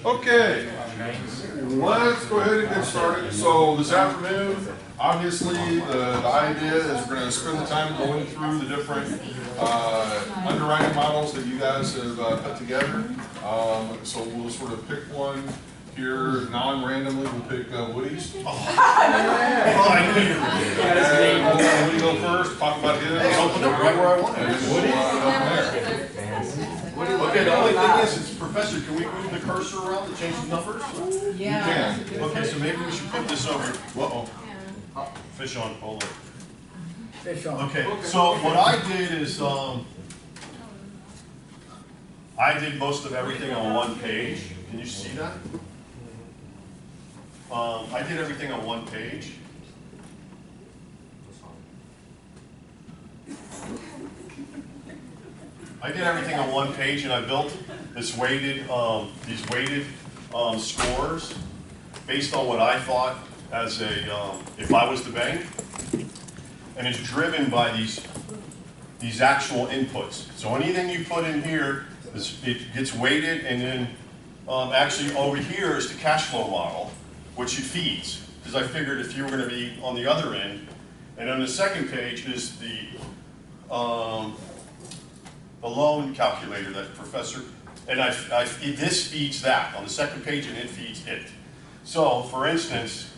Okay, let's go ahead and get started. So this afternoon, obviously, the idea is we're going to spend the time going through the different underwriting models that you guys have put together. So we'll sort of pick one here non-randomly. We'll pick Woody's. Woody go first. Talk about his. Open up right where I want it. Okay, the only thing is, Professor, can we move the cursor around to change the numbers? Yeah. You can. Okay, so maybe we should put this over. Uh-oh. Fish on, hold on. Fish on. Okay, so what I did is, I did most of everything on one page. Can you see that? I did everything on one page. I did everything on one page, and I built this weighted, these weighted scores based on what I thought as a, if I was the bank, and it's driven by these actual inputs. So anything you put in here, it gets weighted, and then actually over here is the cash flow model, which it feeds. Because I figured if you were going to be on the other end, and on the second page is the loan calculator that Professor, and this feeds that on the second page, and it feeds it. So, for instance,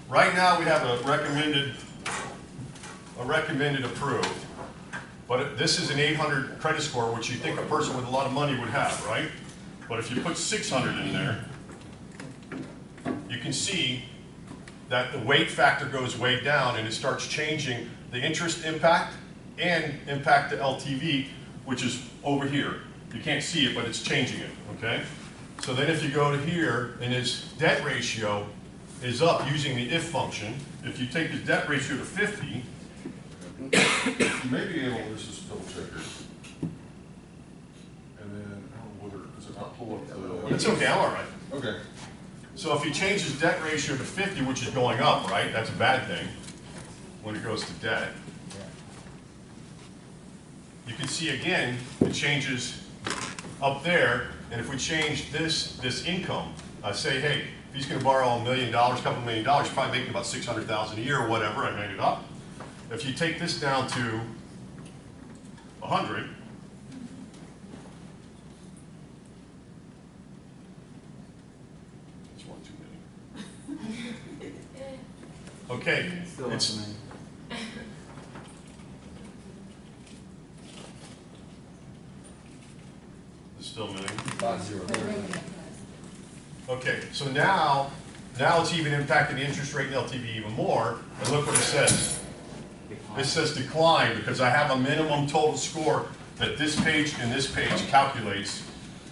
right now we have a recommended approved, but this is an 800 credit score, which you think a person with a lot of money would have, right? But if you put 600 in there, you can see that the weight factor goes way down, and it starts changing the interest impact and impact the LTV, which is over here. You can't see it, but it's changing it, okay? So then if you go to here, and its debt ratio is up using the if function. If you take the debt ratio to 50, You may be able to just double check here. And then, I don't know whether, does it not pull up the... it's okay, I'm all right. Okay. So if you change his debt ratio to 50, which is going up, right? That's a bad thing when it goes to debt. You can see again, it changes up there, and if we change this income, I say, hey, if he's going to borrow $1 million, couple $1 million, he's probably making about $600,000 a year or whatever, I made it up. If you take this down to 100, it's 1 too many. Okay, it's still a million. 5-0. Okay, so now it's even impacting the interest rate and LTV even more, and look what it says. It says decline because I have a minimum total score that this page and this page calculates,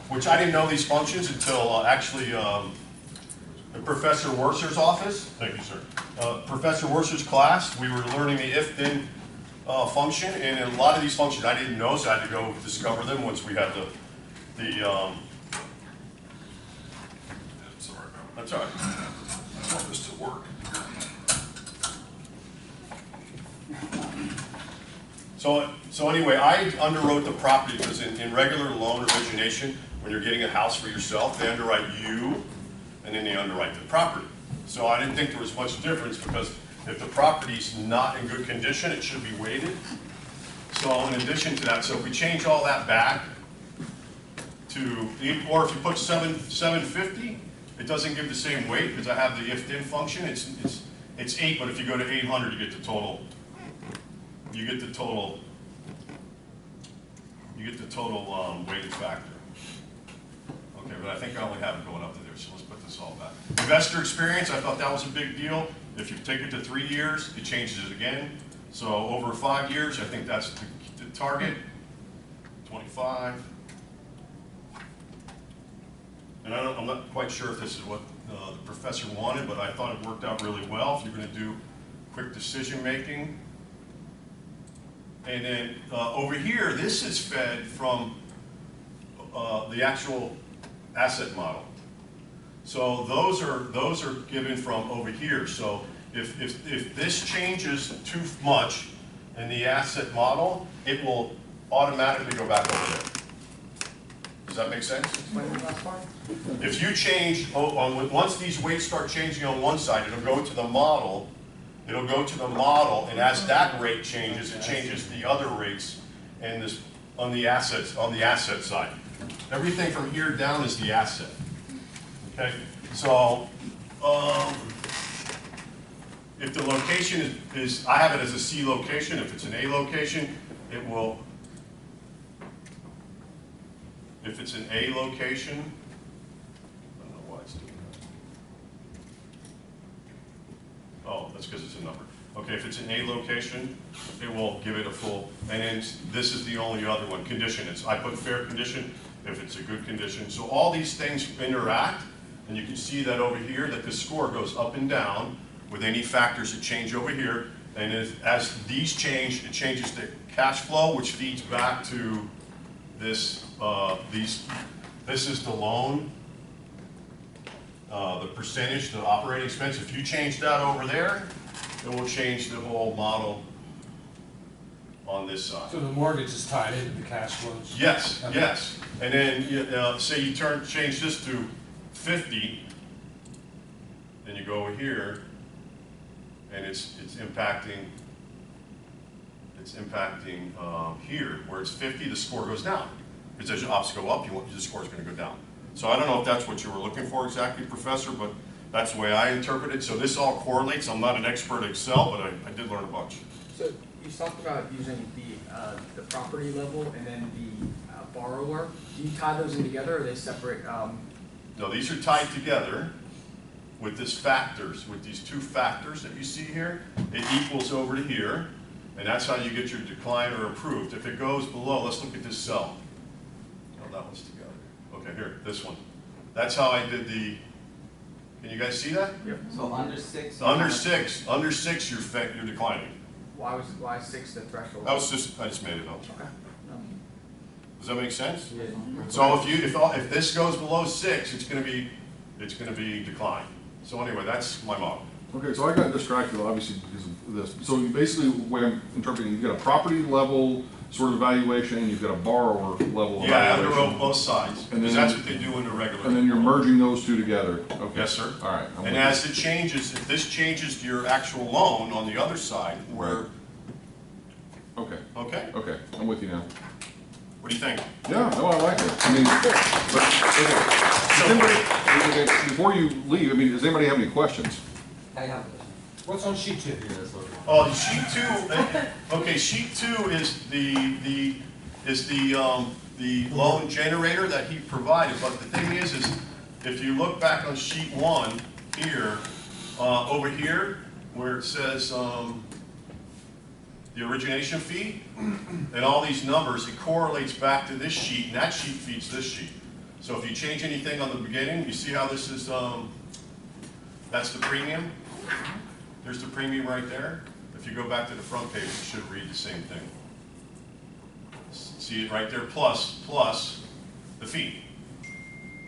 which I didn't know these functions until actually in Professor Worcer's office. Thank you, sir. Professor Worcer's class, we were learning the if-then function, and a lot of these functions I didn't know, so I had to go discover them once we had sorry, that's all right. I want this to work. So anyway, I underwrote the property because in regular loan origination, when you're getting a house for yourself, they underwrite you, and then they underwrite the property. So I didn't think there was much difference because if the property's not in good condition, it should be weighted. So in addition to that, so if we change all that back to, or if you put 750, it doesn't give the same weight because I have the if-then function. It's 8, but if you go to 800, you get the total. You get the total weighted factor. Okay, but I think I only have it going up to there, so let's put this all back. Investor experience, I thought that was a big deal. If you take it to 3 years, it changes it again. So over 5 years, I think that's the target. 25. And I'm not quite sure if this is what the professor wanted, but I thought it worked out really well if you're going to do quick decision making. And then over here, this is fed from the actual asset model. So those are given from over here. So if this changes too much in the asset model, it will automatically go back over there. Does that make sense? Explain the last part. If you change, once these weights start changing on one side, it'll go to the model. It'll go to the model, and as that rate changes, it changes the other rates and this on the asset side. Everything from here down is the asset. Okay, so if the location is, I have it as a C location. If it's an A location, it will. If it's an A location, I don't know why it's doing that. Oh, that's because it's a number. Okay, if it's an A location, it will give it a full, and then this is the only other one, condition. I put fair condition if it's a good condition. So all these things interact, and you can see that over here that the score goes up and down with any factors that change over here. And as these change, it changes the cash flow, which feeds back to this. This is the loan, the percentage, the operating expense. If you change that over there, it will change the whole model on this side. So the mortgage is tied into the cash flows? Yes, Okay. yes. And then say you change this to 50, then you go over here, and it's impacting here, where it's 50, the score goes down. Because as your ops go up, the score is going to go down. So I don't know if that's what you were looking for exactly, Professor, but that's the way I interpret it. So this all correlates. I'm not an expert at Excel, but I did learn a bunch. So you talked about using the property level and then the borrower. Do you tie those in together, or are they separate? No, these are tied together with these factors, with these two factors that you see here. It equals over to here, and that's how you get your decline or approved. If it goes below, let's look at this cell. Oh, that one's together. Okay, here, this one. That's how I did the. Can you guys see that? Yep. So under 6? Under six, you're declining. Why 6 the threshold? I just made it up. Okay. No. Does that make sense? Yeah. So if this goes below 6, it's going to be decline. So anyway, that's my model. Okay, so I got distracted obviously because of this. So basically, the way I'm interpreting, you've got a property level sort of evaluation, and you've got a borrower level Yeah, I evaluation. underwrote both sides, And because then- that's what they do in the regular. And then you're merging those two together. Okay. Yes, sir. All right. I'm with And you. as it changes, if this changes to your actual loan on the other side, where, Okay. okay, Okay. I'm with you now. what do you think? Yeah. No, I like it. I mean, but okay. Before you leave, I mean, does anybody have any questions? I have a question. What's on sheet 2? Oh, sheet 2, okay, sheet 2 is the loan generator that he provided, but the thing is if you look back on sheet 1 here, over here, where it says the origination fee, and all these numbers, it correlates back to this sheet, and that sheet feeds this sheet. So if you change anything on the beginning, you see how this is, that's the premium? There's the premium right there. If you go back to the front page, it should read the same thing. See it right there, plus the fee.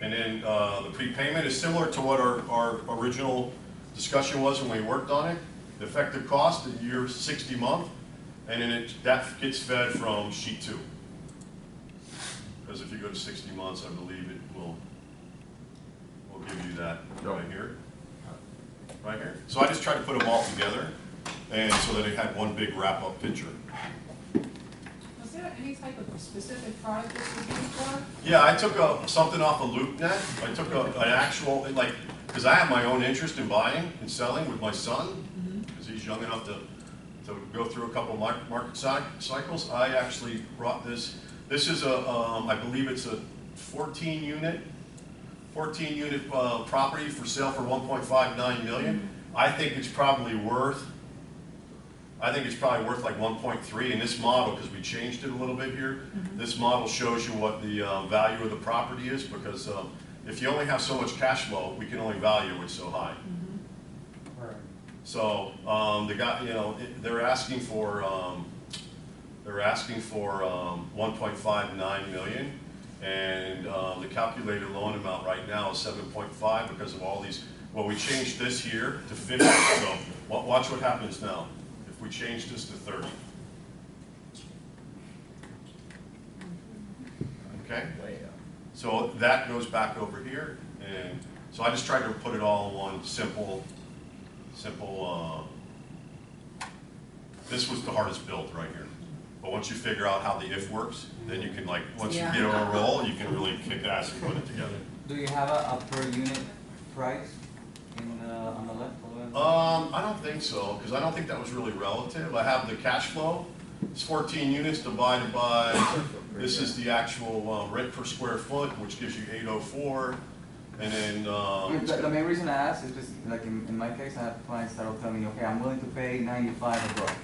And then the prepayment is similar to what our original discussion was when we worked on it. The effective cost, the year 60 month, and then that gets fed from sheet 2. Because if you go to 60 months, I believe it will give you that right here. Right here. So I just tried to put them all together, and so that it had one big wrap-up picture. Was there any type of specific product this was used for? Yeah, I took something off of LoopNet. I took an actual, because I have my own interest in buying and selling with my son, because he's young enough to go through a couple market cycles. I actually brought this. This is I believe it's a 14 unit property for sale for 1.59 million. I think it's probably worth like 1.3 in this model, because we changed it a little bit here. This model shows you what the value of the property is, because if you only have so much cash flow, we can only value it so high. Right. So the guy, they're asking for 1.59 million. And the calculated loan amount right now is 7.5 because of all these. Well, we changed this here to 50. So watch what happens now if we change this to 30. Okay. So that goes back over here, and so I just tried to put it all in one simple, this was the hardest build right here. But once you figure out how the if works, then you can like, once you get on a roll, you can really kick ass and put it together. Do you have a per unit price on the left? I don't think so, because I don't think that was really relative. I have the cash flow. It's 14 units divided by, this is the actual rent per square foot, which gives you 804. And then, The main reason I ask is just, like in my case, I have clients that will tell me, okay, I'm willing to pay 95 above.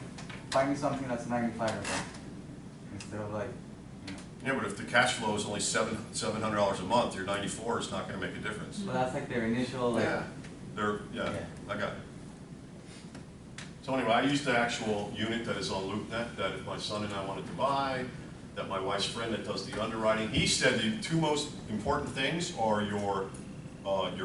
Find me something that's 95 above. Instead of like, yeah, but if the cash flow is only $700 a month, your 94 is not going to make a difference. but that's like their initial, like, Yeah, I got it. So anyway, I used the actual unit that is on LoopNet that my son and I wanted to buy, that my wife's friend that does the underwriting. He said the two most important things are your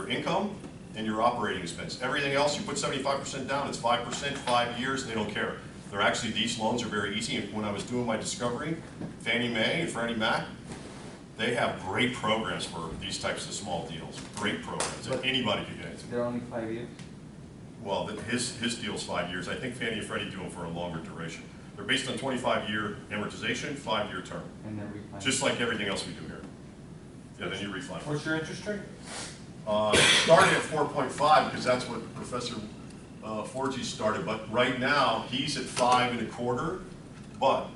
income and your operating expense. Everything else, you put 75% down, it's 5%, 5 years, they don't care. They're actually, these loans are very easy. When I was doing my discovery, Fannie Mae and Freddie Mac, they have great programs for these types of small deals. Great programs that anybody could get into. they're only 5 years. Well, his deal's 5 years. I think Fannie and Freddie do them for a longer duration. They're based on 25-year amortization, 5-year term. And then refinance. Just like everything else we do here. Yeah, then you refinance. What's your interest rate? Starting at 4.5 because that's what Professor Forgy started. But right now he's at 5.25. But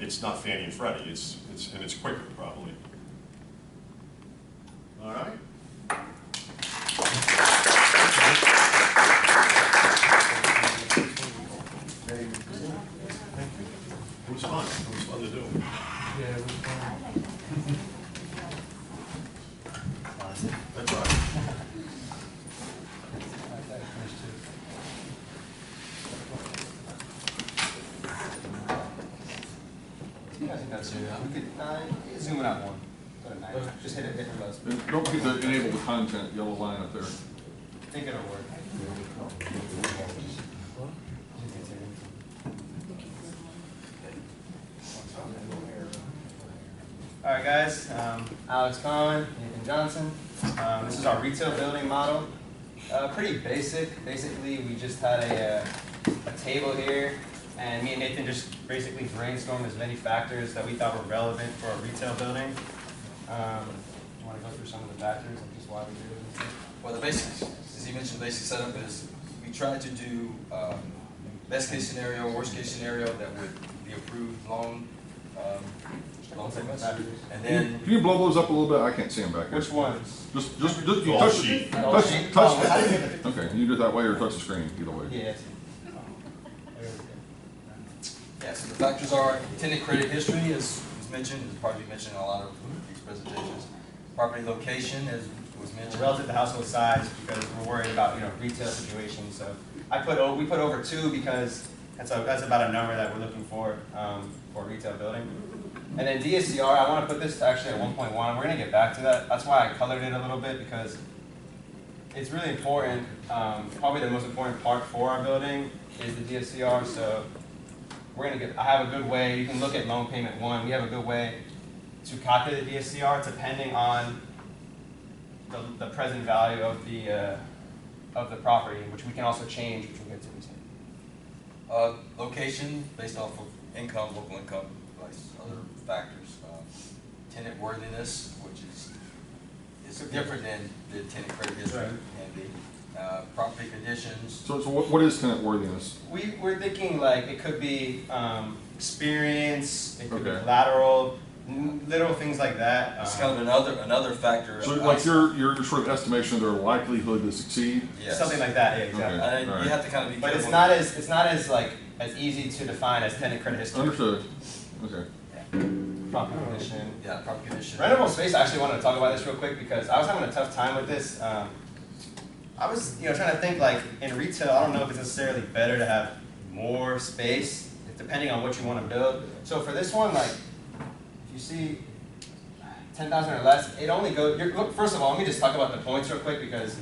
it's not Fannie and Freddie. It's quicker probably. All right. It was fun. It was fun to do. Yeah, it was fun. That's all right. Yeah, I think that's it. We could zoom it out more. Go to 9. Just hit it close. Don't forget to enable the content yellow line up there. I think it'll work. All right, guys. Alex Cohen, Nathan Johnson. This is our retail building model. Pretty basic. Basically, we just had a table here, and me and Nathan just basically brainstormed as many factors that we thought were relevant for a retail building. You want to go through some of the factors and just why we did it? Well, the basics, as he mentioned, the basic setup is we tried to do best case scenario, worst case scenario that would be approved loan segments. And then Can you blow those up a little bit? I can't see them back here. Which ones? Just you All touch sheet. touch. Okay, you do it that way or touch the screen, either way. Yeah. yeah, so the factors are tenant credit history, as mentioned, is probably mentioned in a lot of these presentations. Property location, as was mentioned. Relative to household size, because we're worried about retail situations. So we put over 2 because that's about a number that we're looking for a retail building. And then DSCR, I want to put this actually at 1.1. We're going to get back to that. That's why I colored it a little bit, because it's really important. Probably the most important part for our building is the DSCR. So we're going to I have a good way. You can look at loan payment 1. We have a good way to calculate the DSCR depending on the present value of the property, which we can also change, which we'll get to in a second. Location, based off of income, local income, other factors. Tenant worthiness, which is different than the tenant credit history can be. Property conditions. So what is tenant worthiness? We're thinking like it could be experience, it could be Okay. collateral, little things like that. It's kind of another factor. So like your sort of estimation of their likelihood to succeed? Yes. Something like that, yeah, exactly. Okay. And All right. you have to kind of be But careful. it's not as like as easy to define as tenant credit history. Understood. Okay. Property condition. Yeah, property condition. Rentable space, I actually wanted to talk about this real quick because I was having a tough time with this. I was trying to think like in retail, I don't know if it's necessarily better to have more space depending on what you want to build. So for this one, like if you see 10,000 or less, it only goes, look, first of all, let me just talk about the points real quick because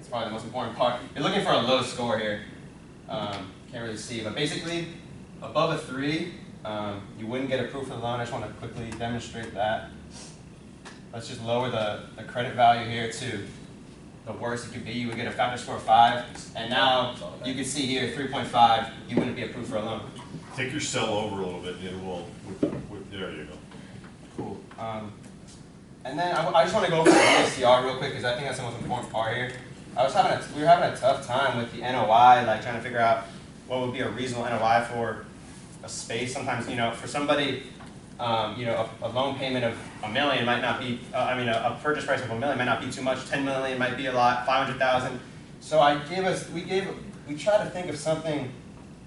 it's probably the most important part. You're looking for a low score here. Can't really see, but basically above a 3, you wouldn't get approved for the loan. I just want to quickly demonstrate that. let's just lower the credit value here to the worst it could be. You would get a factor score of 5, and now you can see here 3.5. You wouldn't be approved for a loan. Take your cell over a little bit, and then we'll, there you go. Cool. And then I just want to go over the DSCR real quick because I think that's the most important part here. We were having a tough time with the NOI, like trying to figure out what would be a reasonable NOI for a space. Sometimes, you know, for somebody, you know, a loan payment of $1 million might not be, a purchase price of $1 million might not be too much. 10 million might be a lot. 500,000. So we tried to think of something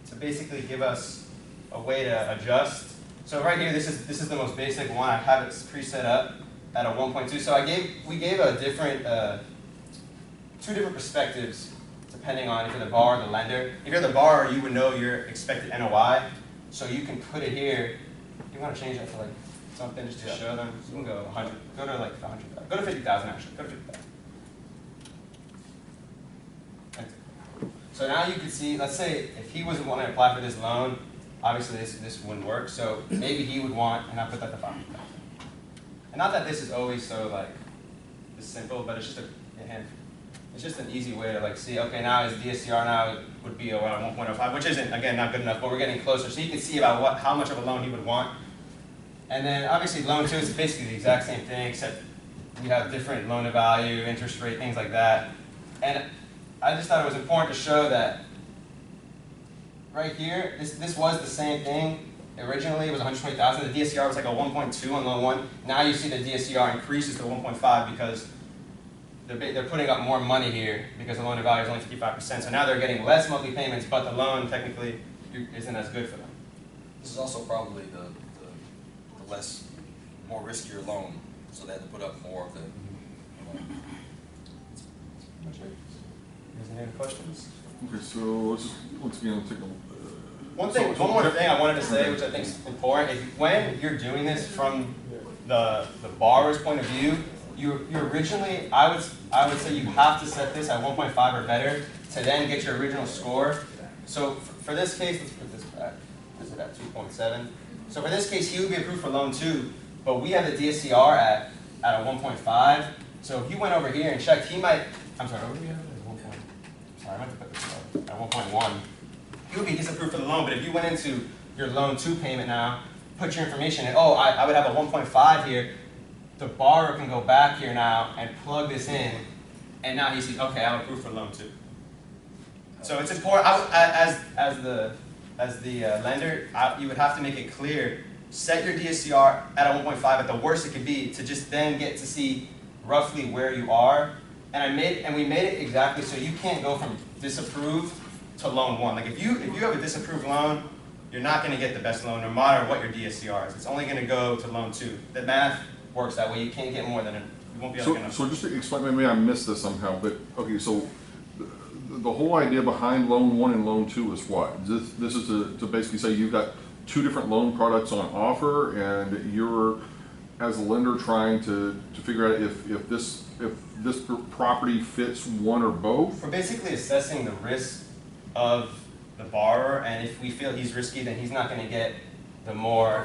to basically give us a way to adjust. So right here, this is the most basic one. I have it preset up at a 1.2. So we gave a different, 2 different perspectives depending on if you're the borrower or the lender. If you're the borrower, you would know your expected NOI. So you can put it here. You want to change that to like something just to show them. You can go 100. Go to like 100. Go to 50,000 actually. Go to 50,000. So now you can see. Let's say if he was wanting to apply for this loan, obviously this wouldn't work. So maybe he would want, and I put that to 500,000. And not that this is always so like this simple, but it's just it's just an easy way to like see. Okay, now his DSCR now would be around 1.05, which isn't again not good enough, but we're getting closer. So you can see about how much of a loan he would want. And then obviously loan 2 is basically the exact same thing, except we have different loan to value, interest rate, things like that. And I just thought it was important to show that right here, this was the same thing. Originally it was 120,000. The DSCR was like a 1.2 on loan 1. Now you see the DSCR increases to 1.5 because they're putting up more money here because the loan to value is only 55%. So now they're getting less monthly payments, but the loan technically isn't as good for them. This is also probably the more riskier loan, so they had to put up more of the. Any questions? Okay, so let's just, once again, take a One more thing I wanted to say, which I think is important, is when you're doing this from the borrower's point of view, you originally, I would say you have to set this at 1.5 or better to then get your original score. So for this case, let's put this back. This is at 2.7. So for this case, he would be approved for loan 2, but we have the DSCR at a 1.5. So if he went over here and checked, he might. I'm sorry, what do we have at 1. Sorry, I meant to put this at 1.1. He would be disapproved for the loan, but if you went into your loan 2 payment now, put your information in, I would have a 1.5 here, the borrower can go back here now and plug this in, and now he sees, okay, I'm approved for loan 2. So it's important, as the lender, you would have to make it clear, set your DSCR at a 1.5 at the worst it could be to just then get to see roughly where you are. And we made it exactly so you can't go from disapproved to loan 1. Like if you have a disapproved loan, you're not going to get the best loan no matter what your DSCR is. It's only going to go to loan 2. The math works that way. You can't get more than it. You won't be able to get enough. So just to explain, maybe I missed this somehow, but okay, so the whole idea behind loan 1 and loan 2 is what? This is to basically say you've got 2 different loan products on offer, and you're, as a lender, trying to figure out if this property fits one or both? We're basically assessing the risk of the borrower, and if we feel he's risky, then he's not going to get the more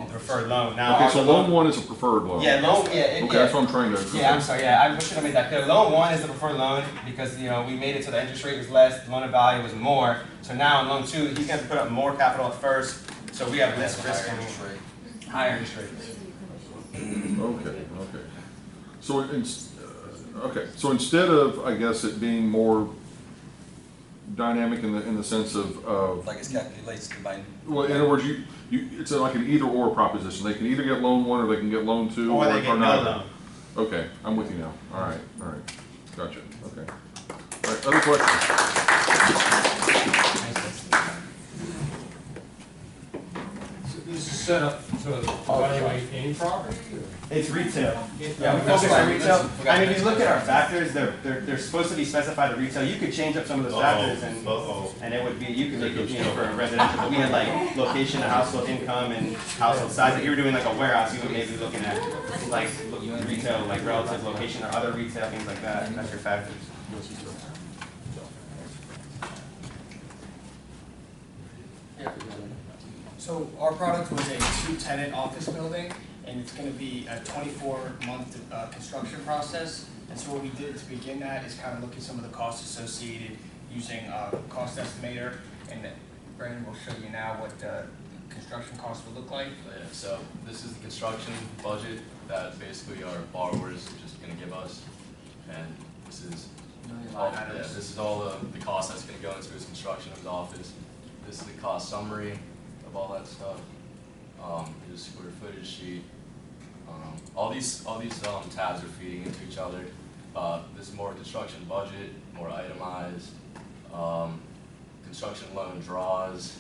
preferred loan. Now, okay, so loan 1 is a preferred loan. Yeah, okay, that's what I'm trying to. Yeah, I'm sorry. Yeah, I should have made that clear. Loan 1 is the preferred loan because we made it so the interest rate was less, the loan to value was more. So now in loan 2, he's going to put up more capital at first, so we have less risk and higher interest rates. Okay. So instead of, I guess, it being more dynamic in the sense of like it calculates combined. Well, in other words, it's like an either or proposition. They can either get loan 1 or they can get loan 2 or they get no loan. Okay, I'm with you now. All right, gotcha. Okay. All right, other questions? This is set up to evaluate any property? It's retail. Yeah, we focus on retail. I mean, if you look at our factors, they're supposed to be specified to retail. You could change up some of those factors, and it would be, you could make it, for residential. But we had like location, household income, and household size. If you were doing like a warehouse, you would maybe be looking at like retail, like relative location or other retail, things like that. That's your factors. So our product was a 2-tenant office building, and it's gonna be a 24-month construction process. And so what we did to begin that is kind of look at some of the costs associated using a cost estimator, and Brandon will show you now what construction costs will look like. Yeah, so this is the construction budget that basically our borrowers are just gonna give us, and this is all, this is all the cost that's gonna go into his construction of his office. This is the cost summary of all that stuff. His square footage sheet. All these tabs are feeding into each other. This is more construction budget, more itemized. Construction loan draws.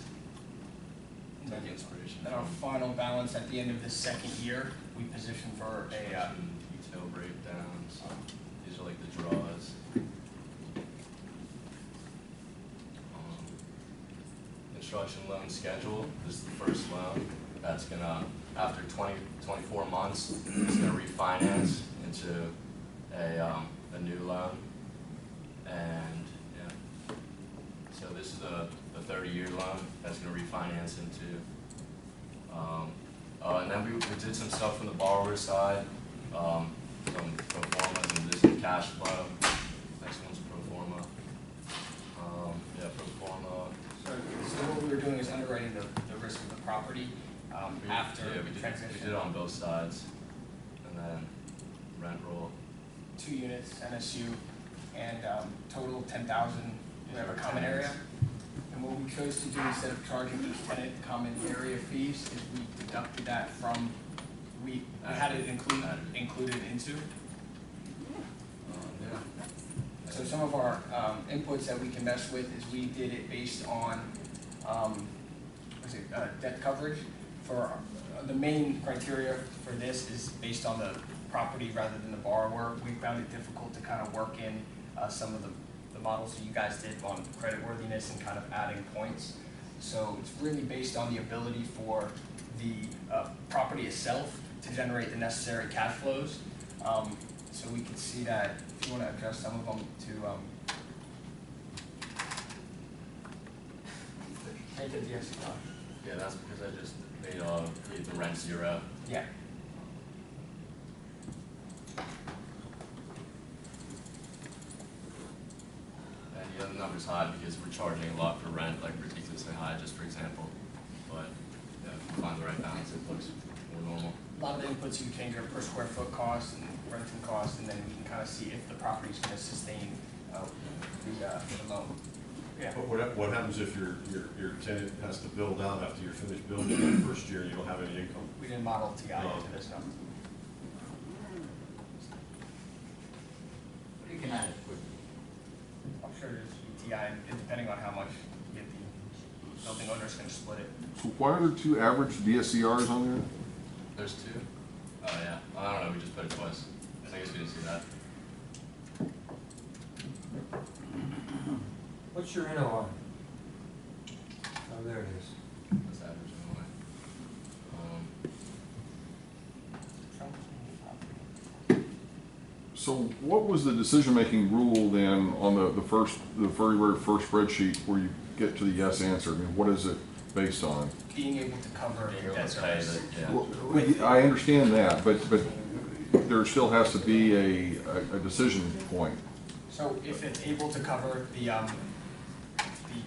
Take inspiration. Then our final balance at the end of the second year, we position for a detail breakdowns. These are like the draws. Construction loan schedule. This is the first loan. That's gonna, after 24 months, it's gonna refinance into a new loan. And yeah, so this is the 30-year loan that's gonna refinance into. And then we did some stuff from the borrower side, some pro formas, and this is cash flow. Next one's pro forma. Yeah, pro forma. So what we were doing is underwriting the risk of the property after we transition. did it on both sides, and then rent roll. 2 units, NSU, and total 10,000. We have a common area. And what we chose to do instead of charging each tenant common area fees is we deducted that from, we had it included into. Yeah. So some of our inputs that we can mess with is we did it based on debt coverage. For the main criteria for this is based on the property rather than the borrower. We found it difficult to kind of work in some of the models that you guys did on creditworthiness and kind of adding points. So it's really based on the ability for the property itself to generate the necessary cash flows. So we can see that if you want to adjust some of them to make it DSCR. Yeah, that's because I just made the rent 0. Yeah. And the other number's high because we're charging a lot for rent, like ridiculously high, just for example. But yeah, if we find the right balance, it looks more normal. A lot of the inputs you change are per square foot cost and renting cost, and then we can kind of see if the property's going to sustain the loan. Yeah. But what happens if your tenant has to build out after you're finished building that first year and you don't have any income? We didn't model TI into this number. You can add it quickly. I'm sure there's TI, and depending on how much you get the building owner's going to split it. So why are there 2 average DSCRs on there? There's 2? Oh yeah, I don't know, we just put it twice. I guess we didn't see that. What's your NOI? Oh, there it is. That's average anyway. So what was the decision-making rule then on the very first spreadsheet where you get to the yes answer? I mean, what is it based on? Being able to cover You're debt able to pay service. the, yeah. Well, I understand that, but there still has to be a decision point. So if it's able to cover the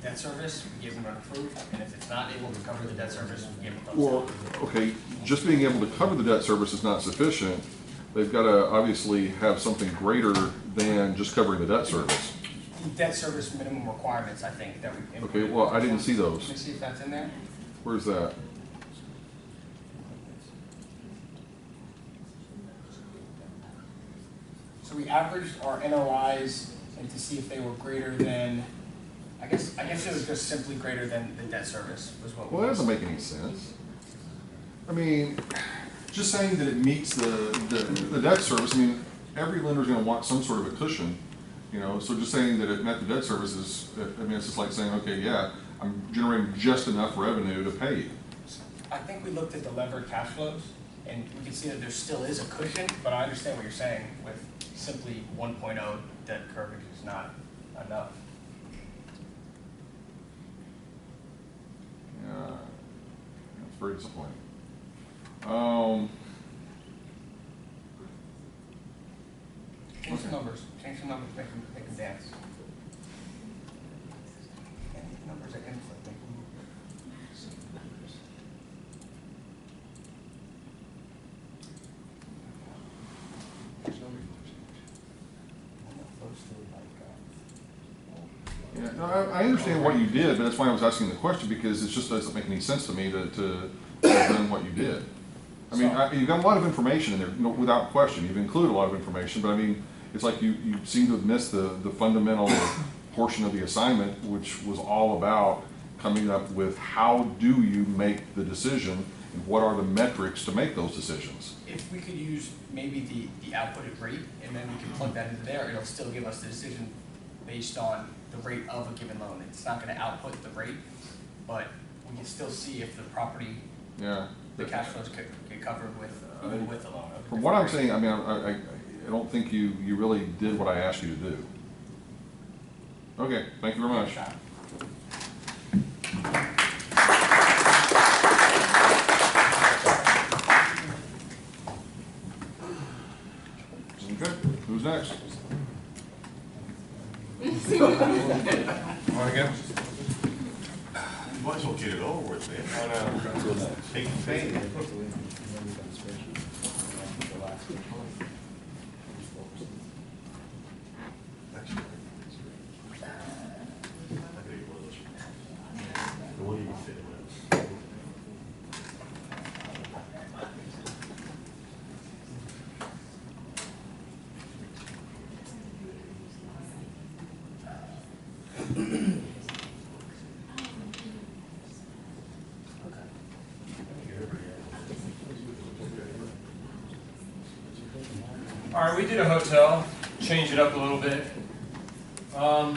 debt service, we give them an approved, and if it's not able to cover the debt service, we give them a Well, okay, just being able to cover the debt service is not sufficient. They've got to obviously have something greater than just covering the debt service. The debt service minimum requirements, I think, that we Okay, implemented. well, I didn't see Let me those. see if that's in there. Where's that? So we averaged our NOIs and to see if they were greater than, I guess it was just simply greater than the debt service was what we. Well, that doesn't make any sense. I mean, just saying that it meets the debt service, I mean, every lender's gonna want some sort of a cushion, you know, so just saying that it met the debt service is, I mean, it's just like saying, okay, yeah, I'm generating just enough revenue to pay you. I think we looked at the levered cash flows, and we can see that there still is a cushion, but I understand what you're saying with simply 1.0 debt coverage is not enough. Yeah, that's very disappointing. Change some numbers, make them dance. Any numbers that can make them move. Yeah, no, I understand what you did, but that's why I was asking the question, because it just doesn't make any sense to me to have done what you did. I mean, you've got a lot of information in there, without question. You've included a lot of information, but I mean, it's like you seem to have missed the fundamental portion of the assignment, which was all about coming up with how do you make the decision and what are the metrics to make those decisions. If we could use maybe the outputted rate, and then we can plug that into there, it'll still give us the decision based on the rate of a given loan. It's not gonna output the rate, but we can still see if the property, Yeah. the cash flows could get covered with, even with the loan. From what I'm saying, I mean, I don't think you really did what I asked you to do. Okay, thank you very much. Okay, who's next? Want to go? Might as well get it over with, man. I know. Take the pain. All right, we did a hotel, changed it up a little bit. A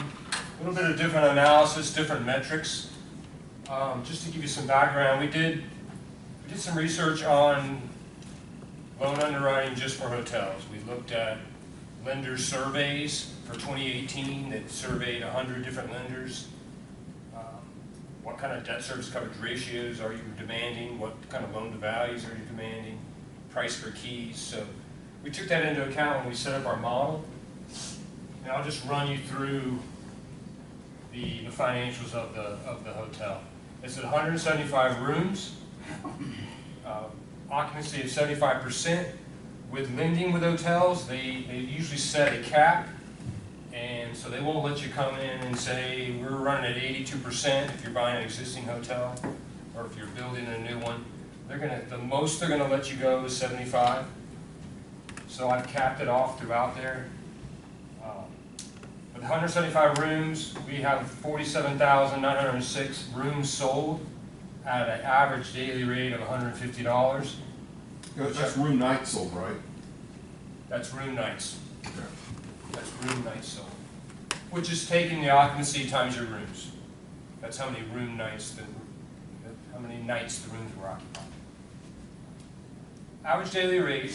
little bit of different analysis, different metrics. Just to give you some background, we did some research on loan underwriting just for hotels. We looked at lender surveys for 2018 that surveyed 100 different lenders. What kind of debt service coverage ratios are you demanding? What kind of loan to values are you demanding? Price for keys. So we took that into account when we set up our model. And I'll just run you through the financials of the hotel. It's at 175 rooms, occupancy of 75%. With lending with hotels, they usually set a cap, and so they won't let you come in and say, we're running at 82% if you're buying an existing hotel, or if you're building a new one. The most they're gonna let you go is 75. So I've capped it off throughout there. With 175 rooms, we have 47,906 rooms sold at an average daily rate of $150. That's room nights sold, right? That's room nights. Okay. That's room nights sold. Which is taking the occupancy times your rooms. That's how many room nights, how many nights the rooms were occupied. Average daily rate,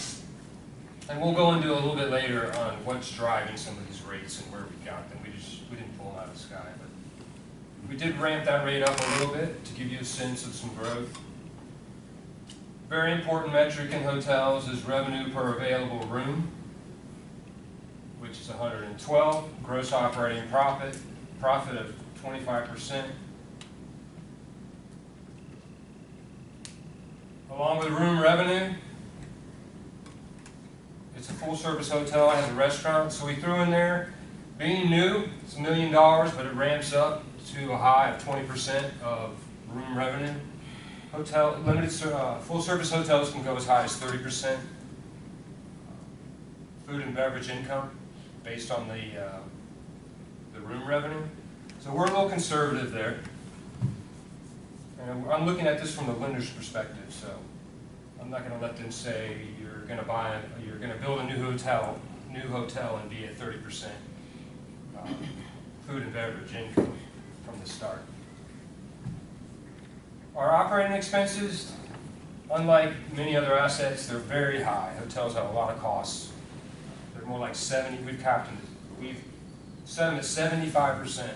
and we'll go into a little bit later on what's driving some of these rates and where we got them. We didn't pull them out of the sky, but we did ramp that rate up a little bit to give you a sense of some growth. Very important metric in hotels is revenue per available room, which is 112. Gross operating profit of 25%. Along with room revenue, it's a full service hotel, it has a restaurant, so we threw in there, being new, it's $1 million, but it ramps up to a high of 20% of room revenue. Full service hotels can go as high as 30%. Food and beverage income based on the room revenue. So we're a little conservative there. And I'm looking at this from the lender's perspective, so I'm not going to let them say you're going to build a new hotel and be at 30% food and beverage income from the start. Our operating expenses, unlike many other assets, they're very high. Hotels have a lot of costs. They're more like 70. We've capped them. We've set them at 75%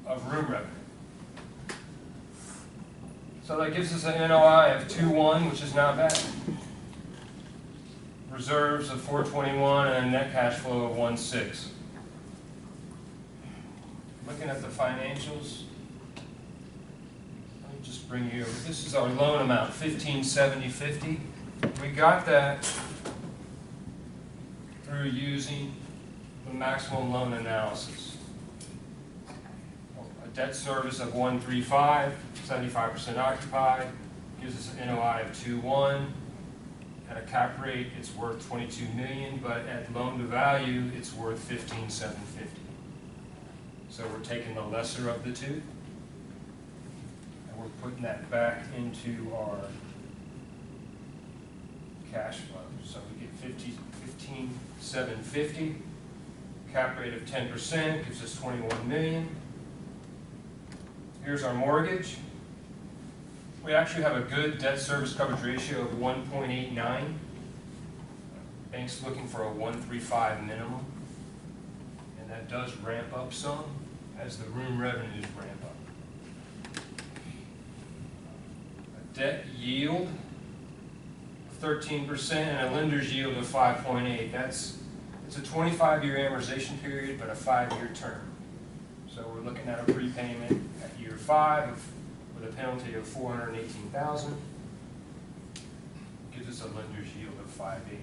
of room revenue. So that gives us an NOI of 2.1, which is not bad. reserves of 421 and a net cash flow of 1.6. Looking at the financials, let me just bring you over. This is our loan amount, 1570.50. We got that through using the maximum loan analysis. A debt service of 135, 75% occupied, gives us an NOI of 2.1. At a cap rate, it's worth 22 million, but at loan to value, it's worth 15,750. So we're taking the lesser of the two, and we're putting that back into our cash flow. So we get 15,750. Cap rate of 10% gives us 21 million. Here's our mortgage. We actually have a good debt service coverage ratio of 1.89. Bank's looking for a 1.35 minimum. And that does ramp up some as the room revenues ramp up. A debt yield of 13% and a lender's yield of 5.8. It's a 25-year amortization period, but a 5-year term. So we're looking at a prepayment at year 5 with a penalty of $418,000. Gives us a lender's yield of 5.8.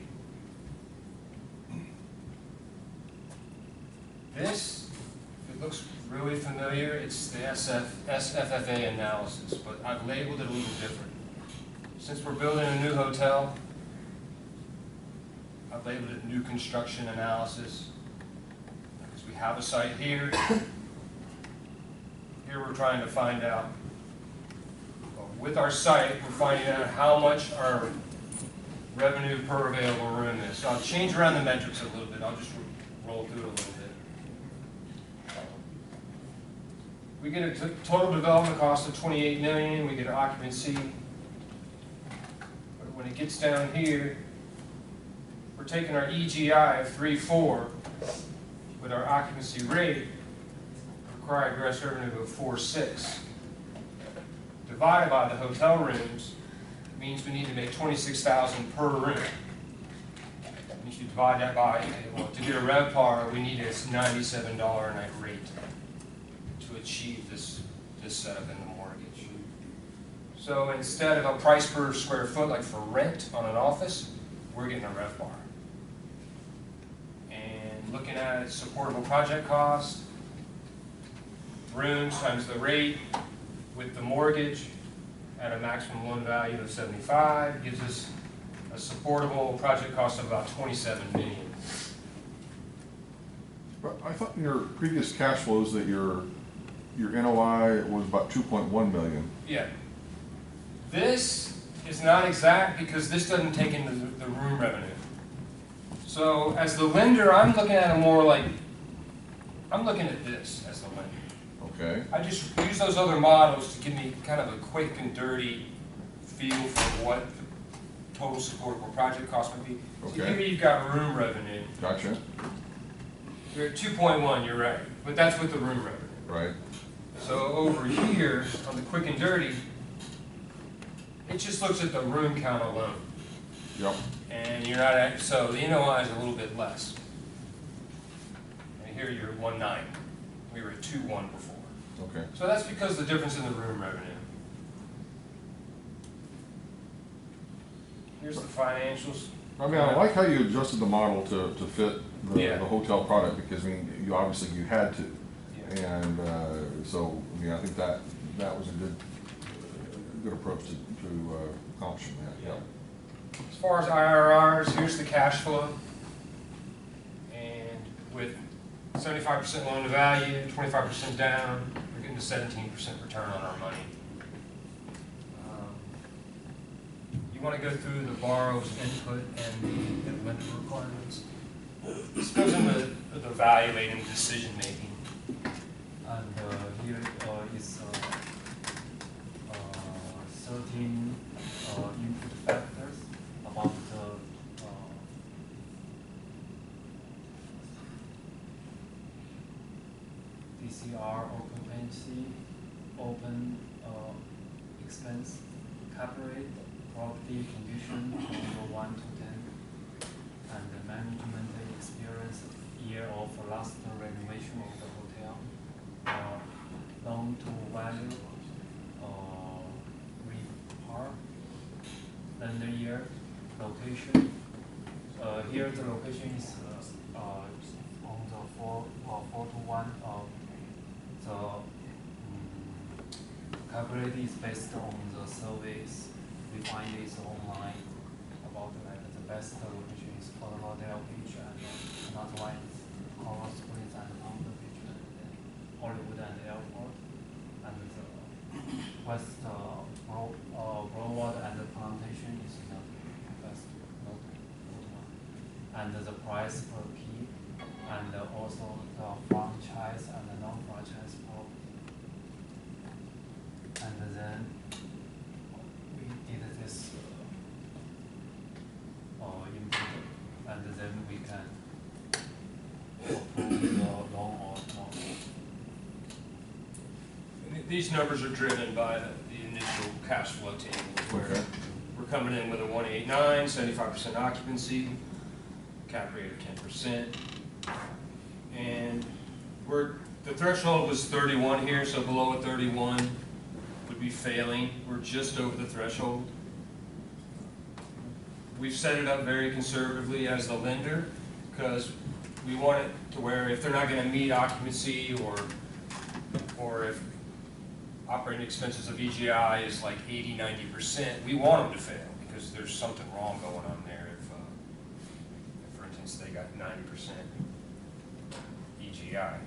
This, it looks really familiar. It's the SFFA analysis, but I've labeled it a little different. Since we're building a new hotel, I've labeled it new construction analysis because we have a site here. Here we're trying to find out, with our site, we're finding out how much our revenue per available room is. So I'll change around the metrics a little bit. I'll just roll through it a little bit. We get a total development cost of 28 million. We get an occupancy. But when it gets down here, we're taking our EGI of 3.4 with our occupancy rate, required gross revenue of 4.6. Divided by the hotel rooms means we need to make 26,000 per room. And if you divide that by, well, to get a RevPAR, we need a $97 a night rate to achieve this setup in the mortgage. So instead of a price per square foot, like for rent on an office, we're getting a RevPAR. And looking at its supportable project cost, rooms times the rate with the mortgage at a maximum loan value of 75 gives us a supportable project cost of about 27 million. But I thought in your previous cash flows that your NOI was about 2.1 million. Yeah. This is not exact because this doesn't take into the room revenue. So as the lender, I'm looking at it more like, I'm looking at this as the lender. Okay. I just use those other models to give me kind of a quick and dirty feel for what the total supportable project cost would be. So Okay. here you've got room revenue. Gotcha. You're at 2.1, you're right. But that's with the room revenue. Right. So over here, on the quick and dirty, it just looks at the room count alone. Yep. And you're not at, so the NOI is a little bit less. And here you're at 1.9. We were at 2.1 before. Okay. So that's because the difference in the room revenue. Here's the financials. I mean, I like how you adjusted the model to fit Yeah. the hotel product because, I mean, you obviously you had to. Yeah. And so, I mean, I think that was a good approach to accomplishing that. Yeah. As far as IRRs, here's the cash flow. And with 75% loan to value, 25% down, we're getting a 17% return on our money. You want to go through the borrower's input and the lender requirements. This goes into the evaluating decision making. And here is 13 input factors about the DCR, occupancy, open expense, cap rate, property condition, number 1 to 10. management experience year of last renovation of the hotel, loan to value, repar, then the year, location. Here the location is on the 4 to 1. The calculate is based on the surveys. We find this online about like the best location is Fort Lauderdale Beach, and another one is Coral Springs and Palm Beach, and then Hollywood and Airport, and the West Broward and the Plantation is the best one. And the price per key, and also the franchise and the non-franchise property. And then we did this input, and then we can approve the loan or not. These numbers are driven by the initial cash flow table, where we're coming in with a 189, 75% occupancy, cap rate of 10%, and the threshold was 31 here, so below a 31 would be failing. We're just over the threshold. We've set it up very conservatively as the lender, because we want it to where if they're not going to meet occupancy, or if operating expenses of EGI is like 80–90%, we want them to fail, because there's something wrong going on there. If for instance, they got 90% EGI,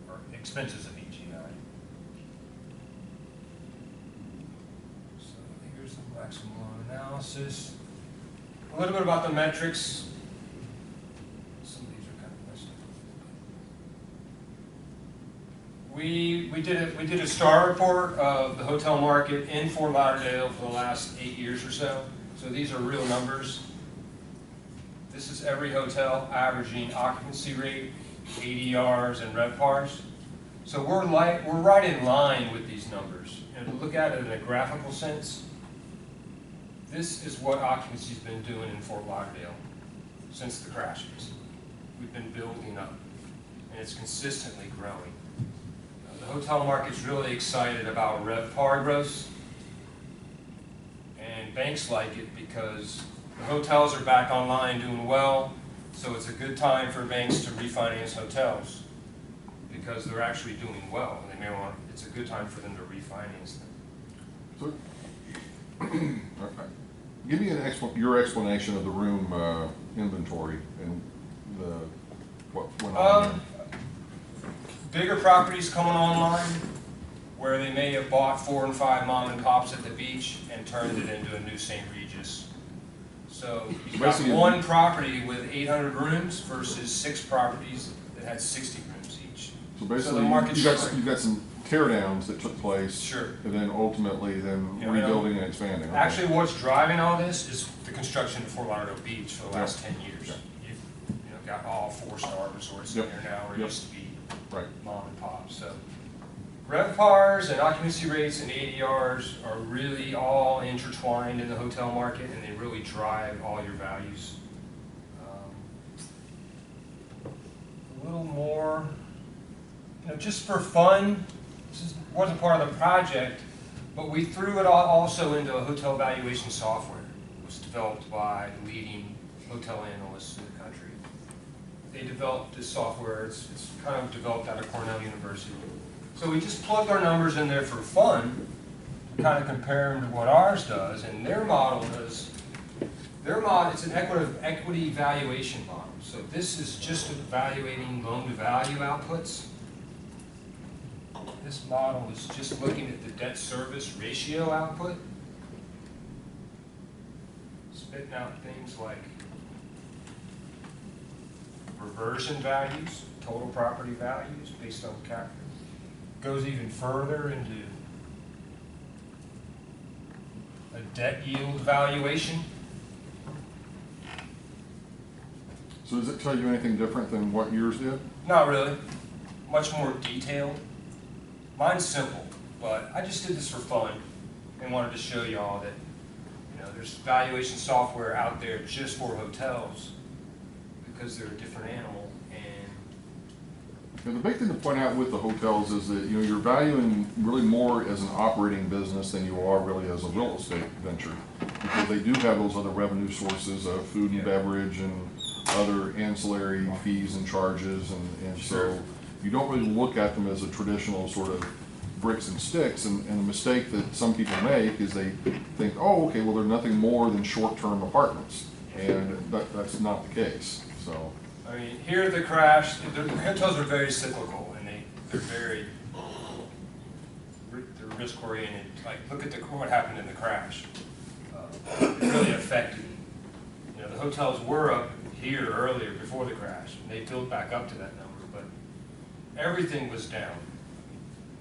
or expenses of EGI. So here's the maximum loan analysis. A little bit about the metrics. Some of these are kind of messed up. We did a star report of the hotel market in Fort Lauderdale for the last 8 years or so. So these are real numbers. This is every hotel averaging occupancy rate, ADRs, and RevPARs. So we're right in line with these numbers. And to look at it in a graphical sense, this is what occupancy's been doing in Fort Lauderdale since the crashes. We've been building up, and it's consistently growing. The hotel market's really excited about RevPAR growth, and banks like it because the hotels are back online doing well, so it's a good time for banks to refinance hotels because they're actually doing well. And it's a good time for them to refinance them. So, give me your explanation of the room inventory and what went on there. Bigger properties coming online where they may have bought 4 and 5 mom and pops at the beach and turned it into a new St. Regis. So you've got one property with 800 rooms versus 6 properties that had 60 rooms each. So basically, the market's you've got some teardowns that took place, sure, and then ultimately rebuilding and expanding. Okay. Actually, what's driving all this is the construction of Fort Lauderdale Beach for the last 10 years. You've got all 4-star resorts in there now, where it used to be mom and pop. So RevPARs and occupancy rates and ADRs are really all intertwined in the hotel market, and they really drive all your values. A little more, just for fun, this wasn't part of the project, but we threw it also into a hotel valuation software. It was developed by leading hotel analysts in the country. They developed this software. It's kind of developed out of Cornell University. So we just plugged our numbers in there for fun, to kind of compare them to what ours does, and their model does. It's an equity valuation model. So this is just evaluating loan-to-value outputs. This model is just looking at the debt service ratio output, spitting out things like reversion values, total property values based on cap rate. Goes even further into a debt yield valuation. So does it tell you anything different than what yours did? Not really. Much more detailed. Mine's simple, but I just did this for fun and wanted to show y'all that there's valuation software out there just for hotels because they're a different animal, and And the big thing to point out with the hotels is that, you know, you're valuing really more as an operating business than you are really as a real estate venture. Because they do have those other revenue sources of food and beverage and other ancillary fees and charges, and so you don't really look at them as a traditional sort of bricks and sticks, and the mistake that some people make is they think, oh, okay, well, they're nothing more than short-term apartments, and that's not the case, so. I mean, here at the crash, the hotels are very cyclical, and they're very, they're risk-oriented. Like, look at what happened in the crash. It really affected, you know, the hotels were up here earlier before the crash, and they built back up to that number, but everything was down.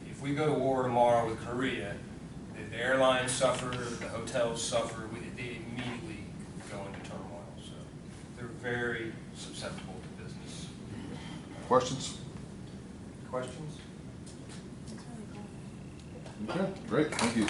If we go to war tomorrow with Korea, the airlines suffer, the hotels suffer, they immediately go into turmoil. So they're very susceptible to business. Questions? Questions? Okay, great, thank you.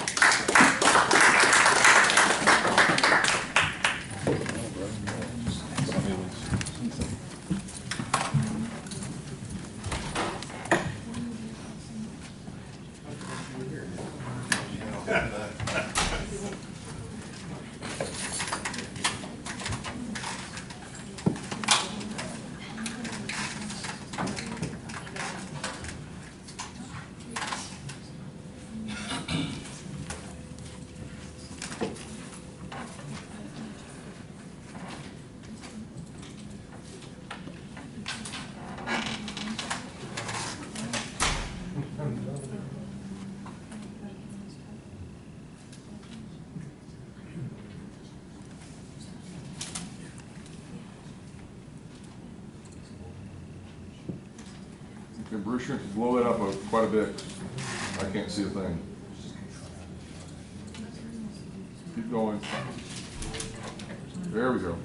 Okay, Bruce, you're going to blow it up quite a bit. I can't see a thing. Keep going. There we go.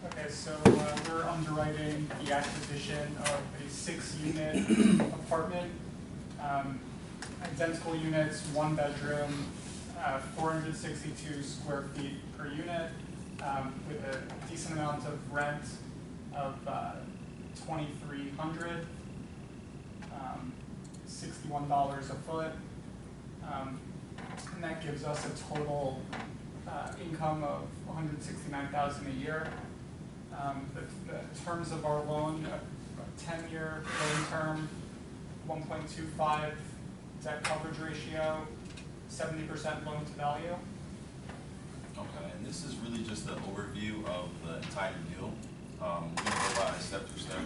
Okay, so we're underwriting the acquisition of a 6-unit apartment. Identical units, 1 bedroom, 462 square feet per unit, with a decent amount of rent of $2,300, $61 a foot, and that gives us a total income of $169,000 a year. The terms of our loan, a 10-year loan term, 1.25 debt coverage ratio, 70% loan to value. Okay, and this is really just an overview of the entire deal. We're going to go by step to step,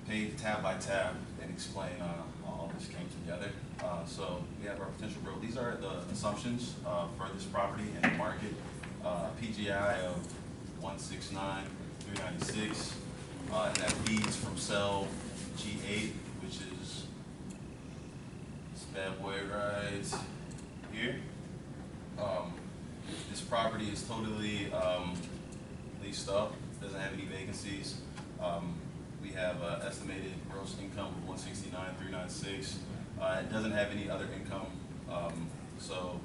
page tab by tab, and explain how all this came together. So we have our potential growth. These are the assumptions for this property and the market. PGI of 169,396, and that feeds from cell G8, which is this bad boy right here. This property is totally leased up, doesn't have any vacancies. We have estimated gross income of 169,396. It doesn't have any other income. So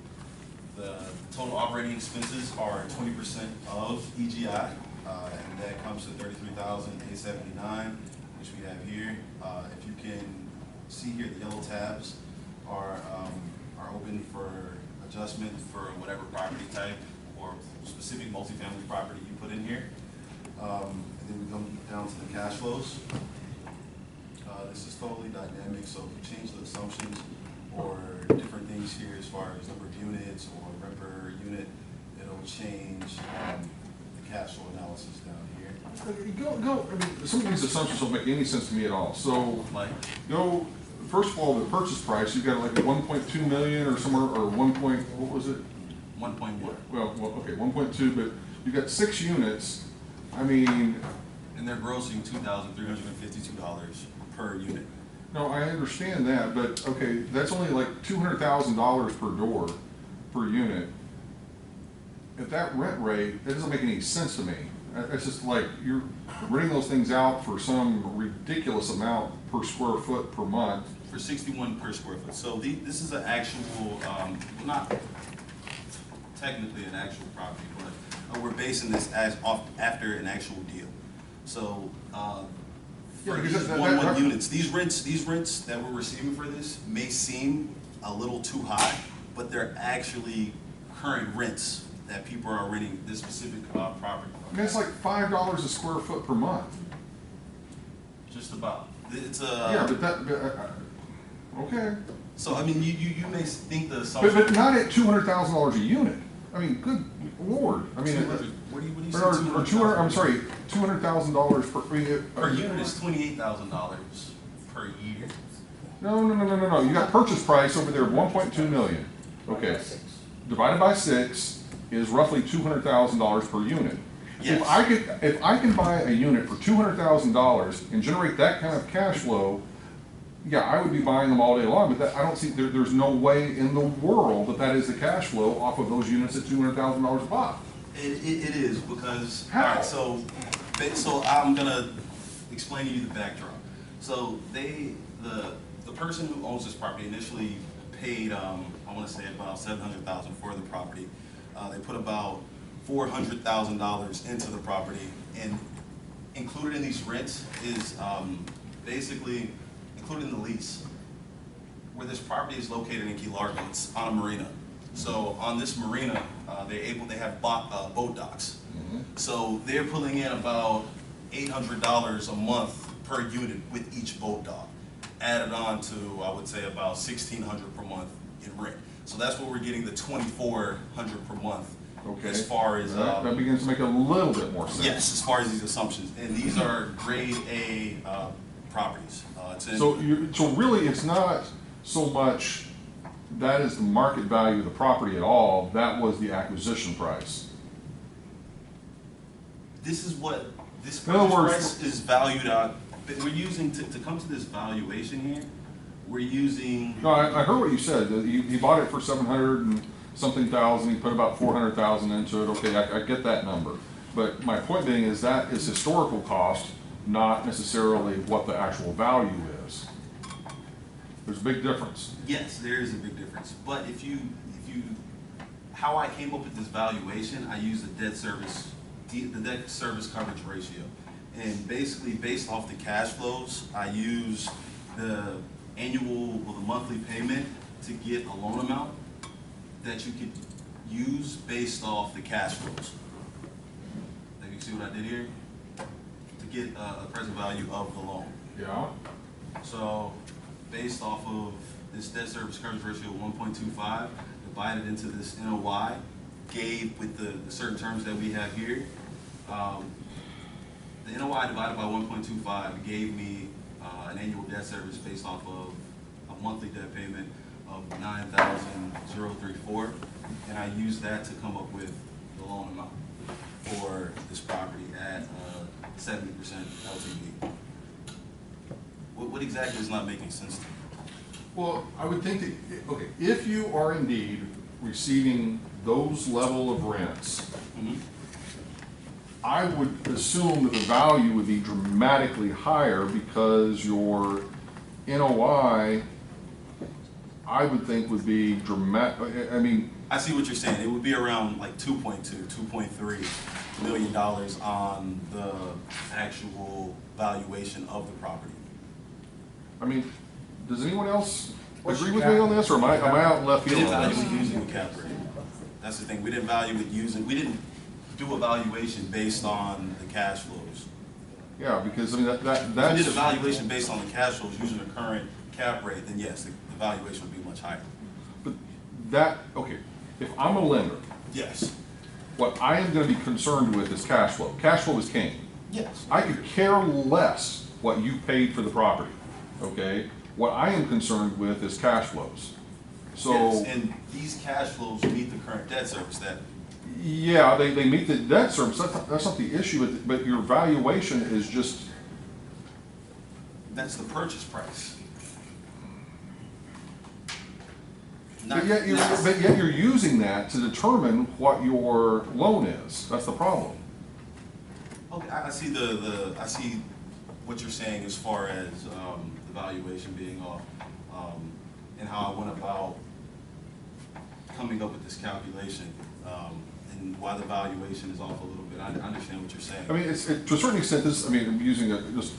the total operating expenses are 20% of EGI, and that comes to $33,879, which we have here. If you can see here, the yellow tabs are open for adjustment for whatever property type or specific multifamily property you put in here. And then we come down to the cash flows. This is totally dynamic, so if you change the assumptions or different things here as far as number of units or rent per unit, it'll change the cash flow analysis down here. I mean, some of these assumptions don't make any sense to me at all. So, first of all, the purchase price, you got like a 1.2 million or somewhere, or 1 point, what was it? 1.1. Well, okay, 1.2, but you got 6 units. I mean, and they're grossing $2,352 per unit. No, I understand that, but okay, that's only like $200,000 per door, per unit. At that rent rate, that doesn't make any sense to me. It's just like you're renting those things out for some ridiculous amount per square foot per month. For 61 per square foot. So this is an actual, well, not technically an actual property, but we're basing this as off after an actual deal. So for Yeah, these because one units, these rents that we're receiving for this may seem a little too high, but they're actually current rents that people are renting this specific property. I mean, it's like $5 a square foot per month. Just about. It's Yeah, but that, okay. So I mean, you may think the assumption. But not at $200,000 a unit. I mean, good Lord. I mean, what do you say? or 200. I'm sorry, $200,000 per. I mean, Per unit is $28,000 per year. No. You got purchase price over there of 1.2 million. Okay. Divided by 6 is roughly $200,000 per unit. Yes. If I can buy a unit for $200,000 and generate that kind of cash flow, yeah, I would be buying them all day long. But that, I don't see there's no way in the world that is the cash flow off of those units at $200,000 a pop. It is because How? all right, so I'm gonna explain to you the backdrop. So the person who owns this property initially paid I want to say about $700,000 for the property. They put about $400,000 into the property, and included in these rents is basically included in the lease. Where this property is located in Key Largo, it's on a marina. So on this marina, they have boat docks. So they're pulling in about $800 a month per unit with each boat dock, added on to I would say about $1,600 per month in rent. So that's where we're getting the $2,400 per month. Okay. As far as that begins to make a little bit more sense. yes, as far as these assumptions, and these are grade A properties. So really, it's not so much that is the market value of the property at all. That was the acquisition price. This is what this In other purchase words, price is valued at. But we're using to come to this valuation here. We're using. No, I heard what you said. That he bought it for 700 and something thousand. He put about 400,000 into it. Okay, I get that number. But my point being is that is historical cost, not necessarily what the actual value is. There's a big difference. Yes, there is a big difference. But if you, how I came up with this valuation, I used the debt service coverage ratio, and basically based off the cash flows, I use the annual or the monthly payment to get a loan amount that you could use based off the cash flows. Like you see what I did here? To get a present value of the loan. Yeah. So based off of this debt service coverage ratio of 1.25, divided into this NOI, gave with the certain terms that we have here, the NOI divided by 1.25 gave me an annual debt service based off of a monthly debt payment of $9,034, and I used that to come up with the loan amount for this property at 70% LTV. What exactly is not making sense to you? Well, I would think that, okay, if you are indeed receiving those level of rents, I would assume that the value would be dramatically higher because your NOI, I would think would be dramatic. I mean, I see what you're saying. It would be around like 2.3 million dollars on the actual valuation of the property. I mean, does anyone else agree with me on this, or am I out in left We field didn't on value this? it using the cap rate. That's the thing. We didn't value it using. We didn't do a valuation based on the cash flows. Yeah, because I mean If we that's did a valuation based on the cash flows using the current cap rate, then yes, the valuation would be much higher. but that okay. If I'm a lender, Yes. what I am going to be concerned with is cash flow. Cash flow is king. Yes. I could care less what you paid for the property. Okay, what I am concerned with is cash flows. So Yes, and these cash flows meet the current debt service that. yeah, they meet the debt service. That's not the issue. But your valuation is just. That's the purchase price. But yet you're using that to determine what your loan is. That's the problem. I see I see what you're saying as far as the valuation being off, and how I went about coming up with this calculation, and why the valuation is off a little bit. I understand what you're saying. I mean, to a certain extent, this, I mean, I'm using it just,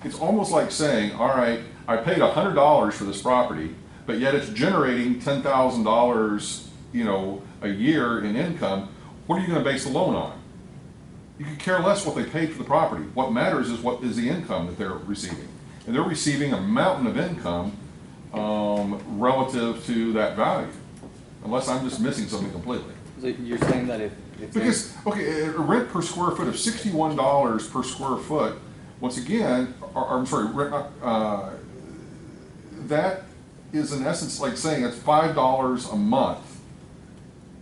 it's almost like saying, all right, I paid $100 for this property, but yet it's generating $10,000, you know, a year in income. What are you going to base the loan on? You could care less what they paid for the property. What matters is what is the income that they're receiving. And they're receiving a mountain of income relative to that value, unless I'm just missing something completely. So you're saying that if Because, okay, a rent per square foot of $61 per square foot, once again, I'm sorry, that is in essence like saying it's $5 a month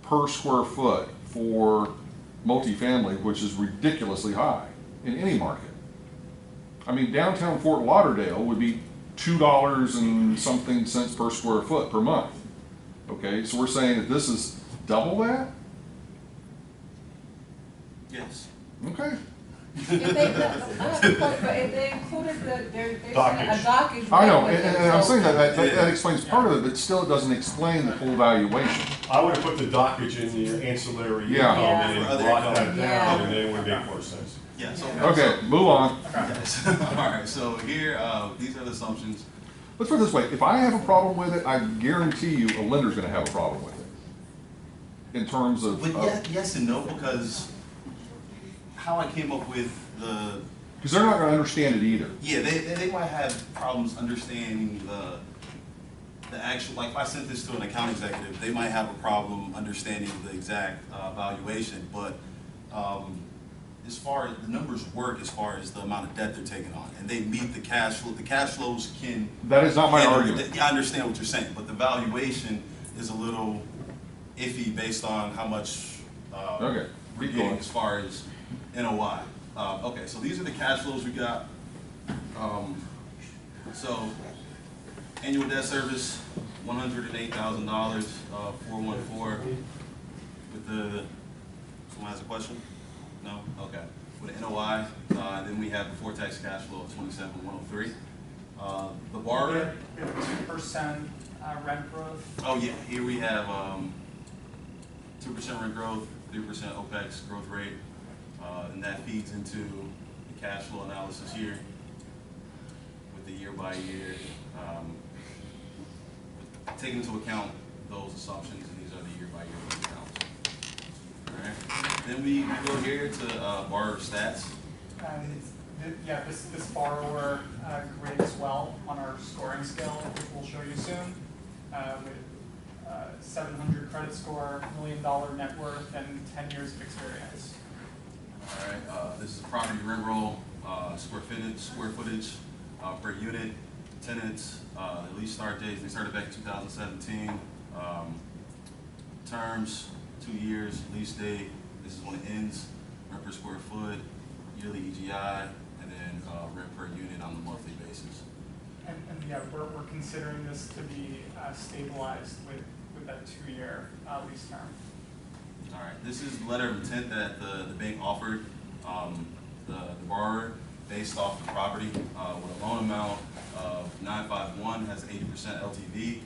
per square foot for multifamily, which is ridiculously high in any market. I mean, downtown Fort Lauderdale would be $2 and something cents per square foot per month. Okay, so we're saying that this is double that? Yes. Okay. If they, I have a question, but if they included they're saying a Dockage. dockage. I know, rate with and it, I'm so- saying that explains part of it, but still it doesn't explain the full valuation. I would have put the dockage in the ancillary Yeah. income and For then other brought that income. down, Yeah. and then it would make more sense. Yes. Okay, move on. Yes. All right. So here, these are the assumptions. Let's put it this way, if I have a problem with it, I guarantee you a lender's gonna have a problem with it. In terms of, But yes and no, because how I came up with the because they're not gonna understand it either. yeah, they might have problems understanding the actual, like if I sent this to an account executive, they might have a problem understanding the exact valuation, but as far as the numbers work, as far as the amount of debt they're taking on, and they meet the cash flow, the cash flows can. That is not my handle argument. I understand what you're saying, but the valuation is a little iffy based on how much Okay, we're keep getting going. as far as NOI. Okay, so these are the cash flows we got. So annual debt service, $108,000, 414. With the, someone has a question? No? Okay. With the NOI, then we have before tax cash flow of 27,103. The borrower. We have 2% rent growth. Oh yeah, here we have 2% rent growth, 3% OPEX growth rate, and that feeds into the cash flow analysis here with the year by year. Taking into account those assumptions, and these are the year by year accounts. All right. Then we go here to borrower stats. Yeah, this borrower grades well on our scoring scale, which we'll show you soon, with 700 credit score, $1 million net worth, and 10 years of experience. All right. This is a property rent roll, square footage per unit, tenants, the lease start dates. They started back in 2017. Terms, 2 years, lease date. This is when it ends. Rent per square foot, yearly EGI, and then rent per unit on a monthly basis. And yeah, we're considering this to be stabilized with that 2-year lease term. All right, this is the letter of intent that the bank offered the borrower based off the property with a loan amount of 951, has 80% LTV.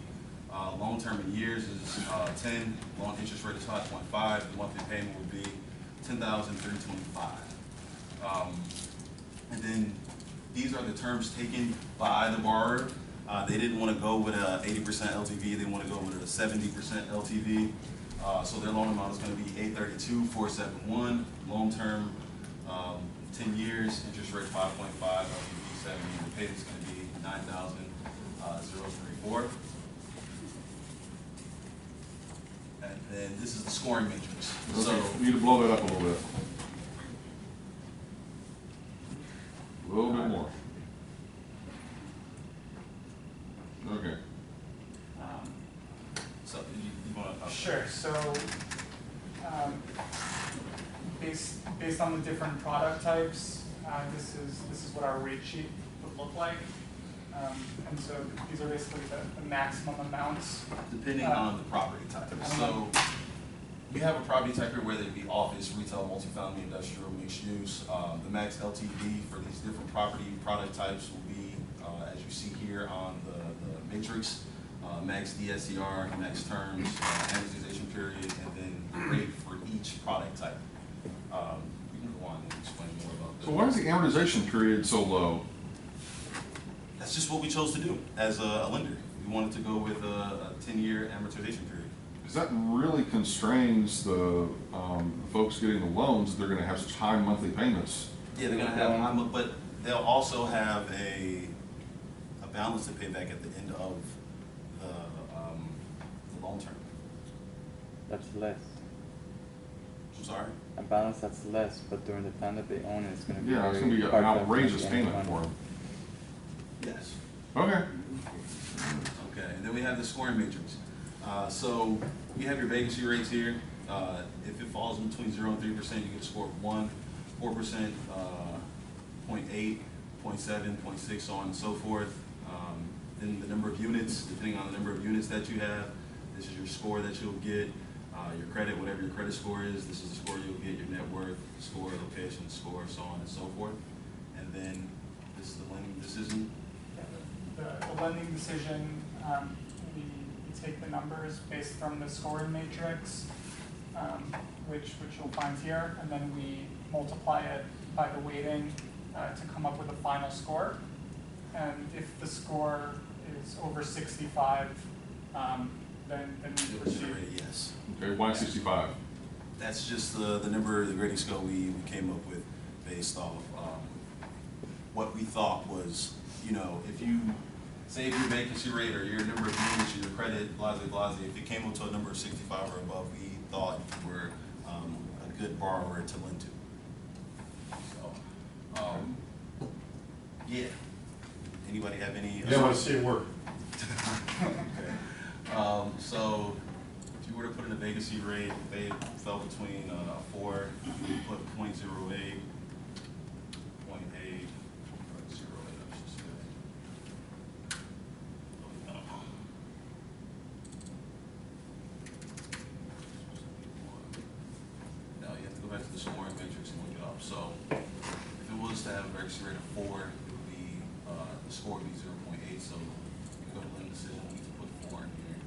Loan term in years is 10. Loan interest rate is 5.5. The monthly payment would be $10,325. And then these are the terms taken by the borrower. They didn't want to go with a 80% LTV. They want to go with a 70% LTV. So their loan amount is going to be $832,471. Loan term, 10 years, interest rate 5.5, LTV 70. The payment's going to be $9,034. And then this is the scoring matrix. So Okay, you need to blow that up a little bit. A little bit more. Okay. so you want to Sure. So, based on the different product types, this is what our rate sheet would look like. And so these are basically the maximum amounts. depending on the property type. So We have a property type here, whether it be office, retail, multifamily, industrial, mixed use. The max LTV for these different property product types will be, as you see here on the matrix, max DSCR, max terms, amortization period, and then the rate for each product type. We can go on and explain more about that. So why is the amortization period so low? That's just what we chose to do as a lender. We wanted to go with a 10-year amortization period. Because that really constrains the folks getting the loans. They're going to have such high monthly payments. Yeah, they're gonna have, but they'll also have a balance to pay back at the end of the loan term. That's less. I'm sorry? A balance that's less, but during the time that they own it, it's gonna be. Yeah, it's going to be an hard for them to outrageous get any payment money. for them. Yes. Okay. Okay, and then we have the scoring matrix. So you have your vacancy rates here. If it falls in between 0 and 3%, you get a score of 1, 4%, 0.8, 0.7, 0.6, so on and so forth. Then the number of units, depending on the number of units that you have, this is your score that you'll get. Your credit, whatever your credit score is, this is the score you'll get, your net worth, score, location, score, so on and so forth. And then this is the lending decision. The lending decision, we take the numbers based from the scoring matrix, which you'll find here, and then we multiply it by the weighting to come up with a final score. And if the score is over 65, then we proceed. Yes. Okay, why 65? That's just the number, the grading scale we came up with based off what we thought was, you know, if you, say if your vacancy rate or your number of units or your credit, blase, if it came up to a number of 65 or above, we thought you were a good borrower to lend to. So, yeah. Anybody have any? You don't want to see it work. Okay. So if you were to put in a vacancy rate, they fell between 4, you put 0.08, 0.8, I should say. Now you have to go back to the scoring matrix and look it up. So if it was to have a vacancy rate of 4, it would be, the score would be 0.8. So you go to lend decision, you need to put 4 in here.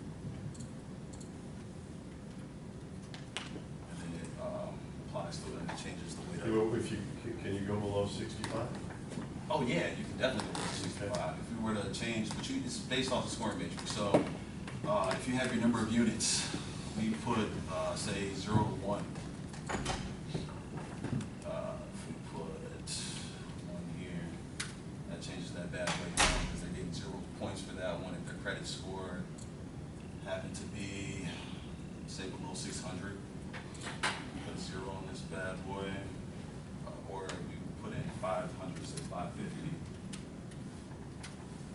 And then it applies to it and it changes the weight of it. If you, can you go below 65? Oh yeah, you can definitely go to 65. If we were to change, but it's based off the scoring matrix. So if you have your number of units, we put say 0 to 1. If we put 1 here, that changes that bad way down because they're getting 0 points for that one if their credit score happened to be say below 600. We put a 0 on this bad boy. Or we put in 500, say 550.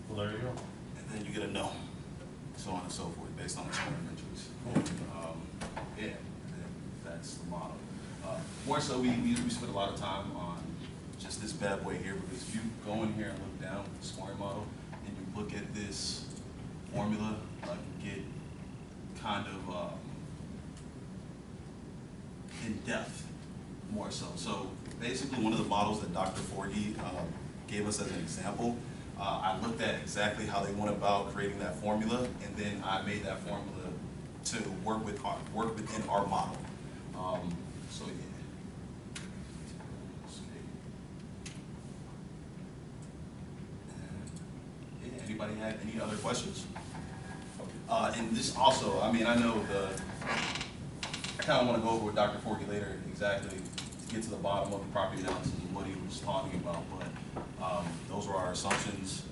Well, there you go. And then you get a no, so on and so forth, based on the scoring matrix. Yeah, and then that's the model. More so, we spent a lot of time on just this bad boy here, because if you go in here and look down at the scoring model, and you look at this formula, you get kind of in depth, more so. So basically, one of the models that Dr. Forgy gave us as an example, I looked at exactly how they went about creating that formula, and then I made that formula to work within our model. So yeah. Yeah. Anybody have any other questions? And this also, I mean, I know I kind of want to go over with Dr. Forgy later exactly to get to the bottom of the property analysis and what he was talking about, but those were our assumptions.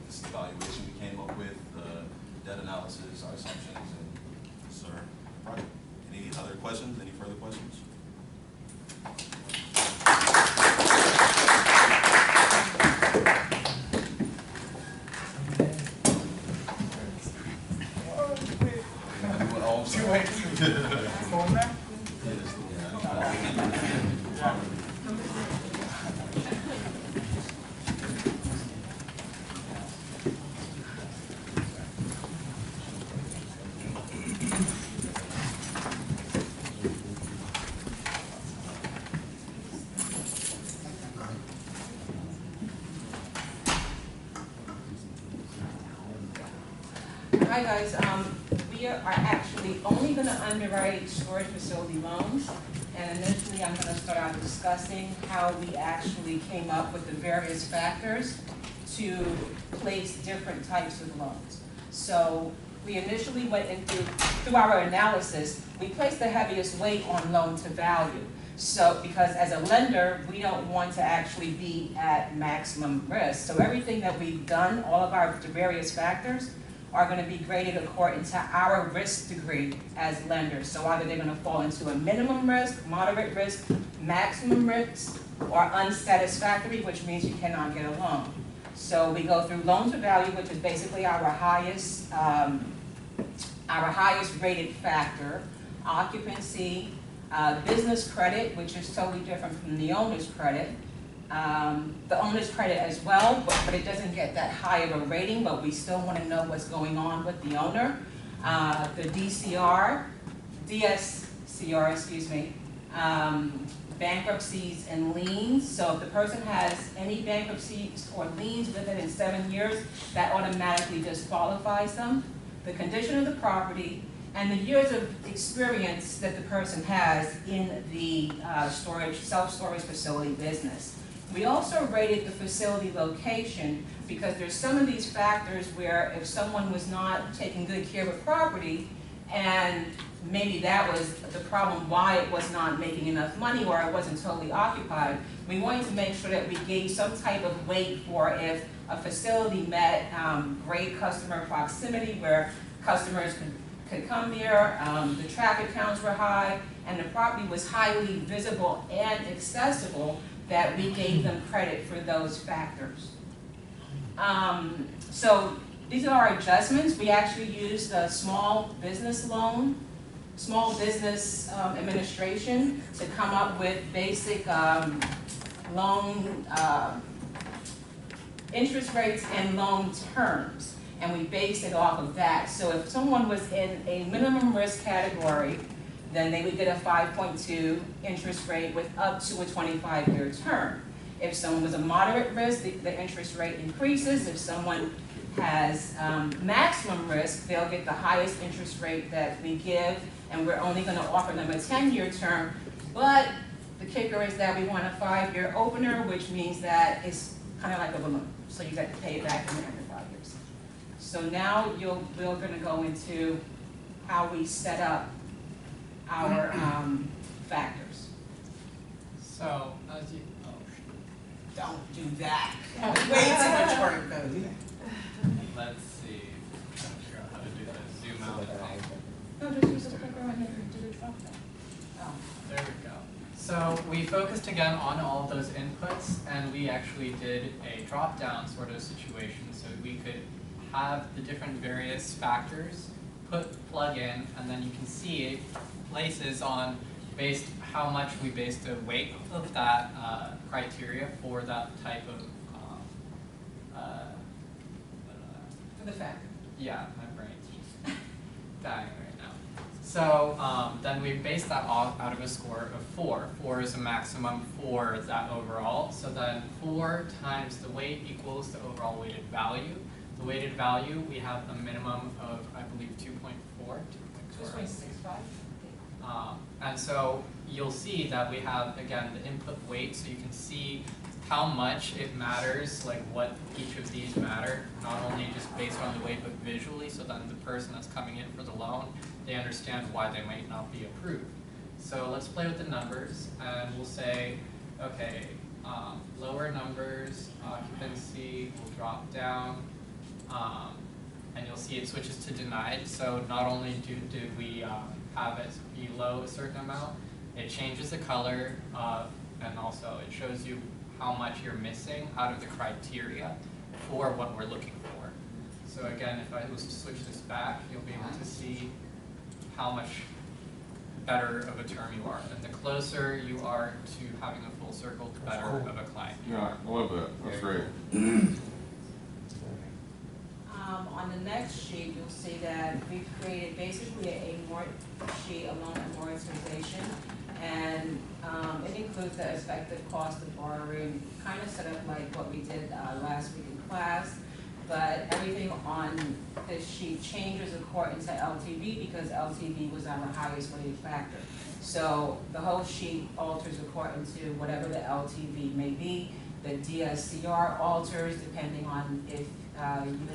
This is the valuation we came up with, the debt analysis, our assumptions, and sir, project. Any other questions? Any further questions? Hi guys, we are actually only going to underwrite storage facility loans, and initially I'm going to start out discussing how we actually came up with the various factors to place different types of loans. So we initially went into, through our analysis, we placed the heaviest weight on loan to value. So, because as a lender, we don't want to actually be at maximum risk. So everything that we've done, all of our various factors, are going to be graded according to our risk degree as lenders. So either they're going to fall into a minimum risk, moderate risk, maximum risk, or unsatisfactory, which means you cannot get a loan. So we go through loan to value, which is basically our highest rated factor, occupancy, business credit, which is totally different from the owner's credit. The owner's credit as well, but it doesn't get that high of a rating, but we still want to know what's going on with the owner. The DSCR, excuse me, bankruptcies and liens. So if the person has any bankruptcies or liens within 7 years, that automatically disqualifies them. The condition of the property, and the years of experience that the person has in the self-storage facility business. We also rated the facility location because there's some of these factors where if someone was not taking good care of a property, and maybe that was the problem why it was not making enough money or it wasn't totally occupied, we wanted to make sure that we gave some type of weight for if a facility met great customer proximity where customers could come there, the traffic counts were high, and the property was highly visible and accessible, that we gave them credit for those factors. So these are our adjustments. We actually used a small business loan, small business administration to come up with basic loan interest rates and loan terms. And we based it off of that. So if someone was in a minimum risk category, then they would get a 5.2 interest rate with up to a 25-year term. If someone was a moderate risk, the interest rate increases. If someone has maximum risk, they'll get the highest interest rate that we give, and we're only going to offer them a 10-year term. But the kicker is that we want a 5-year opener, which means that it's kind of like a balloon. So you got to pay it back in after 5 years. So now we're going to go into how we set up our factors. So, as you, don't do that. Way too much work goes in. Let's see. I'm trying to figure out how to do this. Zoom out. No, just use the clicker and then do the drop down. Oh. There we go. So we focused again on all of those inputs, and we actually did a drop-down sort of situation, so we could have the different various factors plug in, and then you can see it places on based how much we based the weight of that criteria for that type of For the factor. yeah, my brain's just dying right now. So then we based that off out of a score of 4. 4 is a maximum for that overall. So then 4 times the weight equals the overall weighted value. The weighted value, we have a minimum of, I believe, 2.4. 2.65. And so you'll see that we have, again, the input weight, so you can see how much it matters, like what each of these matter, not only just based on the weight, but visually, so then the person that's coming in for the loan, they understand why they might not be approved. So let's play with the numbers, and we'll say, okay, lower numbers, occupancy will drop down, and you'll see it switches to denied. So not only did we have it below a certain amount, it changes the color, and also it shows you how much you're missing out of the criteria for what we're looking for. So again, if I was to switch this back, you'll be able to see how much better of a term you are. And the closer you are to having a full circle, the better of a client. Yeah, I love that. That's great. On the next sheet, you'll see that we've created basically a sheet, a loan amortization, and it includes the expected cost of borrowing, kind of set up like what we did last week in class, but everything on this sheet changes according to LTV because LTV was our highest rated factor. So the whole sheet alters according to whatever the LTV may be. The DSCR alters depending on if you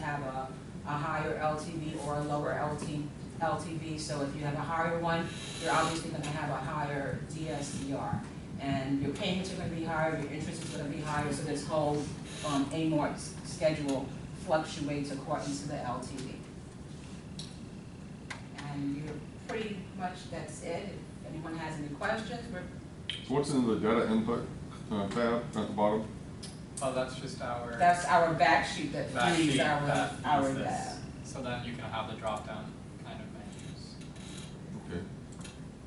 have a higher LTV or a lower LTV. So if you have a higher one, you're obviously going to have a higher DSCR. And your payments are going to be higher, your interest is going to be higher, so this whole amort schedule fluctuates according to the LTV. And you're pretty much, that's it. If anyone has any questions, we're... So what's in the data input tab at the bottom? Oh, that's just our. That's our back sheet that back feeds sheet our that feeds this. data. So then you can have the drop down kind of menus. Okay.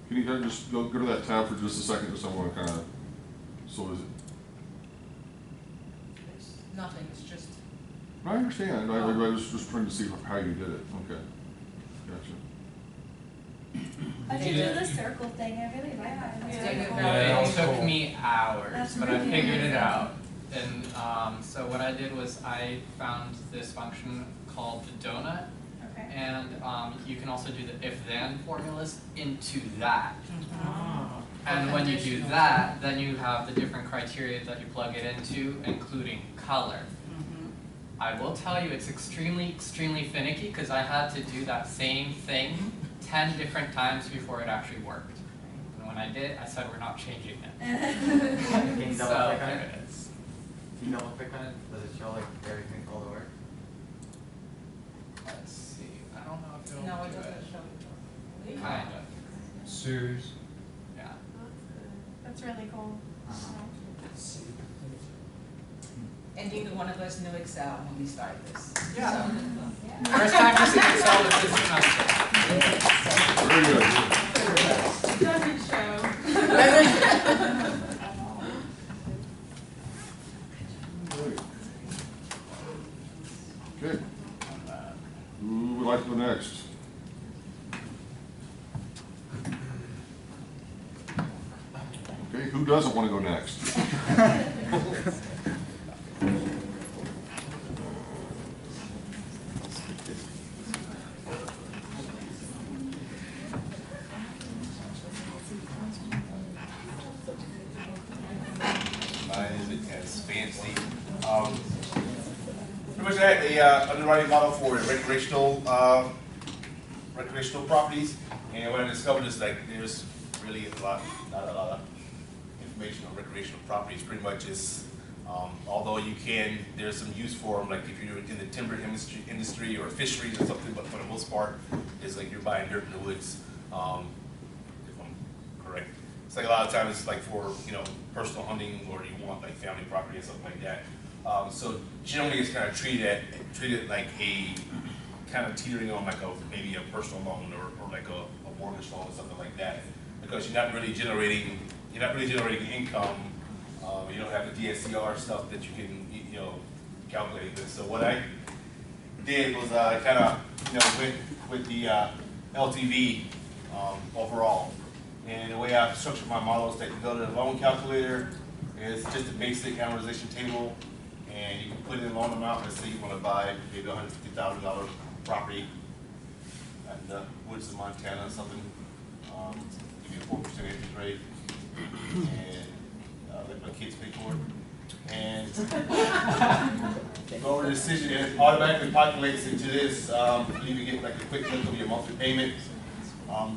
Can you kind of just go to that tab for just a second, just so I want to kind of, so is it? It's nothing, it's just... I understand, I was just trying to see how you did it, okay. Gotcha. I did do the circle thing, I really like that. Yeah, it took me hours, That's but I really figured it amazing. out. And so what I did was I found this function called the donut. Okay. And you can also do the if-then formulas into that. And when you do that, then you have the different criteria that you plug it into, including color. I will tell you it's extremely, extremely finicky because I had to do that same thing 10 different times before it actually worked. And when I did, I said we're not changing it. Can you double So click on there it? it is. Can you double click on it? Does it show like everything, all the work? Let's see. I don't know if it'll No, it do doesn't it. show it. Kind of. Suze. Yeah. That's really cool. And neither one of us knew Excel when we started this. Yeah. So, First time using Excel was this semester. Very good. Doesn't show. Okay. Who would like to go next? Okay, who doesn't want to go next? My name is Fancy. Pretty much I had a underwriting model for recreational properties, and what I discovered is like there's really not a lot of information on recreational properties. Pretty much is, although there's some use for them, like if you're in the timber industry or fisheries or something, but for the most part, it's like you're buying dirt in the woods. If I'm correct. It's like a lot of times it's like for, personal hunting, or you want like family property or something like that. So generally it's kind of treated like a kind of teetering on like maybe a personal loan or like a mortgage loan or something like that, because you're not really generating income. You don't have the DSCR stuff that you can calculate with. So what I did was kind of went with the LTV overall. And the way I structured my model is that you go to the loan calculator. It's just a basic amortization table, and you can put in loan amount. Let's say you want to buy maybe $150,000 property in the woods of Montana or something. Give you a 4% interest rate, and let my kids pay for it. And go over the decision, and it automatically populates into this. You even get like a quick look of your monthly payment.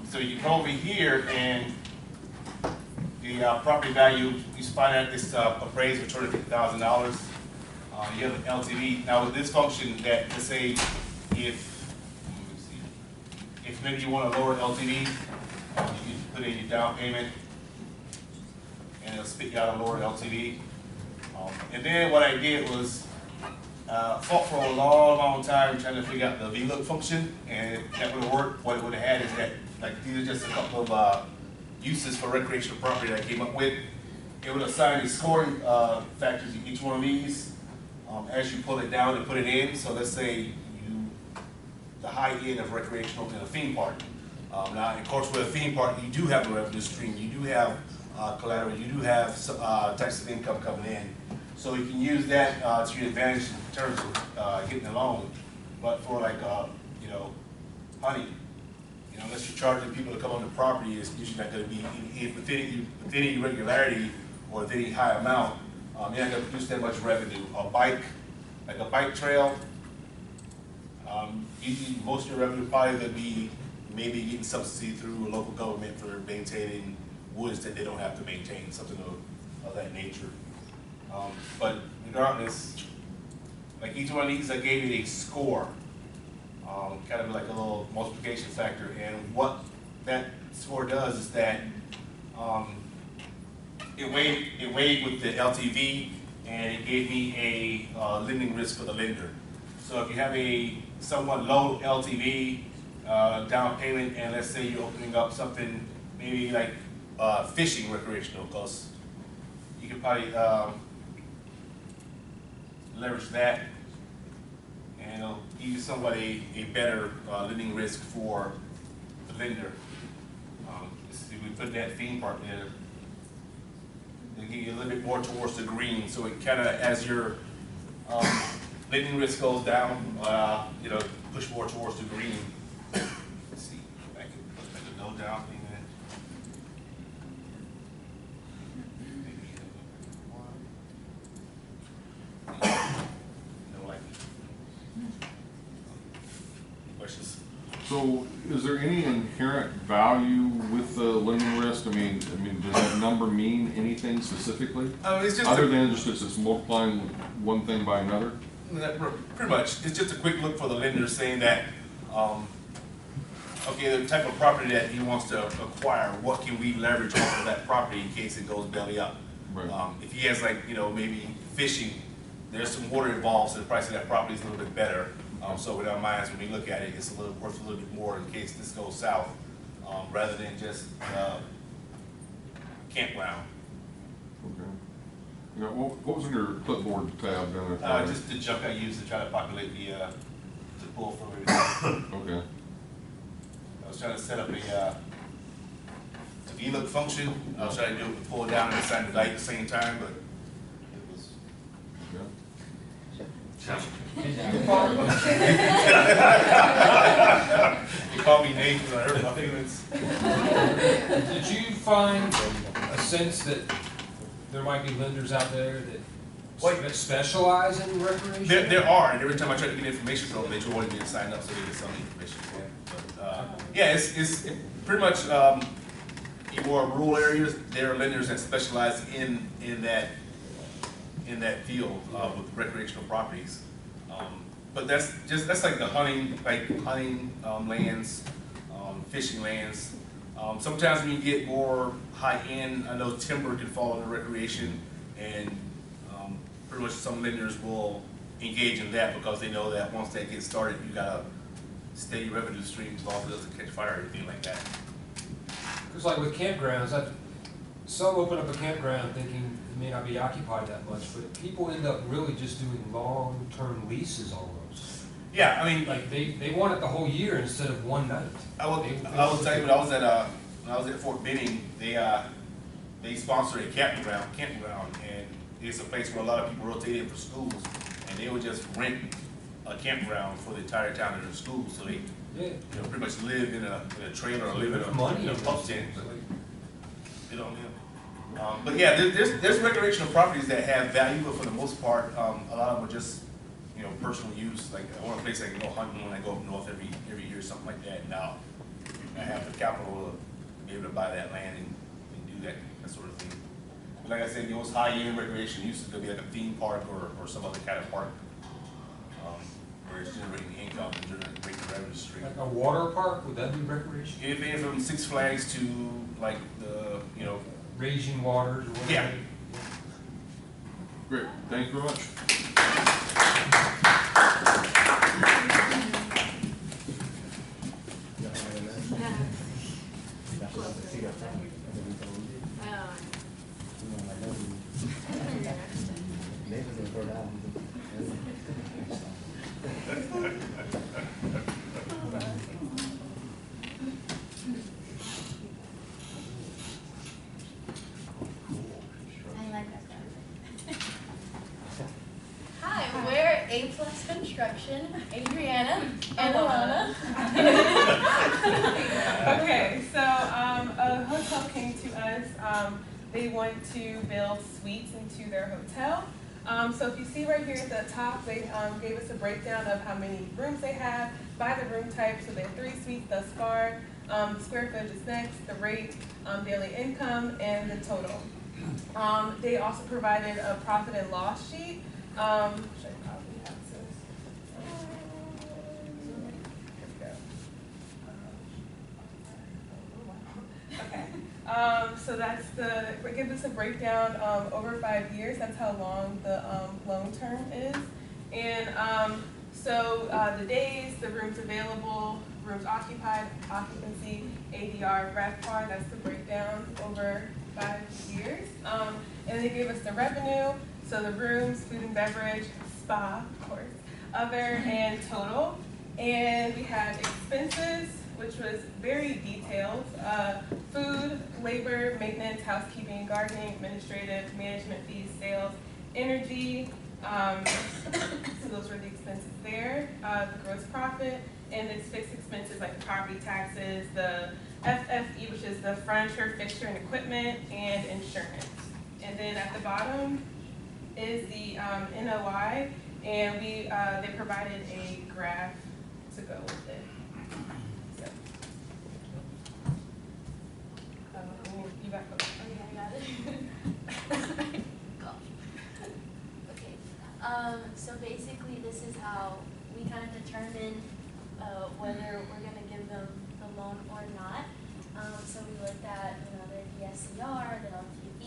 So you can come over here, and the property value, you find out this appraised for $250,000. You have an LTV. Now with this function, that let's say if maybe you want a lower LTV, you can put in your down payment, and it'll spit you out a lower LTV. And then what I did was fought for a long time trying to figure out the VLOOK function, and that would have worked. What it would have had is that, like, these are just a couple of uses for recreational property that I came up with. It would assign these scoring factors to each one of these as you pull it down and put it in. So let's say the high end of recreational in a theme park. Now, of course, with a theme park, you do have a revenue stream, you do have collateral, you do have taxable income coming in. So you can use that to your advantage in terms of getting a loan. But for like hunting. You know, unless you're charging people to come on the property, it's usually not gonna be, with any irregularity or with any high amount, you're not gonna produce that much revenue. A bike, like a bike trail, usually most of your revenue probably gonna be maybe getting subsidy through a local government for maintaining woods that they don't have to maintain, something of that nature. But regardless, like each one of these, I gave it a score, kind of like a little multiplication factor. And what that score does is that it weighed with the LTV, and it gave me a lending risk for the lender. So if you have a somewhat low LTV down payment, and let's say you're opening up something maybe like fishing recreational, because you could probably leverage that, and it'll give you somewhat a better lending risk for the lender. If we put that theme park there, it'll give you a little bit more towards the green, so it kind of, as your lending risk goes down, you know, push more towards the green. Let's see, I can put the no down thing there. No, like, questions? So, is there any inherent value with the lending risk? I mean, does that number mean anything specifically? It's just other than just it's multiplying one thing by another? Pretty much. It's just a quick look for the lender saying that, okay, the type of property that he wants to acquire, what can we leverage off of that property in case it goes belly up? Right. If he has, like, you know, maybe fishing, there's some water involved, so the price of that property is a little bit better. So with our minds, when we look at it, it's worth a little bit more in case this goes south, rather than just campground. Okay. You know, what was in your clipboard tab down there? Just the junk I used to try to populate the pull from everything. Okay. I was trying to set up a VLOOK function. I was trying to do it, pull it down and assign the value at the same time, but it was. You call me Nathan, I hurt my feelings. Did you find a sense that there might be lenders out there that specialize in recreation? There are, and every time I try to get information from them, they just wanted me to sign up so they get some information for it. But, yeah, it's pretty much in more rural areas, there are lenders that specialize in that field with recreational properties. But that's like the hunting lands, fishing lands. Sometimes when you get more high end, I know timber can fall under recreation, and pretty much some lenders will engage in that because they know that once that gets started, you got a steady revenue stream as long as it doesn't catch fire or anything like that. Because like with campgrounds, some open up a campground thinking it may not be occupied that much, but people end up really just doing long-term leases almost. Yeah, I mean, like they want it the whole year instead of one night. I will tell you, when I was at Fort Benning, they sponsored a campground, and it's a place where a lot of people rotate in for schools, and they would just rent a campground for the entire town of their school, so they pretty much live in a trailer or live in a pub tent. You know, but yeah, there's recreational properties that have value, but for the most part, a lot of them are just personal use. Like I want a place I can go hunting when I go up north every year, something like that. Now I have the capital to be able to buy that land and do that sort of thing. But like I said, the most high-end recreation use is going to be like a theme park or some other kind of park where it's generating income and generating revenue stream. Like a water park, would that be recreation? Anything from Six Flags to like the Raging Waters or whatever. Yeah. Great, thank you very much. Hi, we're A+ Construction, Adriana and Alana. Okay, so a hotel came to us. They want to build suites into their hotel. So if you see right here at the top, they gave us a breakdown of how many rooms they have by the room type. So they have 3 suites thus far. The square footage is next, the rate, daily income, and the total. They also provided a profit and loss sheet. Should I probably have this? Okay. So that's it gives us a breakdown over 5 years. That's how long the loan term is. And so the days, the rooms available, rooms occupied, occupancy, ADR, RevPAR, that's the breakdown over 5 years. And they gave us the revenue, so the rooms, food and beverage, spa, of course, other, and total. And we had expenses, which was very detailed. Food, labor, maintenance, housekeeping, gardening, administrative, management fees, sales, energy. So those were the expenses there. The gross profit, and its fixed expenses like the property taxes, the FFE, which is the furniture, fixture, and equipment, and insurance. And then at the bottom is the NOI, and they provided a graph to go with it. So, you back up. Okay, I got it. Go. Okay. So basically, this is how we kind of determine whether we're going to give them the loan or not. So we looked at, their DSCR, their LTV.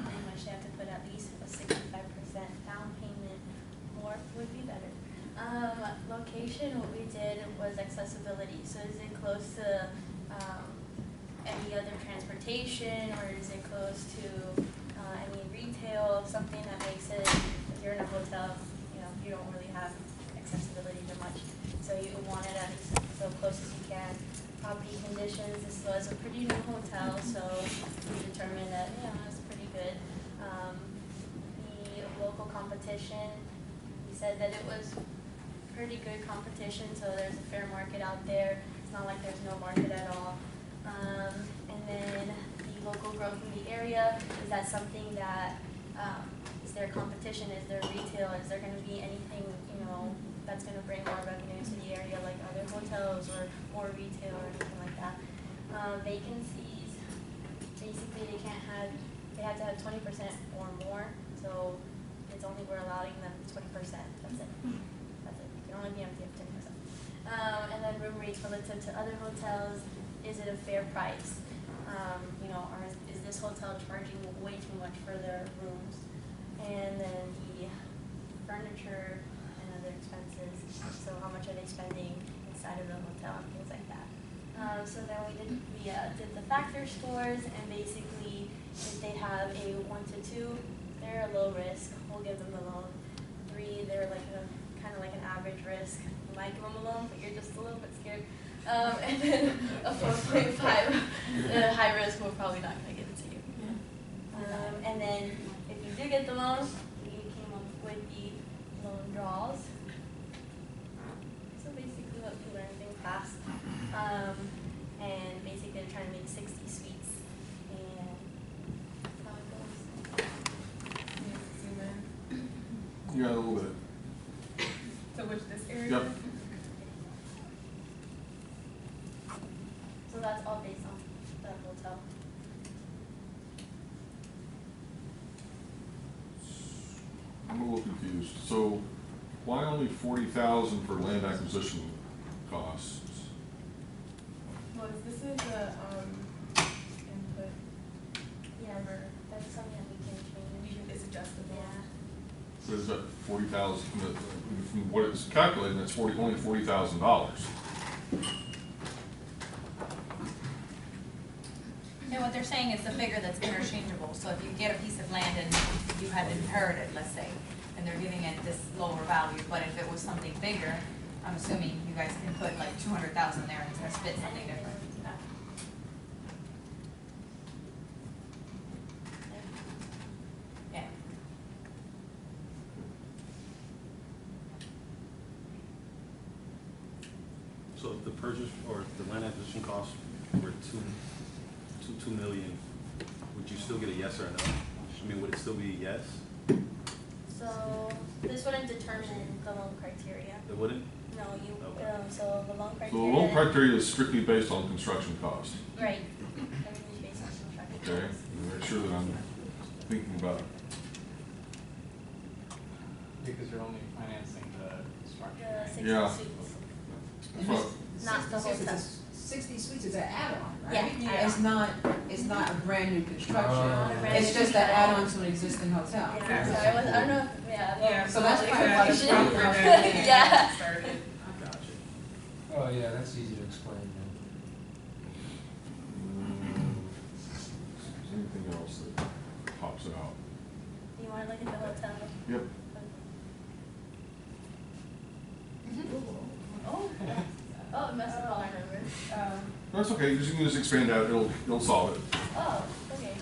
Pretty much they have to put at least a 65% down payment. More would be better. Location, what we did was accessibility. So is it close to any other transportation, or is it close to any retail, something that makes it, if you're in a hotel, you don't really have accessibility to much. So you want it at least so close as you can. Property conditions, this was a pretty new hotel, so we determined that, it's pretty good. The local competition, we said that it was pretty good competition, so there's a fair market out there. It's not like there's no market at all. And then the local growth in the area, is that something that, is there competition, is there retail, is there going to be anything, that's going to bring more revenue to the area, like other hotels or more retail or anything like that. Vacancies, basically they have to have 20% or more, so it's only we're allowing them 20%, that's it. That's it, you can only be empty at 10%. And then room rates relative to other hotels, is it a fair price? Is this hotel charging way too much for their rooms? And then the furniture and other expenses, so how much are they spending inside of the hotel and things like that. So then we did the factor scores, and basically if they have a 1 to 2, they're a low risk, we'll give them the loan. 3, they're like kind of like an average risk. You might give them a loan, but you're just a little bit scared. And then a 4.5, high risk, we're probably not going to give it to you. And then if you do get the loan, we came up with the loan draws. So basically what we learn things fast. And basically they're trying to make 60 suites. And that's how it goes. Yeah, a little bit. So which this area? Yep. So that's all based on the hotel. I'm a little confused. So why only 40,000 for land acquisition costs? Well, this is the input. Yeah, that's something that we can change. It's adjustable. Yeah. So is that 40,000, from what it's calculating, that's only $40,000. And what they're saying is the figure that's interchangeable. So if you get a piece of land and you had inherited, let's say, and they're giving it this lower value, but if it was something bigger, I'm assuming you guys can put like 200,000 there and it's gonna spit something different. Yeah. So if the purchase or the land acquisition costs were two million, would you still get a yes or a no? I mean, would it still be a yes? So this wouldn't determine the loan criteria. It wouldn't? No, you, Okay. so the loan So the criteria. loan criteria is strictly based on construction cost. Right. Everything's based on construction. Okay, make sure that I'm thinking about it. Because you're only financing the construction. The 60 Yeah. suites, That's what- not the whole It's hotel. 60 suites is an add-on, right? Yeah, It's not a brand new construction. Not a brand It's new just an construction. add-on to an existing hotel. Yeah, so I don't know, yeah. So that's well, kind of like a information. structure. Yeah. I got you. Oh, yeah, that's easy to explain then. Is there anything else that pops out? You wanna look at the hotel? Yep. Oh, it messed up all our numbers. That's okay, you can just expand out, it'll solve it. Oh, okay.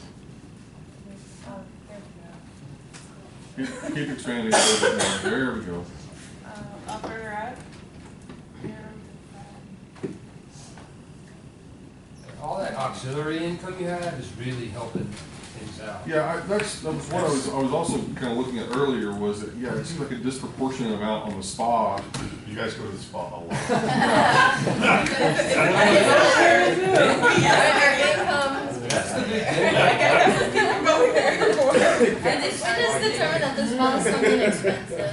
Oh, there we go. Keep expanding a little bit more, there we go. Upper right. All that auxiliary income you have is really helping things out. Yeah, that was what I was also kind of looking at earlier was that, yeah, it seems like a disproportionate amount on the spa. You guys go to the spa a lot. That's the big thing. And we just determined that this spa is something expensive.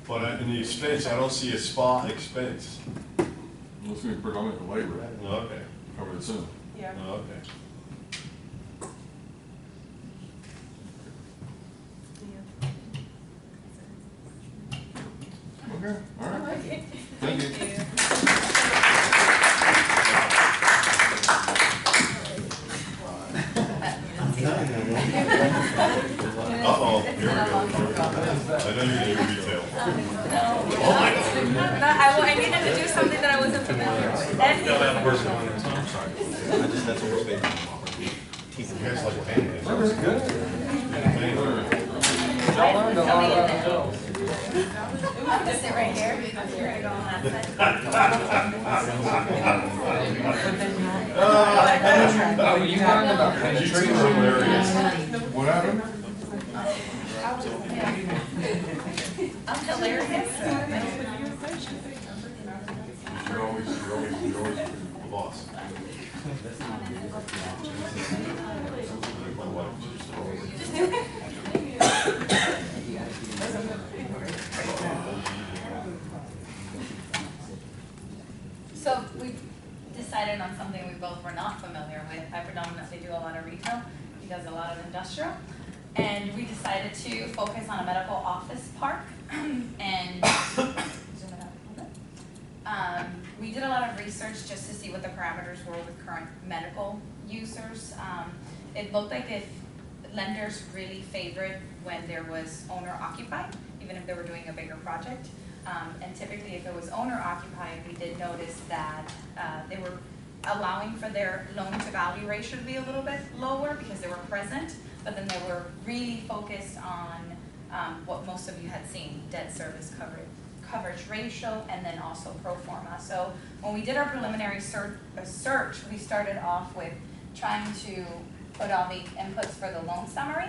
But in the expense, I don't see a spa expense. Let's be predominantly labor. Okay. Cover it soon. Yeah. Okay. Okay, all right. Okay. Thank you. Uh-oh, here we go. I know you're doing retail. I needed to do something that I wasn't familiar with. I'm sorry. I just, that's almost been. You guys like pancakes? That was good. Y'all learned a lot about Joe. I'm gonna sit right here because you're gonna go on that side. Oh, you learned about penetration. What happened? I'm hilarious. You're always the boss. So we decided on something we both were not familiar with. I predominantly do a lot of retail, he does a lot of industrial. And we decided to focus on a medical office park and zoom it out a little bit. We did a lot of research just to see what the parameters were with current medical users. It looked like if lenders really favored when there was owner occupied, even if they were doing a bigger project. And typically if it was owner occupied, we did notice that they were allowing for their loan to value ratio to be a little bit lower because they were present, but then they were really focused on what most of you had seen, debt service coverage ratio, and then also pro forma. So when we did our preliminary search, we started off with trying to put all the inputs for the loan summary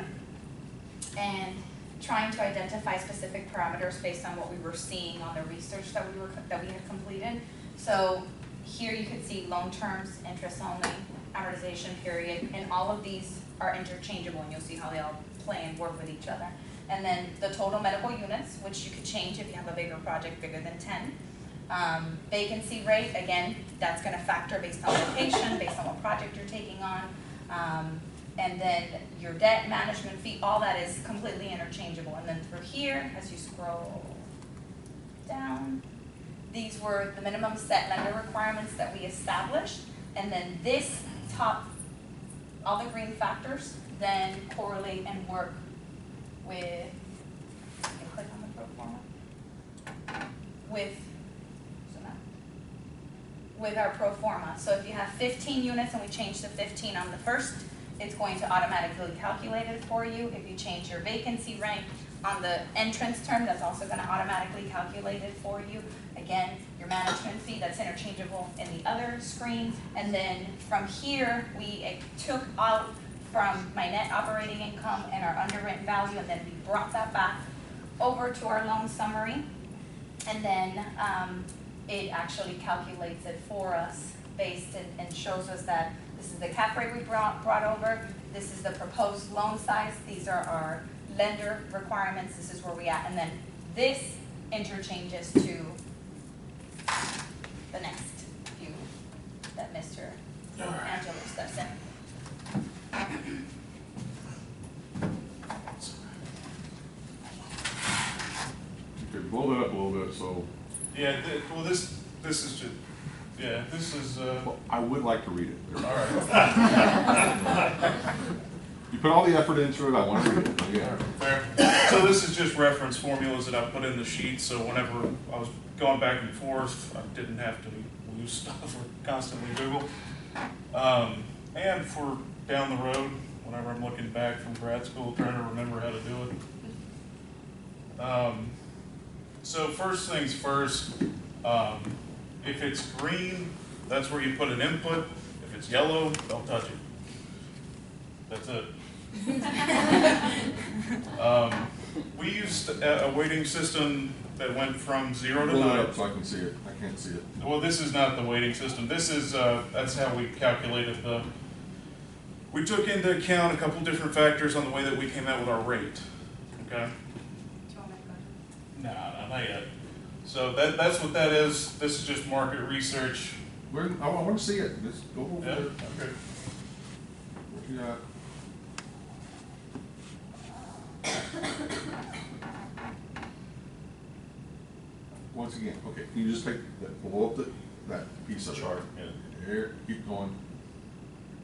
and trying to identify specific parameters based on what we were seeing on the research that we had completed. So here you could see loan terms, interest only, amortization period, and all of these are interchangeable, and you'll see how they all play and work with each other. And then the total medical units, which you could change if you have a bigger project bigger than 10. Vacancy rate, again, that's gonna factor based on location, based on what project you're taking on. And then your debt management fee, all that is completely interchangeable. And then through here, as you scroll down, these were the minimum set lender requirements that we established. And then this top, all the green factors, then correlate and work with, you can click on the pro forma, with our pro forma. So if you have 15 units and we change to 15 on the first, it's going to automatically calculate it for you. If you change your vacancy rank on the entrance term, that's also going to automatically calculate it for you. Again, your management fee that's interchangeable in the other screen. And then from here, we took out from my net operating income and our underwritten value, and then we brought that back over to our loan summary. And then it actually calculates it for us based and shows us that this is the cap rate we brought over, this is the proposed loan size, these are our lender requirements, this is where we at, and then this interchanges to the next view that Mr. Angelo steps in. Okay, blow that up a little bit, so. Yeah, well, this is just, yeah, this is, Well, I would like to read it. all right. You put all the effort into it, I want to read it. Yeah. Fair. So this is just reference formulas that I put in the sheet, so whenever I was going back and forth, I didn't have to lose stuff or constantly Google. And for down the road, whenever I'm looking back from grad school, trying to remember how to do it. So first things first, if it's green, that's where you put an input. If it's yellow, don't touch it. That's it. We used a weighting system that went from 0 to Blow it 9. up so I can see it. I can't see it. Well, this is not the weighting system. This is, that's how we calculated we took into account a couple different factors on the way that we came out with our rate, okay? No, not yet. So that's what that is. This is just market research. I want to see it. Just go over Yeah, there. okay. What you got? Once again, okay, can you just take that, blow up that piece of chart? Here, keep going.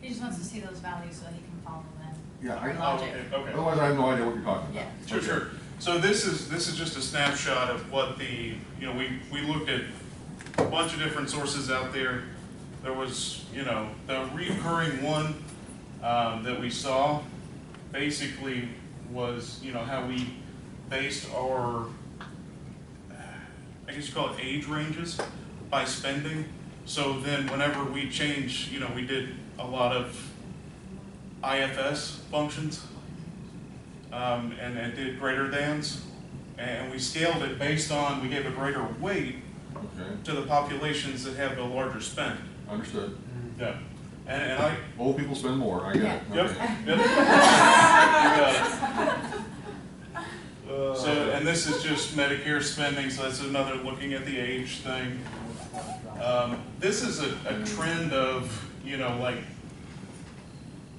He just wants to see those values so he can follow them. Yeah, Our I logic. Okay. Otherwise, I have no idea what you're talking about. Yeah. Sure, sure. So this is just a snapshot of what the, we looked at a bunch of different sources out there. There was, the recurring one that we saw basically was, how we based our, I guess you call it age ranges by spending. So then whenever we change, we did a lot of IFS functions and did greater thans. And we scaled it based on, we gave a greater weight to the populations that have the larger spend. Understood. Yeah. And I... Old people spend more, I get it. Yep. Okay. Yep. You got it. So, and this is just Medicare spending, so that's another looking at the age thing. This is a trend of, like,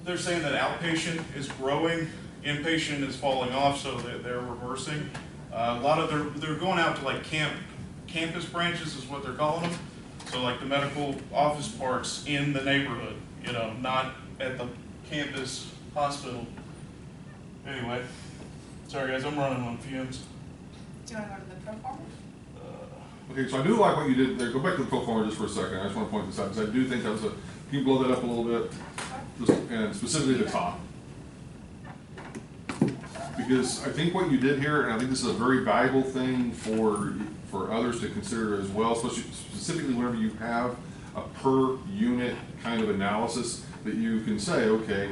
they're saying that outpatient is growing, inpatient is falling off, so they're reversing. A lot of they're going out to like campus branches is what they're calling them. So like the medical office parks in the neighborhood, not at the campus hospital. Anyway, sorry guys, I'm running on fumes. Do you want to go to the pro forma? Okay, so I do like what you did there. Go back to the pro forma just for a second. I just want to point this out because I do think that was can you blow that up a little bit? And specifically the top. Because I think what you did here, and I think this is a very valuable thing for others to consider as well, especially specifically whenever you have a per unit kind of analysis that you can say, okay,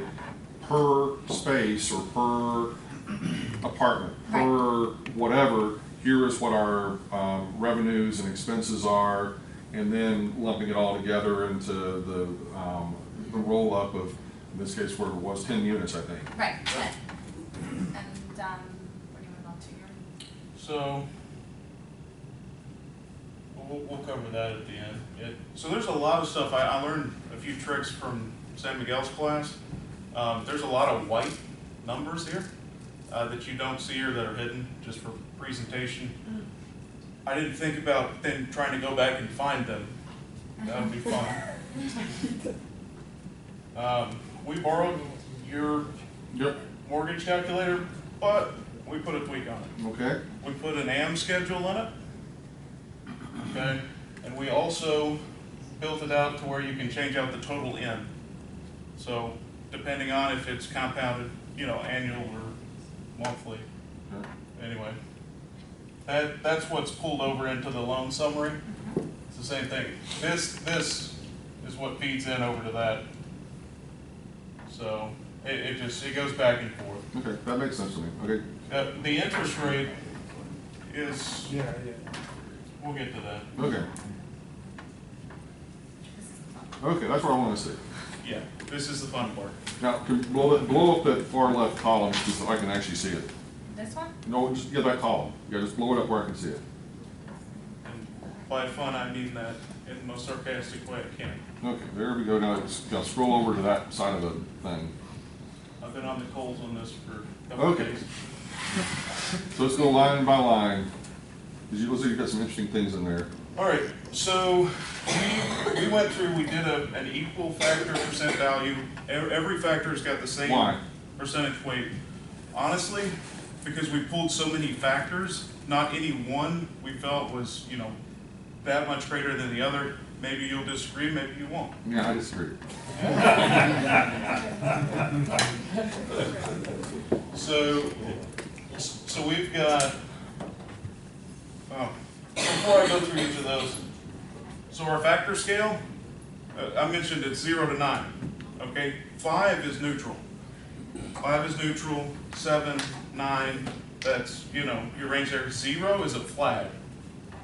per space or per apartment, per whatever, here is what our revenues and expenses are, and then lumping it all together into the roll-up of, in this case, whatever it was, 10 units, I think. Right. And what do you move on to here? So we'll cover that at the end. So there's a lot of stuff. I learned a few tricks from San Miguel's class. There's a lot of white numbers here that you don't see or that are hidden just for presentation. I didn't think about then trying to go back and find them. That would be fun. We borrowed your mortgage calculator, but we put a tweak on it. Okay. We put an AM schedule in it. Okay. And we also built it out to where you can change out the total in. So depending on if it's compounded, annual or monthly. Okay. Anyway, that's what's pulled over into the loan summary. It's the same thing. This is what feeds in over to that. So it goes back and forth. Okay, that makes sense to me. Okay. The interest rate is, we'll get to that. Okay. Okay, that's what I want to see. Yeah, this is the fun part. Now, can you blow up that far left column so I can actually see it? This one? No, just get that column. Yeah, just blow it up where I can see it. And by fun, I mean that in the most sarcastic way I can. Okay, there we go. Now scroll over to that side of the thing. I've been on the coals on this for a couple of Okay. days. So let's go line by line. Because you looks like you've got some interesting things in there. All right, so we went through, we did an equal factor percent value. Every factor's got the same Why? percentage weight. Honestly, because we pulled so many factors, not any one we felt was, you know, that much greater than the other. Maybe you'll disagree, maybe you won't. Yeah, I disagree. So we've got, before I go through each of those, so our factor scale, I mentioned it's 0 to 9, okay? 5 is neutral. 5 is neutral, 7, 9, that's, you know, your range there. 0 is a flag.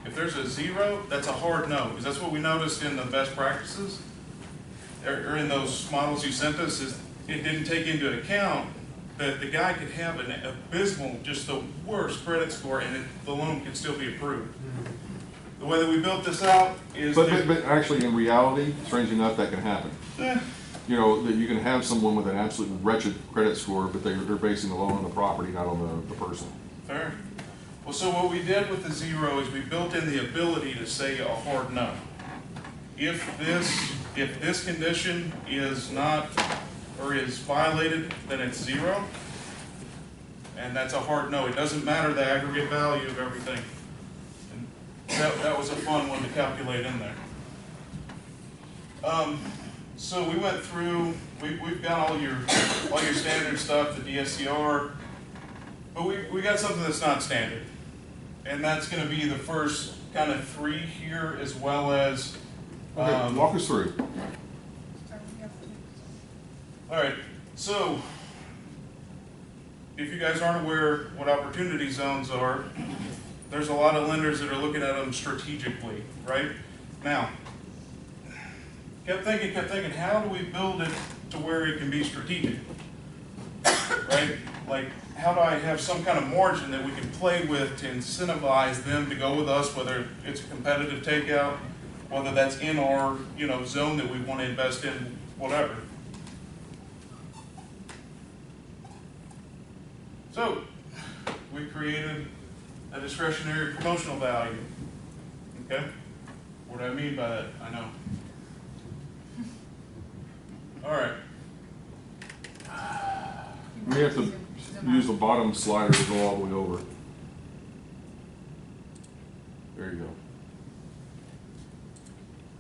If there's a 0, that's a hard no, because that's what we noticed in the best practices, or in those models you sent us, is it didn't take into account that the guy could have an abysmal, just the worst credit score, and the loan could still be approved. The way that we built this out is But actually, in reality, strangely enough, that can happen. You know, that you can have someone with an absolutely wretched credit score, but they're basing the loan on the property, not on the person. Fair. Well, so what we did with the 0 is we built in the ability to say a hard no. If this condition is not, or is violated, then it's 0. And that's a hard no. It doesn't matter the aggregate value of everything. And that was a fun one to calculate in there. So we went through, we've got all your standard stuff, the DSCR, but we got something that's not standard. And that's going to be the first kind of 3 here, as well as... Okay, walk us through. All right, so if you guys aren't aware what opportunity zones are, there's a lot of lenders that are looking at them strategically, right? Now, kept thinking, how do we build it to where it can be strategic, right? Like, how do I have some kind of margin that we can play with to incentivize them to go with us, whether it's a competitive takeout, whether that's in our, you know, zone that we want to invest in, whatever. So, we created a discretionary promotional value. Okay? What do I mean by that? I know. All right. We have to use the bottom slider to go all the way over. There you go.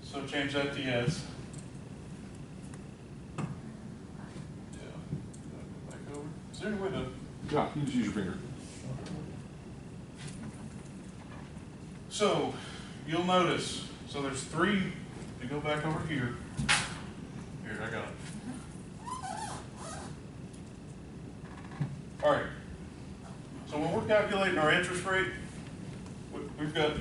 So change that to yes. Yeah. Back over. Is there any way to... Yeah, you just use your finger. So, you'll notice, so there's 3, you go back over here. Here, I got it. All right. So when we're calculating our interest rate, we've got,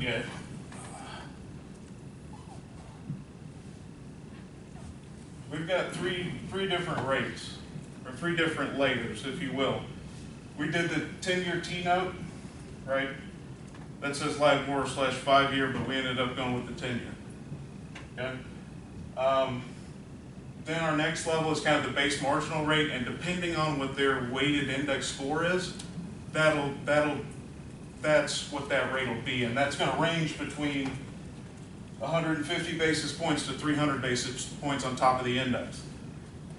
we've got three different rates, or 3 different layers, if you will. We did the 10-year T-note, right? That says LIBOR/5-year, but we ended up going with the 10-year. Okay. Then our next level is kind of the base marginal rate, and depending on what their weighted index score is, that's what that rate will be, and that's going to range between 150 basis points to 300 basis points on top of the index.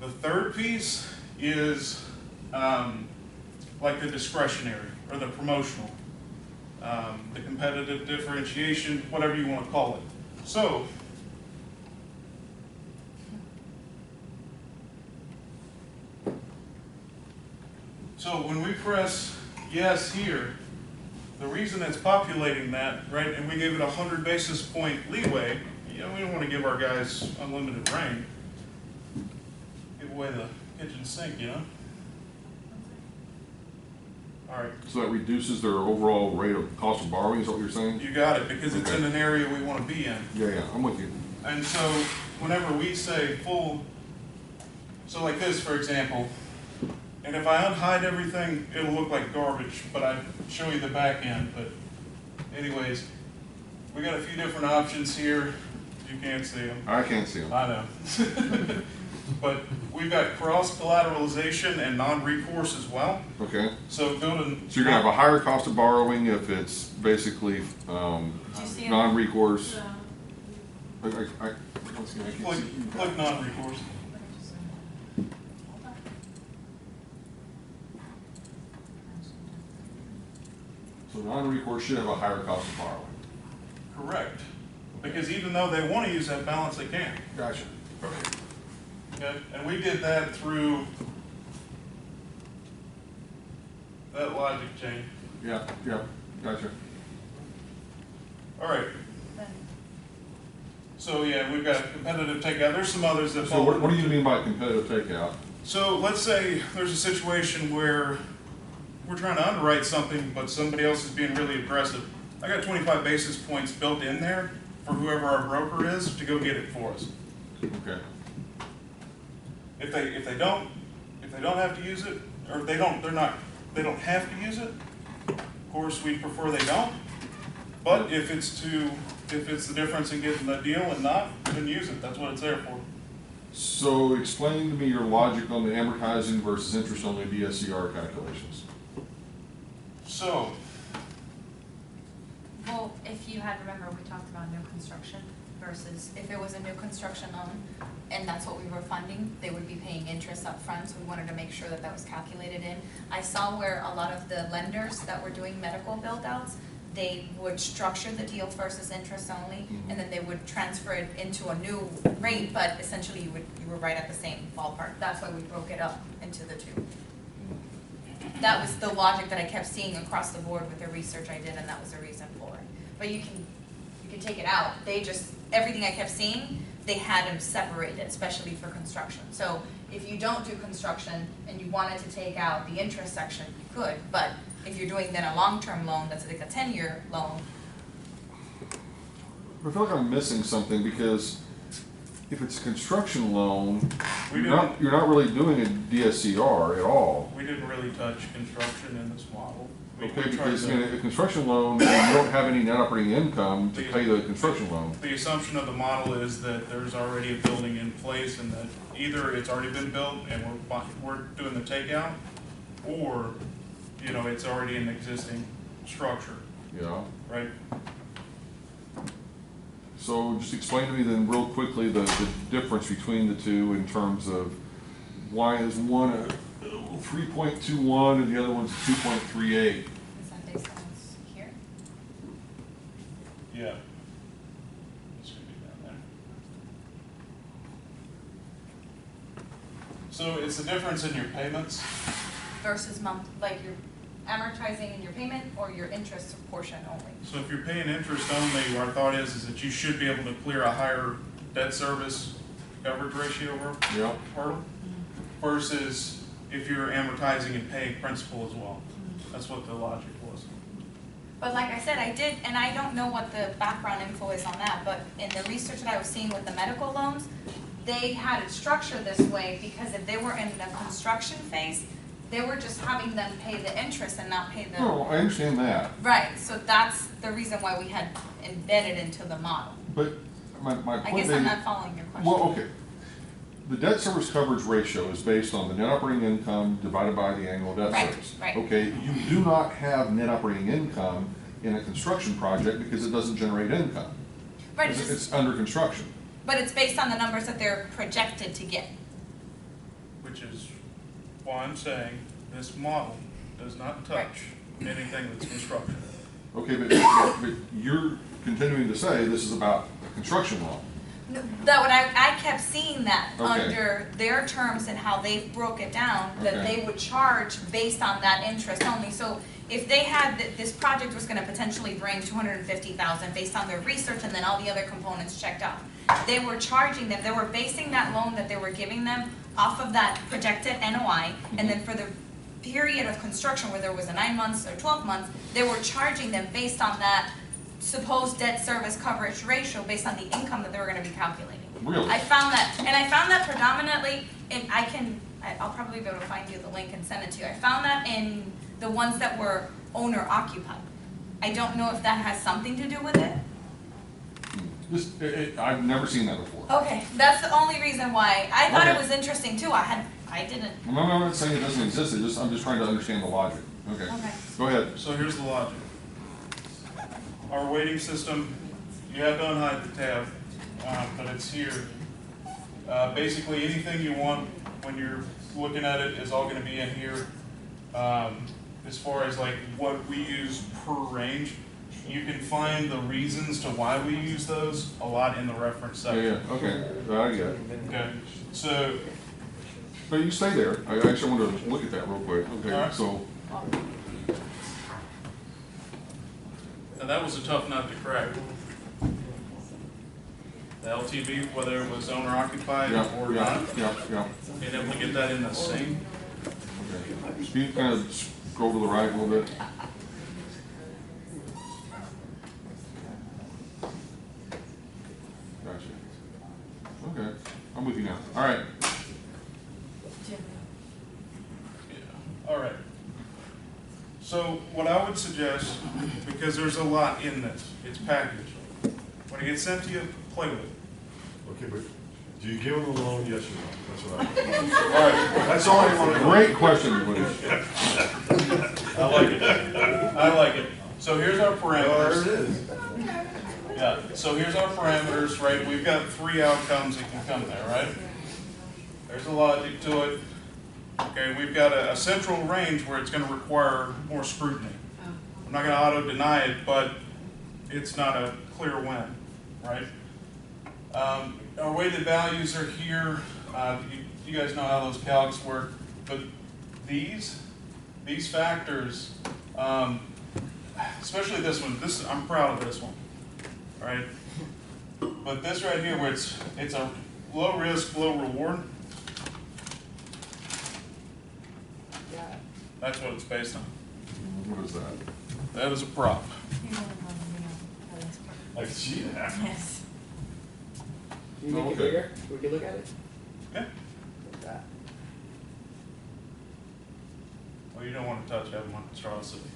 The third piece is like the discretionary or the promotional, the competitive differentiation, whatever you want to call it. So when we press yes here, the reason it's populating that, right, and we gave it 100 basis point leeway, you know, we don't want to give our guys unlimited rain. Give away the kitchen sink, you know? All right. So that reduces their overall rate of cost of borrowing, is that what you're saying? You got it, because it's in an area we want to be in. Yeah, I'm with you. And so whenever we say full, so like this, for example, and if I unhide everything, it'll look like garbage, but I show you the back end. But anyways, we got a few different options here. You can't see them. I can't see them. I know. But we've got cross collateralization and non-recourse as well. Okay. So building. So you're gonna have a higher cost of borrowing if it's basically non-recourse. Click non-recourse. So non-recourse should have a higher cost of borrowing. Correct. Because even though they want to use that balance, they can't. Gotcha. Okay. Okay, and we did that through that logic chain. Yeah, gotcha. All right. So yeah, we've got competitive takeout. There's some others that So fall. what do you mean by competitive takeout? So let's say there's a situation where we're trying to underwrite something, but somebody else is being really aggressive. I got 25 basis points built in there for whoever our broker is to go get it for us. Okay. If they don't have to use it, or if they don't have to use it, of course we prefer they don't. But if it's the difference in getting the deal and not, then use it. That's what it's there for. So explain to me your logic on the amortizing versus interest only DSCR calculations. So. Well, if you had, remember, we talked about new construction versus if it was a new construction loan and that's what we were funding, they would be paying interest up front, so we wanted to make sure that that was calculated in. I saw where a lot of the lenders that were doing medical build-outs, they would structure the deal first as interest only, and then they would transfer it into a new rate, but essentially you were right at the same ballpark. That's why we broke it up into the two. That was the logic that I kept seeing across the board with the research I did, and that was the reason for it. But you can take it out. They just, everything I kept seeing, they had them separated, especially for construction. So if you don't do construction and you wanted to take out the interest section, you could, but if you're doing then a long-term loan that's like a 10-year loan. I feel like I'm missing something because if it's a construction loan, you're not really doing a DSCR at all. We didn't really touch construction in this model. Okay, because in a construction loan, you don't have any net operating income to pay the construction loan. The assumption of the model is that there's already a building in place and that either it's already been built and we're doing the takeout, or it's already an existing structure. Yeah. Right? So just explain to me then real quickly the difference between the two in terms of why is one a 3.21 and the other one's 2.38? Is that based on what's here? Yeah. It should be down there. So it's the difference in your payments. Versus month, like your amortizing in your payment or your interest portion only? So if you're paying interest only, our thought is that you should be able to clear a higher debt service coverage ratio hurdle versus if you're amortizing and paying principal as well. That's what the logic was. But like I said, I did, and I don't know what the background info is on that, but in the research that I was seeing with the medical loans, they had it structured this way because if they were in the construction phase, they were just having them pay the interest and not pay the... No, I understand that. Right, so that's the reason why we had embedded into the model. But my point I guess I'm not following your question. Well, okay. The debt service coverage ratio is based on the net operating income divided by the annual debt service. Right. Okay, you do not have net operating income in a construction project because it doesn't generate income. Right. It's under construction. But it's based on the numbers that they're projected to get. Which is why I'm saying this model does not touch anything that's construction. Okay, but you're continuing to say this is about a construction loan. That what I kept seeing that Okay. under their terms and how they broke it down, that they would charge based on that interest only. So if they had, this project was gonna potentially bring 250,000 based on their research and then all the other components checked out, they were charging them, they were basing that loan that they were giving them off of that projected NOI, and then for the period of construction, whether it was a 9 months or 12 months, they were charging them based on that supposed debt service coverage ratio based on the income that they were gonna be calculating. Really? I found that predominantly, and I'll probably be able to find you the link and send it to you. I found that in the ones that were owner occupied. I don't know if that has something to do with it. I've never seen that before. Okay, that's the only reason why. I thought Okay. it was interesting too. I didn't. I'm not saying it doesn't exist, I'm just trying to understand the logic. Okay. Okay. Go ahead. So here's the logic. Our weighting system, you have to unhide the tab, but it's here. Basically, anything you want when you're looking at it is all gonna be in here. As far as like what we use per range, you can find the reasons to why we use those a lot in the reference section. Yeah, okay, I get it. Okay, so. But you stay there, I actually want to look at that real quick, okay, Alright. so. And that was a tough nut to crack. The LTV, whether it was owner occupied or not. Yeah. Being able to get that in the same. Okay. Can you kind of scroll to the right a little bit? Gotcha. Okay, I'm with you now. All right. All right. So what I would suggest, because there's a lot in this, it's packaged. When it gets sent to you, play with it. Okay, but do you give them a loan, yes or no? That's what I. All right. That's all I want to know. Great question, Woody. I like it. I like it. So here's our parameters. There it is. Yeah, so here's our parameters, right? We've got 3 outcomes that can come there, right? There's a logic to it. Okay, we've got a central range where it's going to require more scrutiny. I'm not going to auto-deny it, but it's not a clear win, right? Our weighted values are here. You guys know how those calcs work, but these factors, especially this one, I'm proud of this one, right? But this right here, where it's a low risk, low reward. That's what it's based on. What is that? That is a prop. I see that. Yes. Can you make it bigger? We can look at it? Yeah. Like that. Well, you don't want to touch that monstrosity.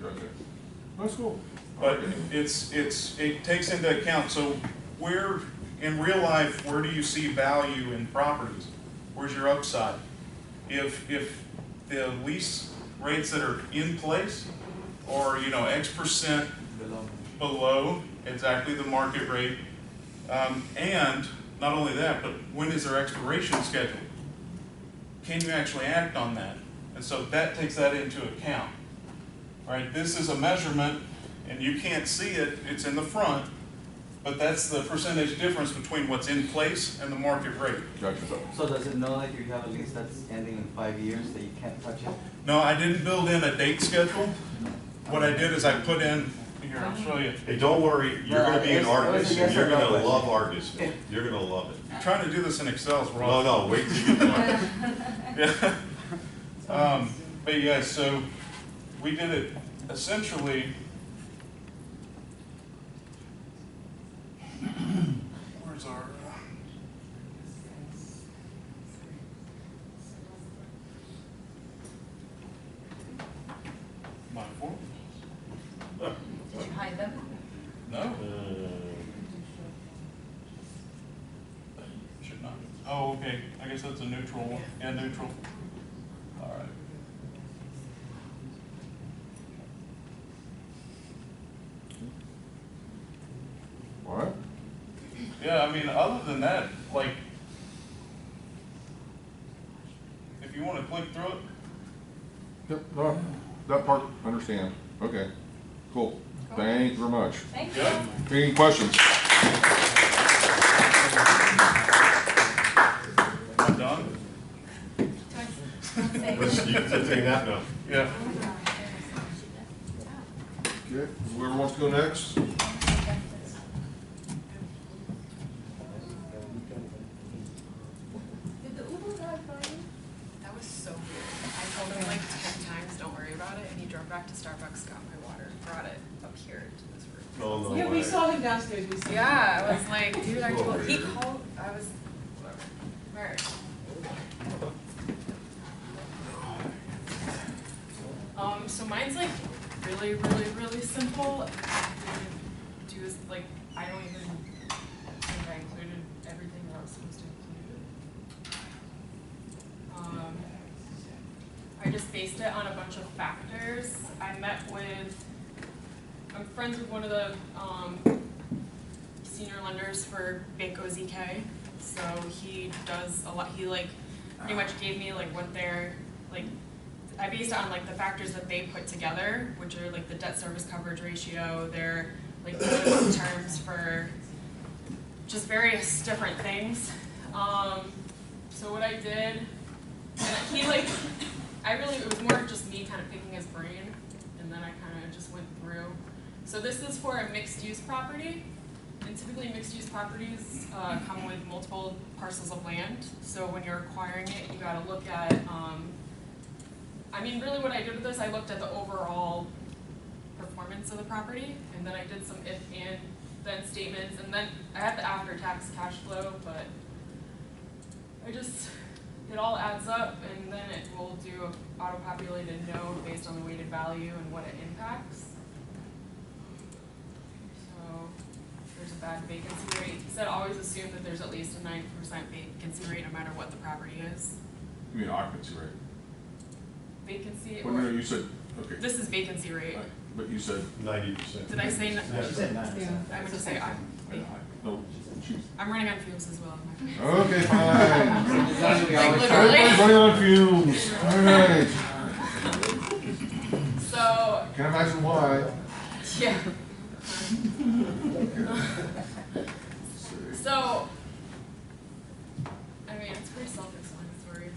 Gotcha. That's cool. But it takes into account, so where, in real life, where do you see value in properties? Where's your upside? If the lease rates that are in place or, X% below exactly the market rate, and not only that, but when is their expiration scheduled? Can you actually act on that? And so that takes that into account. Right? This is a measurement, and you can't see it, it's in the front, but that's the percentage difference between what's in place and the market rate. Gotcha. So does it know that if you have a lease that's ending in 5 years that you can't touch it? No, I didn't build in a date schedule. What I did is I put in, here, I'll show you. Hey, don't worry, you're going to be an artist, and you're going to love artists. You're going to love it. I'm trying to do this in Excel, so we're all. No, wait till you get done. Yeah. But yeah, so we did it essentially. Where's our? My form? Did you hide them? No. Should not. Oh, okay. I guess that's a neutral one. Yeah, neutral. All right. All right. Yeah, I mean, other than that, like, if you want to click through it. Yep, no, that part, understand. Okay, cool. Thank you very much. Thank you. Any questions? I'm done. Let's take that now. Yeah. Okay, whoever wants to go next? Did the Uber drive by you? That was so weird. I told him like 10 times, don't worry about it, and he drove back to Starbucks, got my water, brought it up here to this room. Oh, no Yeah, way. we saw him downstairs, we saw him. Yeah, I was like, dude, I told, he called, I was, whatever. Alright. So mine's like really, really, really simple. Do is like, I don't even think I included everything that I was supposed to include. I just based it on a bunch of factors. I'm friends with one of the senior lenders for Banco ZK. So he does a lot, he like pretty much gave me like what they're like, I based it on like the factors that they put together, which are like the debt service coverage ratio, their like minimum terms for just various different things. So what I did, and he like, it was more just me kind of picking his brain, and then I kind of just went through. So this is for a mixed use property, and typically mixed use properties come with multiple parcels of land. So when you're acquiring it, you gotta look at, really what I did with this, I looked at the overall performance of the property, and then I did some if and then statements, and then I had the after-tax cash flow, but it all adds up, and then it will do an auto-populated node based on the weighted value and what it impacts. So there's a bad vacancy rate. He said always assume that there's at least a 9% vacancy rate no matter what the property is. You mean occupancy rate? Vacancy Well, or? no, you said, okay. This is vacancy rate. Right. But you said 90%. Did I say? Yeah, she said 9%. I would just say no. I'm running on fumes as well. Okay, fine. Like literally. Everybody's running on fumes. All right. So. Can't imagine why. Yeah. So, it's pretty self-explanatory.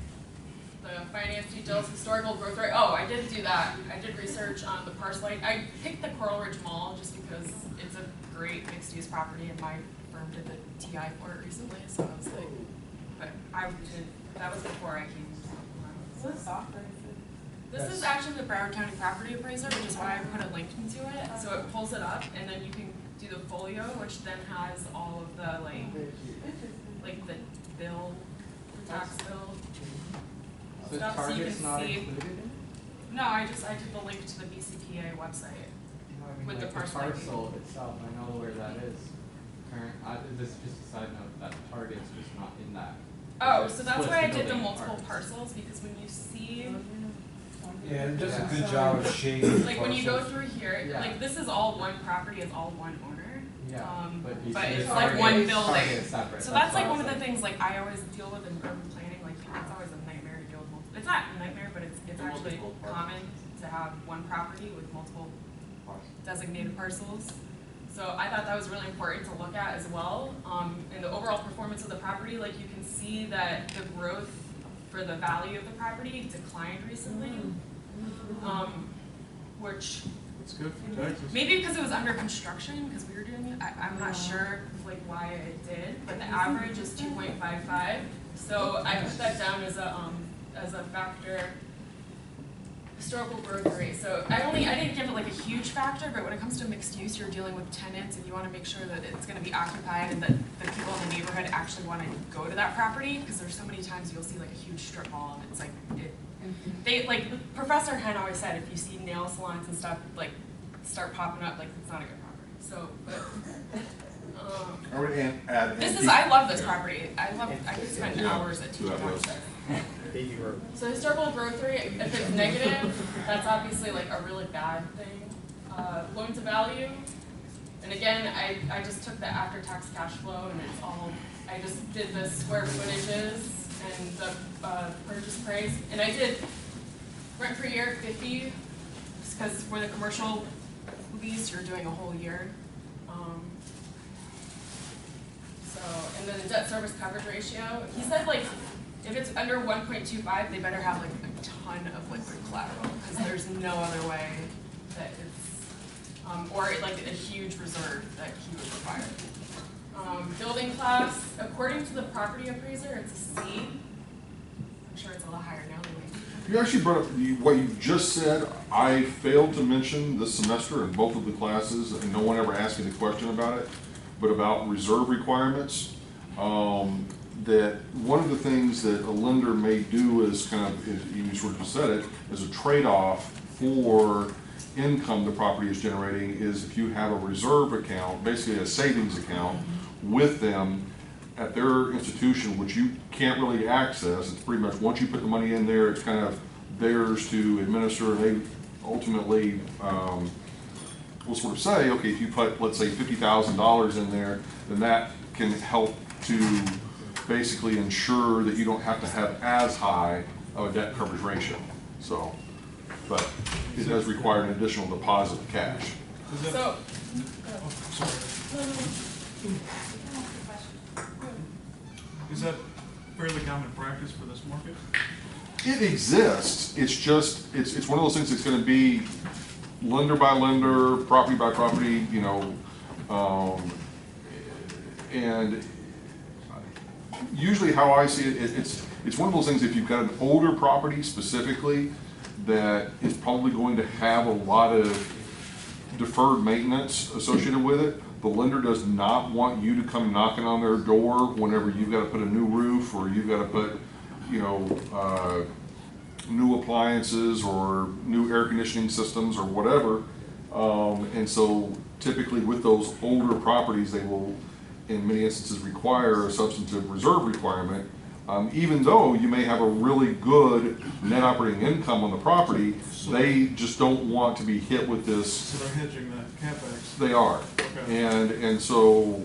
The finance details, historical growth rate. Oh, I did do that. I did research on the parcel. I picked the Coral Ridge Mall just because it's a great mixed-use property, and my firm did the TI for it recently. So I was like, but that was before I came. What's software? This is actually the Broward County Property Appraiser, which is why I put a link into it. So it pulls it up, and then you can do the folio, which then has all of the like the bill, the tax bill So stuff, so you Target's can not see. included in it? No, I did the link to the BCPA website with the parcel ID. parcel itself, I know where that is. This is just a side note, that Target's just not in that. Oh, It's so that's split why I the did the building multiple apart. parcels, because when you see, Yeah, it does a good job of shading the like when you go parcels. through here, Yeah. like this is all one property, it's all one owner. Yeah, but you But see it's the like Target- one Target building. is separate. So that's like why I one of was the things like I always deal with in urban planning, like it's always a nightmare to deal with multiple. It's not a nightmare, but it's actually common to have one property with multiple designated parcels. So I thought that was really important to look at as well. And the overall performance of the property, like you can see that the growth for the value of the property declined recently. Which That's good for Texas. maybe because it was under construction, because we were doing it. I'm not sure like why it did, but the average is 2.55. So I put that down as a factor. Historical growth rate. So I didn't give it like a huge factor, but when it comes to mixed use, you're dealing with tenants, and you want to make sure that it's going to be occupied and that the people in the neighborhood actually want to go to that property, because there's so many times you'll see like a huge strip mall, and it's like they like Professor Hen always said, if you see nail salons and stuff like start popping up, like it's not a good property. So, but I love this property. I could spend hours at teaching on this. So historical growth rate, if it's negative, that's obviously like a really bad thing. Loan to value, and again, I just took the after-tax cash flow, and it's all, I just did the square footages and the purchase price, and I did rent per year 50, because for the commercial lease, you're doing a whole year. And then the debt service coverage ratio, he said like, if it's under 1.25, they better have like a ton of liquid collateral, because there's no other way that it's or like a huge reserve that he would require. Building class, according to the property appraiser, it's a C. I'm sure it's a lot higher now anyway. You actually brought up what you just said. I failed to mention this semester in both of the classes, and no one ever asked me the question about it, but about reserve requirements. That one of the things that a lender may do is kind of, you sort of just said it, is a trade-off for income the property is generating is if you have a reserve account, basically a savings account with them at their institution, which you can't really access. It's pretty much once you put the money in there, it's kind of theirs to administer. They ultimately will sort of say, okay, if you put, let's say, $50,000 in there, then that can help to basically ensure that you don't have to have as high of a debt coverage ratio. So, but it does require an additional deposit of cash. So, Is that fairly common practice for this market? It exists. It's just, it's one of those things that's going to be lender by lender, property by property, you know, and usually how I see it, it's one of those things, if you've got an older property specifically that is probably going to have a lot of deferred maintenance associated with it, the lender does not want you to come knocking on their door whenever you've got to put a new roof or you've got to put, you know, new appliances or new air conditioning systems or whatever. And so typically with those older properties, they will in many instances require a substantive reserve requirement, even though you may have a really good net operating income on the property. They just don't want to be hit with this. So they're hedging that CapEx. They are, okay. and so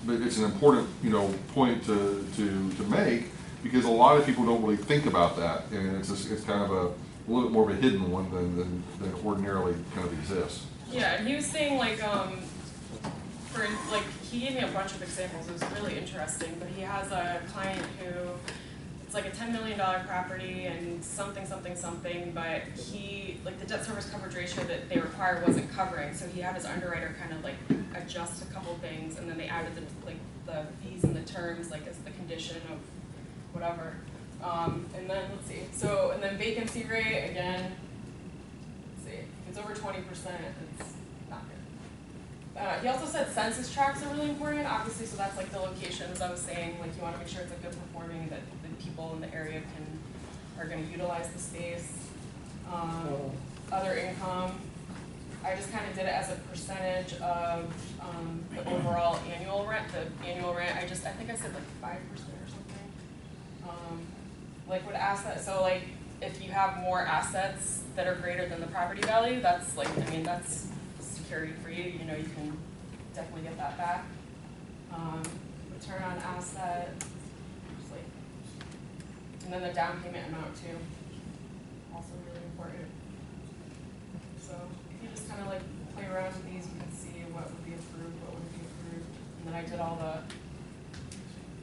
but it's an important, you know, point to make, because a lot of people don't really think about that, and it's kind of a little bit more of a hidden one than ordinarily kind of exists. yeah, and he was saying like, he gave me a bunch of examples. It was really interesting, but he has a client who, it's like a $10 million property and something, but he, like the debt service coverage ratio that they require wasn't covering, so he had his underwriter kind of like adjust a couple things, and then they added the fees and the terms like as the condition of whatever. And then, let's see, so, and then vacancy rate, again, let's see, if it's over 20%, it's not good. He also said census tracts are really important, obviously, so that's like the locations I was saying, like you want to make sure it's a good performing, that the people in the area are going to utilize the space. Other income, I just kind of did it as a percentage of the overall annual rent. The annual rent, I think I said like 5% or something. Like would asset, so like if you have more assets that are greater than the property value, that's like, I mean, that's security for you, you know, you can definitely get that back. Return on asset, just like, and then the down payment amount too, also really important. So if you just kind of like play around with these, you can see what would be approved, what wouldn't be approved. And then I did all that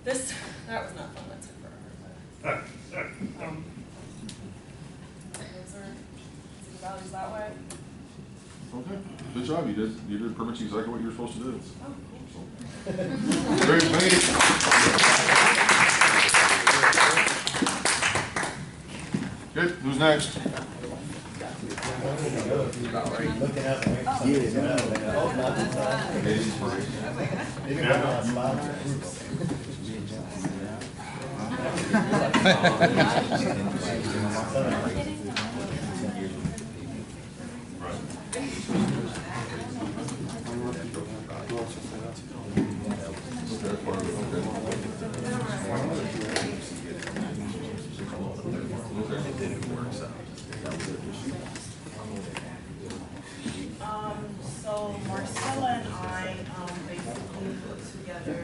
was not fun, that took forever. Those are the values that way. Okay, good job. You did pretty much exactly what you were supposed to do. Oh, cool. Great, thank you. Good, who's next? So Marcella and I basically put together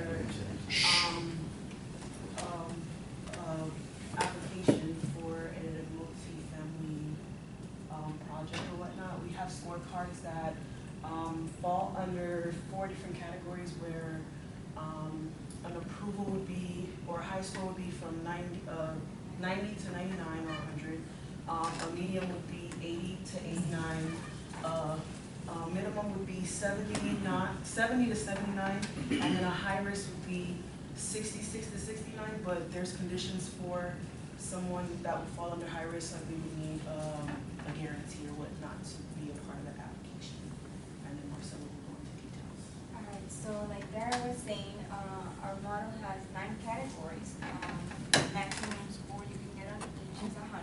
application for a multi-family project or whatnot. We have scorecards that fall under 4 different categories where an approval would be, or a high score would be from 90 to 99 or 100. A medium would be 80 to 89. Minimum would be 70 to 79, and then a high risk would be 66 to 69, but there's conditions for someone that would fall under high risk, like we would need a guarantee or whatnot to be a part of the application. And then Marcelo will go into details. Alright, so like Dara was saying, our model has 9 categories. Maximum score you can get on each is 100.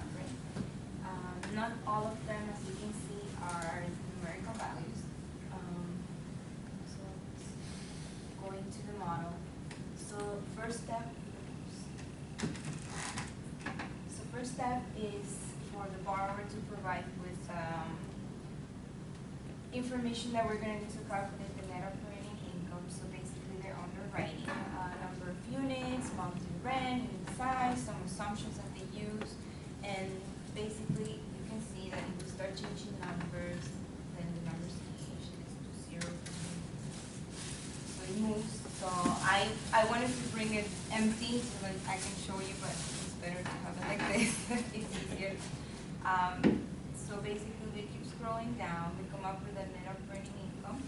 Not all of them, as you can see, are numerical values. So let's go into the model. So first step is for the borrower to provide with information that we're going to need to calculate the net operating income. So basically they're underwriting number of units, monthly rent, unit size, some assumptions that they use, and basically you can see that if we start changing numbers, then the numbers change to 0. So it moves. So I wanted to bring it empty so that I can show you, but it's better to have it like this. It's easier. So basically we keep scrolling down. We come up with a net operating income.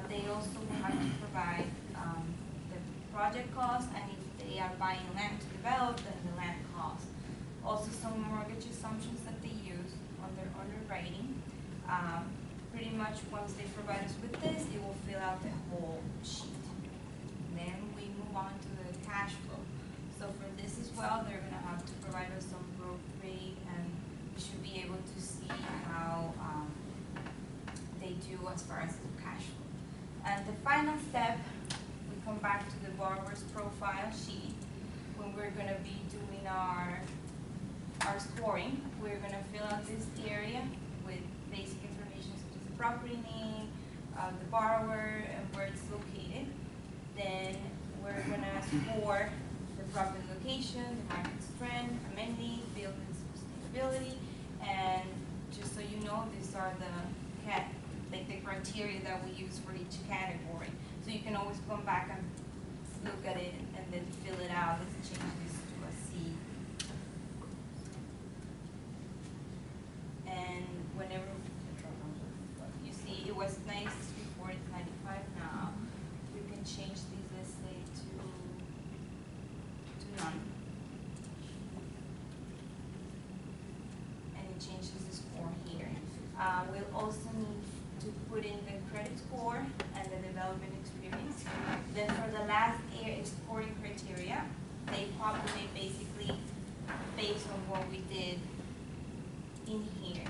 They also will have to provide the project cost, and if they are buying land to develop, then the land cost. Also some mortgage assumptions that they use on their underwriting. Pretty much once they provide us with this, it will fill out the whole sheet. Then we move on to the cash flow. So for this as well, they're going to have to provide us some growth rate, and we should be able to see how they do as far as the cash flow. And the final step, we come back to the borrower's profile sheet when we're going to be doing our scoring. We're going to fill out this area with basic information such as the property name, the borrower, and where it's located. Then we're going to score the property location, the market strength, amenities, building sustainability, and just so you know, these are the criteria that we use for each category. So you can always come back and look at it and then fill it out. Let's change this to a C. And whenever you see it was 96 before, it's 95 now. You can change these, let's say, to none. And it changes the score here. We'll also need to put in the credit score and the development experience. Then for the last scoring criteria, they populate basically based on what we did in here.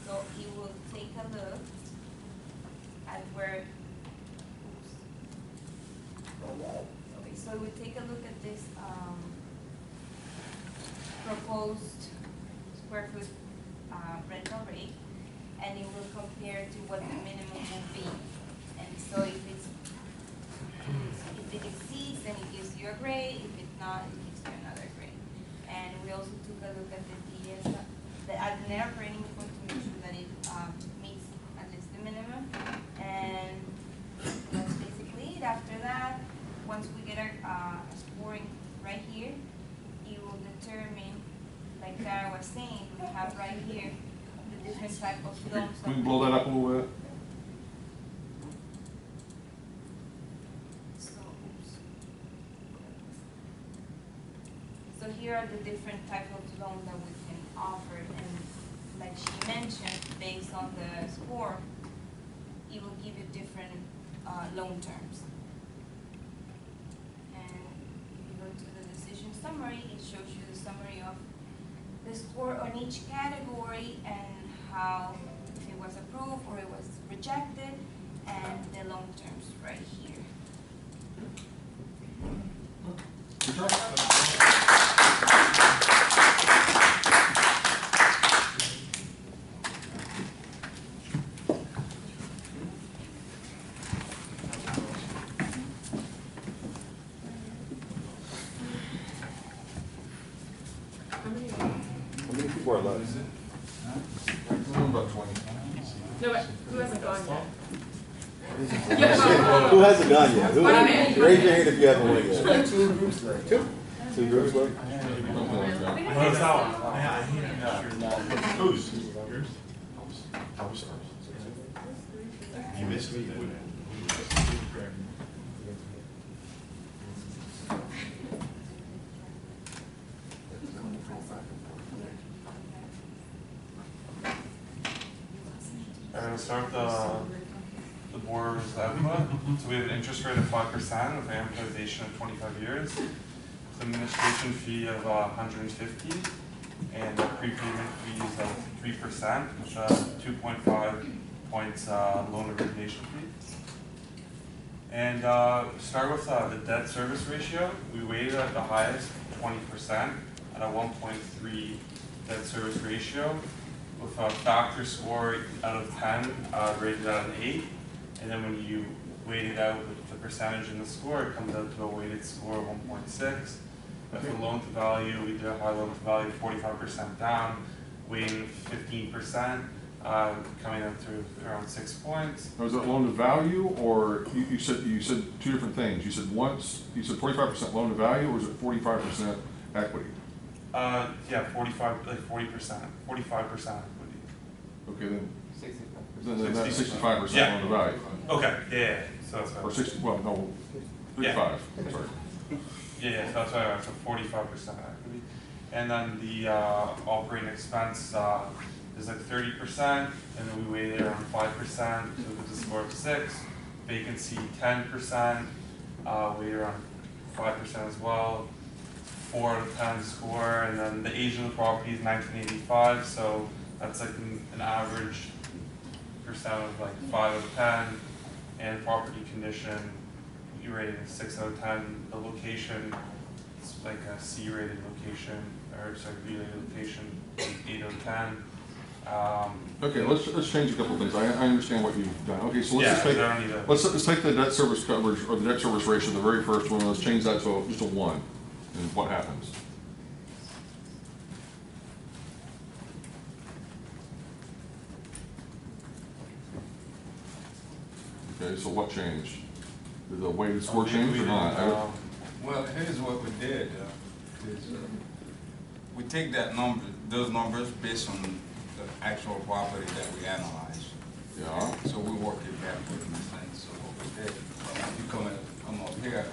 So you will take a look at where, okay, so we take a look at this proposed square foot rental rate, and it will compare to what the minimum will be. And so if it exceeds, then it gives you a grade. If it's not, it gives you another grade. And we also took a look at the DS, at the net operating income to make sure that it meets at least the minimum. And that's basically it. After that, once we get a scoring right here, it will determine, like Dara was saying, we have right here the different type of loans. Can you blow that up a little bit? So here are the different type of loans that we can offer, and like she mentioned, based on the score, it will give you different loan terms. And if you go to the decision summary, it shows you the summary of the score on each category and how, if it was approved or it was rejected, and the loan terms right here. How many people are left? About 20. No, but who hasn't gone yet? Who hasn't gone yet? Who, What do you mean? raise your hand if you haven't won yet. Two groups left. Two groups left? Who's? Yours? You missed it. I'm going to start the board's output. So we have an interest rate of 5% with amortization of 25 years. The administration fee of 150 and a prepayment fees of 3%, which 2.5 points loan origination fee. And start with the debt service ratio. We weighted at the highest 20% at a 1.3 debt service ratio with a factor score out of 10 rated at an 8. And then when you weight it out with the percentage in the score, it comes out to a weighted score of 1.6. With the loan to value, we did a high loan to value, 45% down, weighing 15%, coming out to around 6 points. Now, is that loan to value, or you said two different things? You said 45% loan to value, or is it 45% equity? Yeah, 45, like 40%, 45% equity. Okay, then. 65. Then that's 65% loan to value. Okay, yeah. So that's or 60. Well, no, 35. Yeah. Sorry. Yeah, so that's why I said 45% equity. And then the operating expense is like 30%, and then we weighted around 5%, so it's a score of 6. Vacancy 10%, weighted around 5% as well. 4 out of 10 score, and then the age of the property is 1985, so that's like an average percent of like 5 out of 10. And property condition, you rated 6 out of 10. The location, it's like a C-rated location, or sorry, B-rated location, 8 out of 10. Okay, let's change a couple of things. I understand what you've done. Okay, so let's take the debt service coverage or the debt service ratio, the very first one. Let's change that to just a 1. And what happens? Okay, so what changed? Did the weighted score change or not? Well, here's what we did. We take those numbers based on the actual property that we analyzed. Yeah. So we work it backward in a sense. So what we did, you come up here.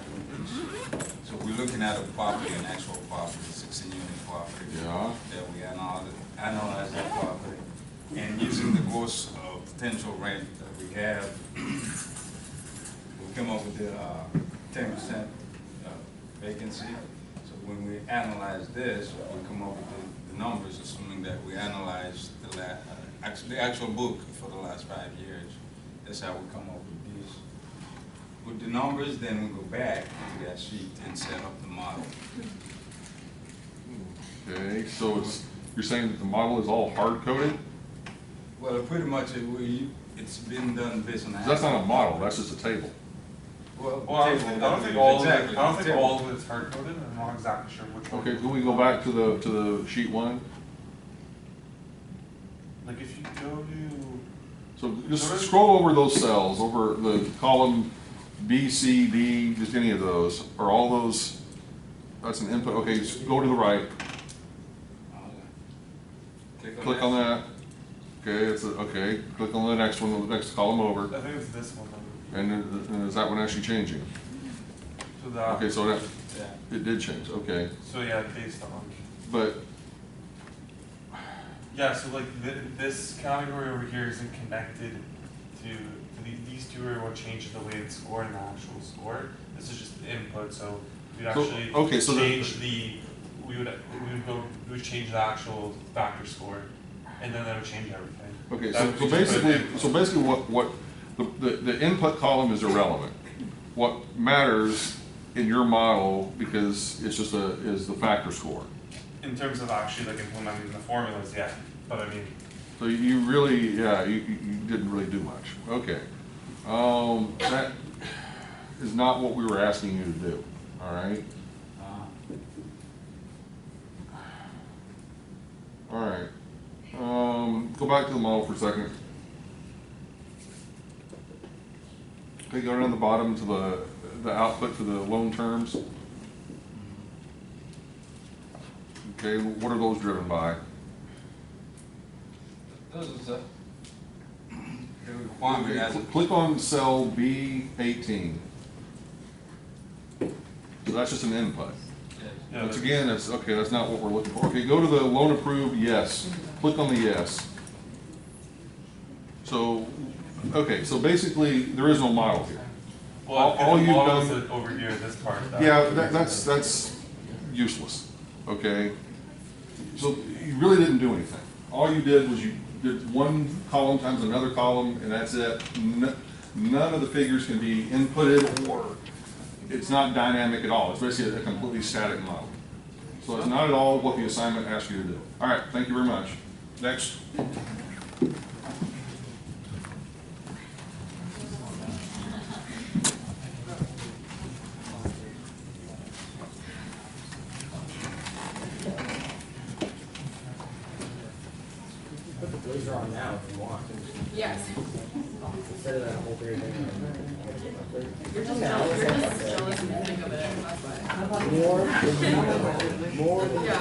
So we're looking at a property, an actual property, 16-unit property. Yeah. That we analyze that property. And using the gross potential rent that we have, we come up with the 10% vacancy. So when we analyze this, we come up with the numbers, assuming that we analyze the actual book for the last 5 years. That's how we come up with these. With the numbers, then we go back to that sheet and set up the model. Okay, so you're saying that the model is all hard-coded? Well, pretty much it's been done based on the. That's not a model, that's just a table. Well, I don't think all of it is hard-coded. I'm not exactly sure which one. Okay, can we go back to the sheet 1? Like if you go to. So just scroll over those cells, over the column B, C, D, just any of those. Are all those? That's an input. Okay, just go to the right. Click on that. Okay, okay. Click on the next one, the next column over. I think it's this one. And is that one actually changing? So that. Okay, so that it did change. Okay. So yeah, based on. But. Yeah, so like this category over here isn't connected to these two are what changes the weighted score and the actual score. This is just the input, so we'd actually change we would change the actual factor score, and then that would change everything. Okay, so basically what the input column is irrelevant. What matters in your model, because it's just is the factor score. In terms of actually like implementing the formulas, yeah. But I mean. So you really, you didn't really do much. Okay. That is not what we were asking you to do. All right. All right. Go back to the model for a second. Okay, go down to the bottom to the output for the loan terms. Okay, what are those driven by? Those are Kwame has a. Click on cell B18. So that's just an input. Yeah, Once again, that's, okay, that's not what we're looking for. Okay, go to the loan approved, yes. Click on the yes. So, okay, so basically, there is no model here. Well, All it you've models done. it over here, this part. Yeah, that's useless, okay? So you really didn't do anything. All you did was you did one column times another column, and that's it. None of the figures can be inputted, or it's not dynamic at all. It's basically a completely static model. So it's not at all what the assignment asked you to do. All right, thank you very much. Next. Put the blazer on now if you want. Yes. Instead of that whole weird thing. You're just jealous when you think of it. That's why. More. Yeah.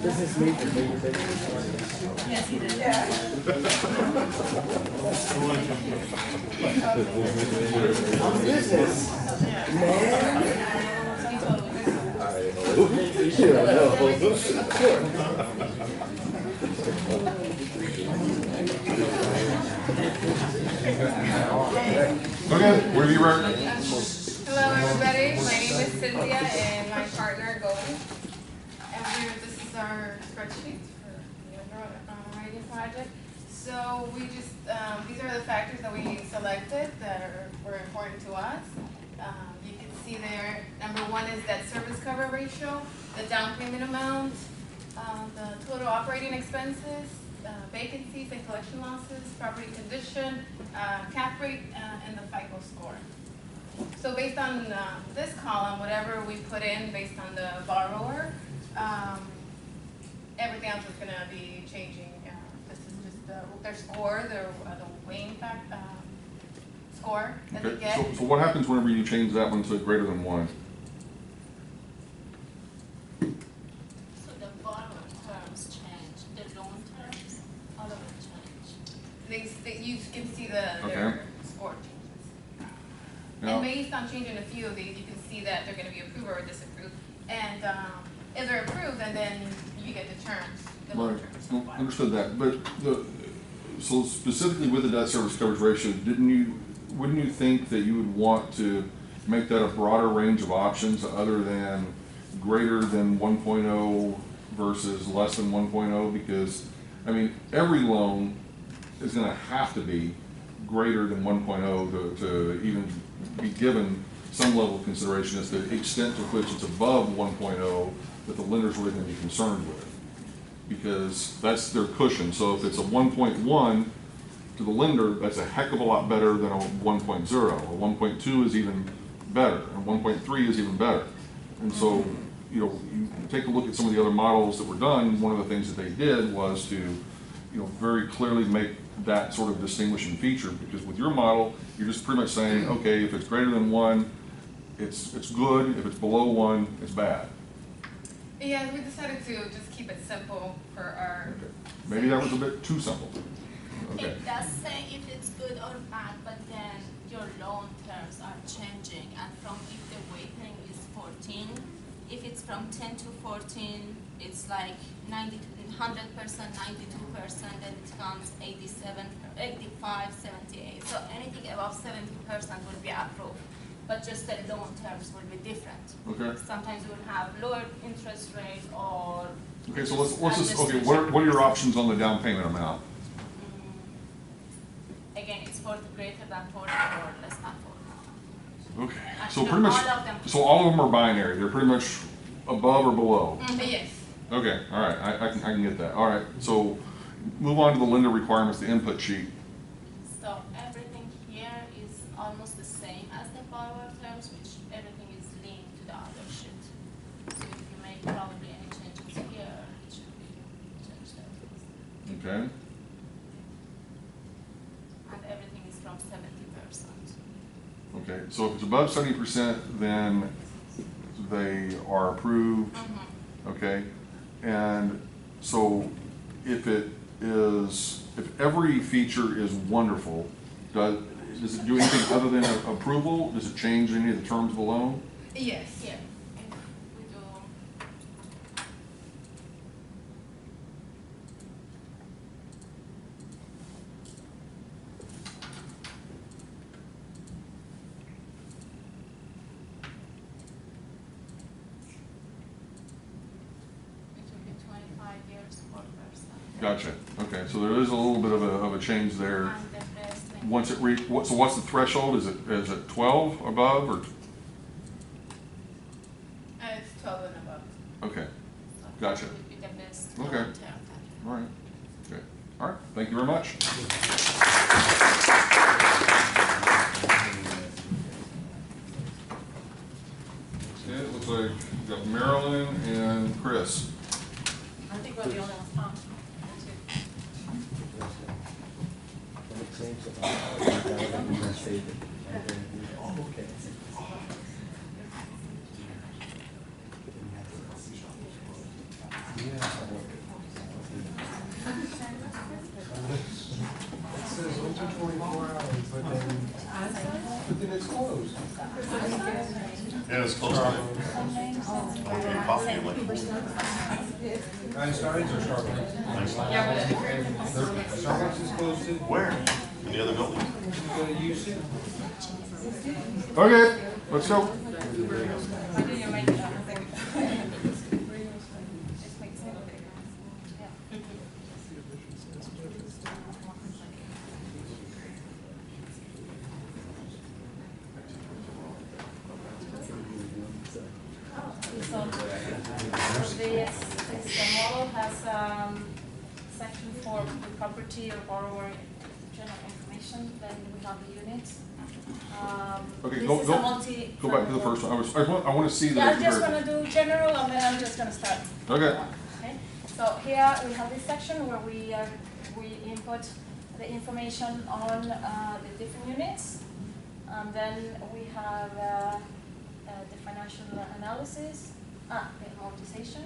This is me for major business. Yes, he did. I'm business. Man. You should have known. Okay, where do you work? Hello everybody, my name is Cynthia and my partner Goldie. And this is our spreadsheet for the writing project. So we just, these are the factors that we selected that were important to us. You can see there, number one is debt service cover ratio, the down payment amount, the total operating expenses, vacancies and collection losses, property condition, cap rate, and the FICO score. So based on this column, whatever we put in based on the borrower, everything else is going to be changing. This is just their score, the weighing factor. Score that they Okay, get. so what happens whenever you change that one to greater than 1? So the borrower terms change, the loan terms, all of it change. You can see their score changes. Now, And based on changing a few of these, you can see that they're going to be approved or disapproved. And if they're approved, then you get the terms, the loan right, terms. well, understood that, but so specifically with the debt service coverage ratio, wouldn't you think that you would want to make that a broader range of options other than greater than 1.0 versus less than 1.0? Because, I mean, every loan is going to have to be greater than 1.0 to even be given some level of consideration as to the extent to which it's above 1.0 that the lender's really going to be concerned with. Because that's their cushion. So if it's a 1.1, to the lender, that's a heck of a lot better than a 1.0. A 1.2 is even better, and 1.3 is even better. And so, you know, you take a look at some of the other models that were done, one of the things that they did was to, you know, very clearly make that sort of distinguishing feature, because with your model, you're just pretty much saying, okay, if it's greater than 1, it's good, if it's below 1, it's bad. Yeah, we decided to just keep it simple for our... Maybe that was a bit too simple. Okay. It does say if it's good or bad, but then your loan terms are changing, and from if the weighting is 14, if it's from 10 to 14, it's like 100%, 92%, then it becomes 87, 85, 78. So anything above 70% will be approved, but just the loan terms will be different. Okay. Sometimes we'll have lower interest rates or... Okay, so let's just, okay, what are your options on the down payment amount? Again, it's for greater than 40 or less than 40. Okay, so Actually, pretty much, all of them. so all of them are binary. They're pretty much above or below. Yes. Okay, all right, I can get that. All right, so move on to the lender requirements, the input sheet. So everything here is almost the same as the borrower terms, which everything is linked to the other sheet. So if you make probably any changes here, it should be changed there. Okay. And everything is from 70%. Okay, so if it's above 70%, then they are approved. Okay, and So if every feature is wonderful, does it do anything other than approval? Does it change any of the terms of the loan? Yes, yeah. We do. It will be 25 years for person. Gotcha. Okay, so there is a little bit of a change there. And the rest, Once it so what's the threshold? Is it 12 above or? it's 12 and above. Okay, gotcha. It would be the best. Okay. long-term. All right. Okay. All right. Thank you very much. Okay, it looks like we've got Marilyn and Chris. I think we're the only ones. It says open 24 hours, but then it's closed. Yeah, it's close to it. I'm getting coffee in like 4. Einstein's or Starbucks? Starbucks is closed too? Where? In the other building? Okay, let's go. The model has section for the property or borrower general information, then we have the units. Okay, This go is a multi- back to the first one. I want to see the. Yeah, I'm just gonna do general and then I'm just gonna start. Okay. Okay. So here we have this section where we input the information on the different units. And then we have the financial analysis, the amortization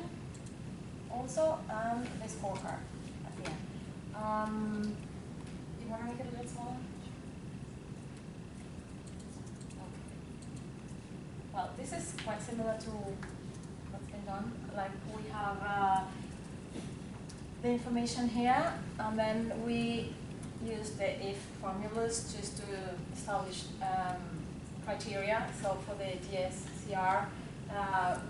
also, and the scorecard at the end. Do you want to make it a little smaller? Well, this is quite similar to what's been done. Like we have the information here, and then we use the if formulas just to establish criteria. So for the DSCR,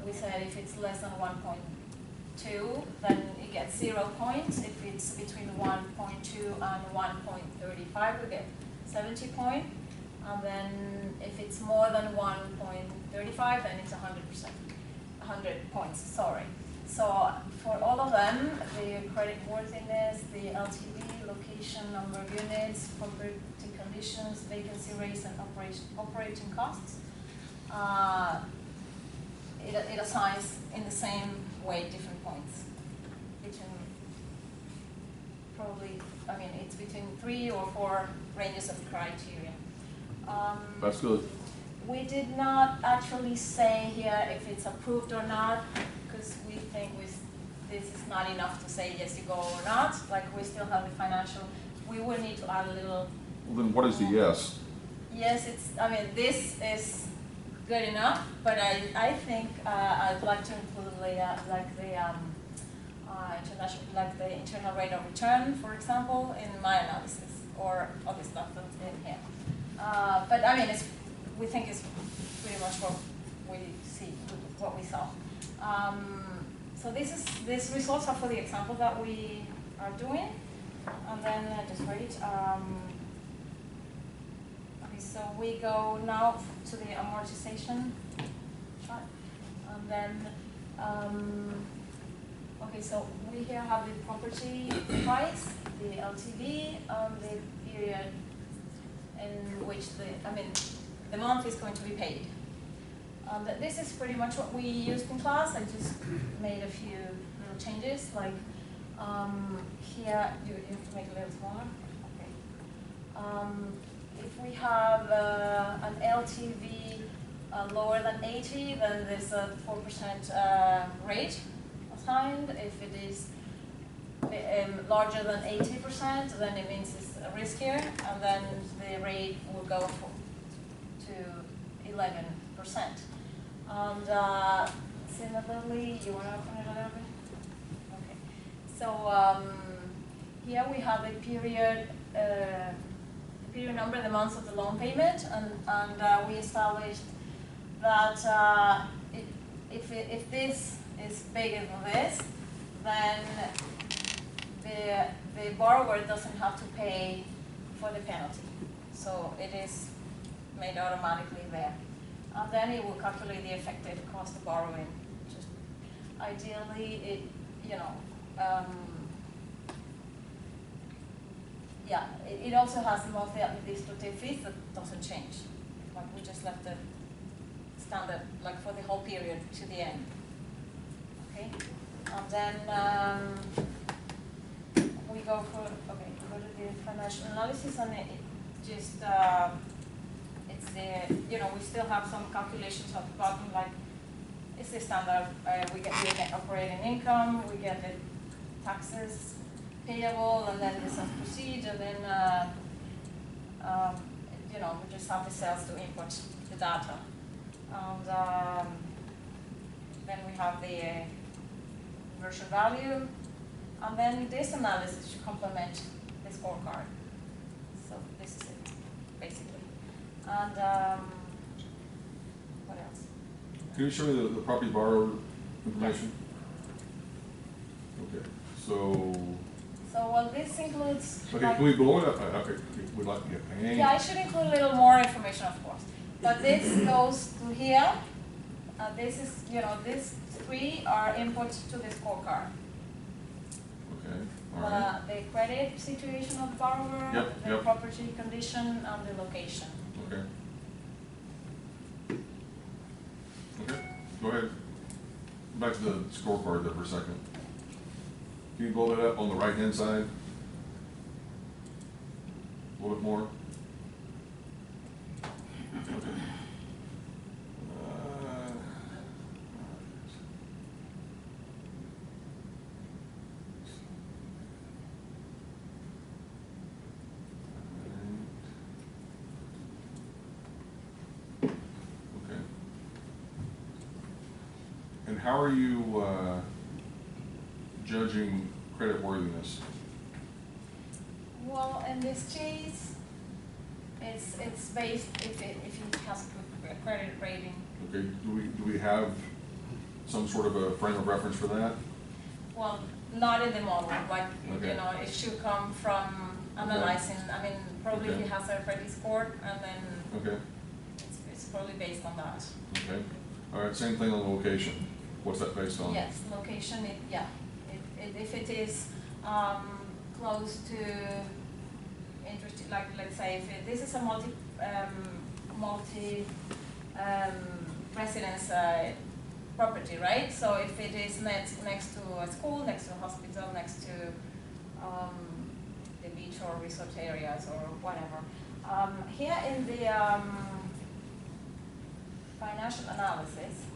we said if it's less than 1.2, then it gets 0 points. If it's between 1.2 and 1.35, we get 70 points. And then if it's more than 1.35, then it's 100%, 100 points, sorry. So for all of them, the creditworthiness, the LTV, location, number of units, property conditions, vacancy rates, and operating costs, it assigns in the same way different points. Between probably, I mean, it's between 3 or 4 ranges of criteria. That's good. We did not actually say here if it's approved or not, because we think this is not enough to say yes, you go or not. Like we still have the financial. We will need to add a little. Well, then what is the yes? Yes, it's. I mean, this is good enough, but I think I'd like to include like the international, like the internal rate of return, for example, in my analysis, or other stuff that's in here. But I mean, we think it's pretty much what we see, what we saw. So these results are for the example that we are doing, and then just wait. Okay, so we go now to the amortization chart, and then okay, so we here have the property price, the LTV, and the period in which the month is going to be paid. This is pretty much what we used in class. I just made a few little changes, like here, you have to make it a little smaller. Okay. If we have an LTV lower than 80, then there's a 4% rate assigned. If it is larger than 80%, then it means it's riskier, and then the rate will go to 11%. And similarly, you want to open it a little bit? Okay. So here we have a period number, the months of the loan payment, and we established that if this is bigger than this, then the borrower doesn't have to pay for the penalty. So it is made automatically there. And then it will calculate the effective cost of borrowing. Just ideally, it also has the monthly administrative fees that doesn't change. Like we just left the standard, like for the whole period to the end. Okay, and then we go to the financial analysis, and it just it's the we still have some calculations at the bottom, like it's the standard. We get the net operating income, we get the taxes payable, and then the sales proceed, and then we just have the sales to input the data, and then we have the conversion value, and then this analysis to complement the scorecard. So this is it, basically. And what else? Can you show me the property borrower information? Okay, so. Well, this includes. Okay, like, can we blow it up? Okay, we'd like to get paid. Yeah, I should include a little more information, of course. But this goes to here. This is, these three are inputs to the scorecard. Okay, all right. The credit situation of the borrower, the property condition, and the location. Okay. Okay, go ahead. Back to the scorecard there for a second. Can you blow it up on the right-hand side? A little bit more. Okay. Okay. And how are you judging creditworthiness? Well, in this case, it's based if it has a credit rating. Okay. Do we have some sort of a frame of reference for that? Well, not in the model. Like okay. It should come from analyzing. Okay. I mean, probably okay. He has a credit score, and then okay. It's probably based on that. Okay. All right. Same thing on location. What's that based on? Yes, location. If it is close to interest, like let's say if this is a multi residence property, right? So if it is next to a school, next to a hospital, next to the beach or resort areas or whatever. Here in the financial analysis,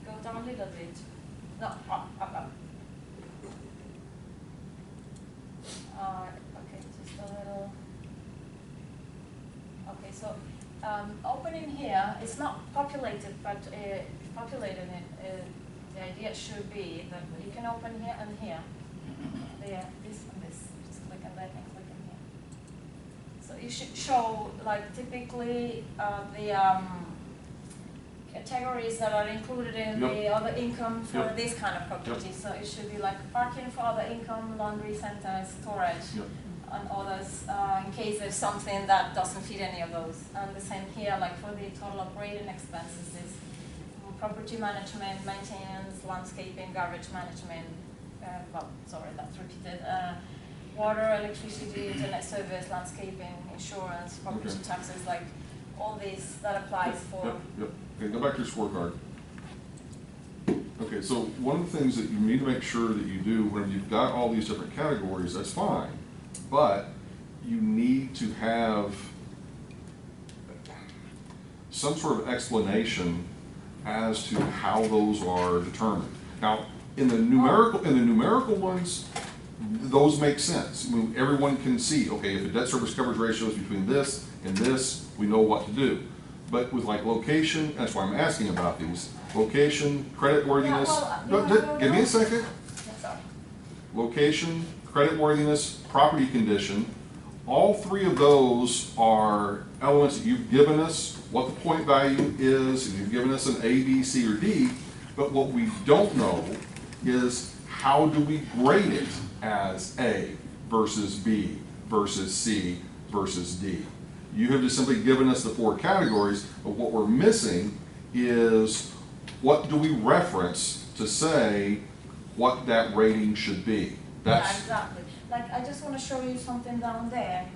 go down a little bit. No, up. Okay, just a little. Okay, so opening here, it's not populated, but populated it. The idea should be that you can open here and here. There, this and this. Just click on that and click on here. So it should show, like, typically the categories that are included in the other income for this kind of property. So it should be like parking for other income, laundry centers, storage, and others, in case there's something that doesn't fit any of those. And the same here, like for the total operating expenses, is property management, maintenance, landscaping, garbage management, that's repeated, water, electricity, internet service, landscaping, insurance, property taxes, like all these that applies for. Okay, go back to your scorecard. Okay, so one of the things that you need to make sure that you do when you've got all these different categories, that's fine, but you need to have some sort of explanation as to how those are determined. Now, in the numerical ones, those make sense. I mean, everyone can see, okay, if the debt service coverage ratio is between this and this, we know what to do. But with like location, that's why I'm asking about these. Location, creditworthiness. Give me a second. Location, creditworthiness, property condition. All three of those are elements that you've given us, what the point value is, and you've given us an A, B, C, or D. But what we don't know is how do we grade it as A versus B versus C versus D. You have just simply given us the four categories, but what we're missing is what do we reference to say what that rating should be. Yeah, exactly. Like, I just want to show you something down there.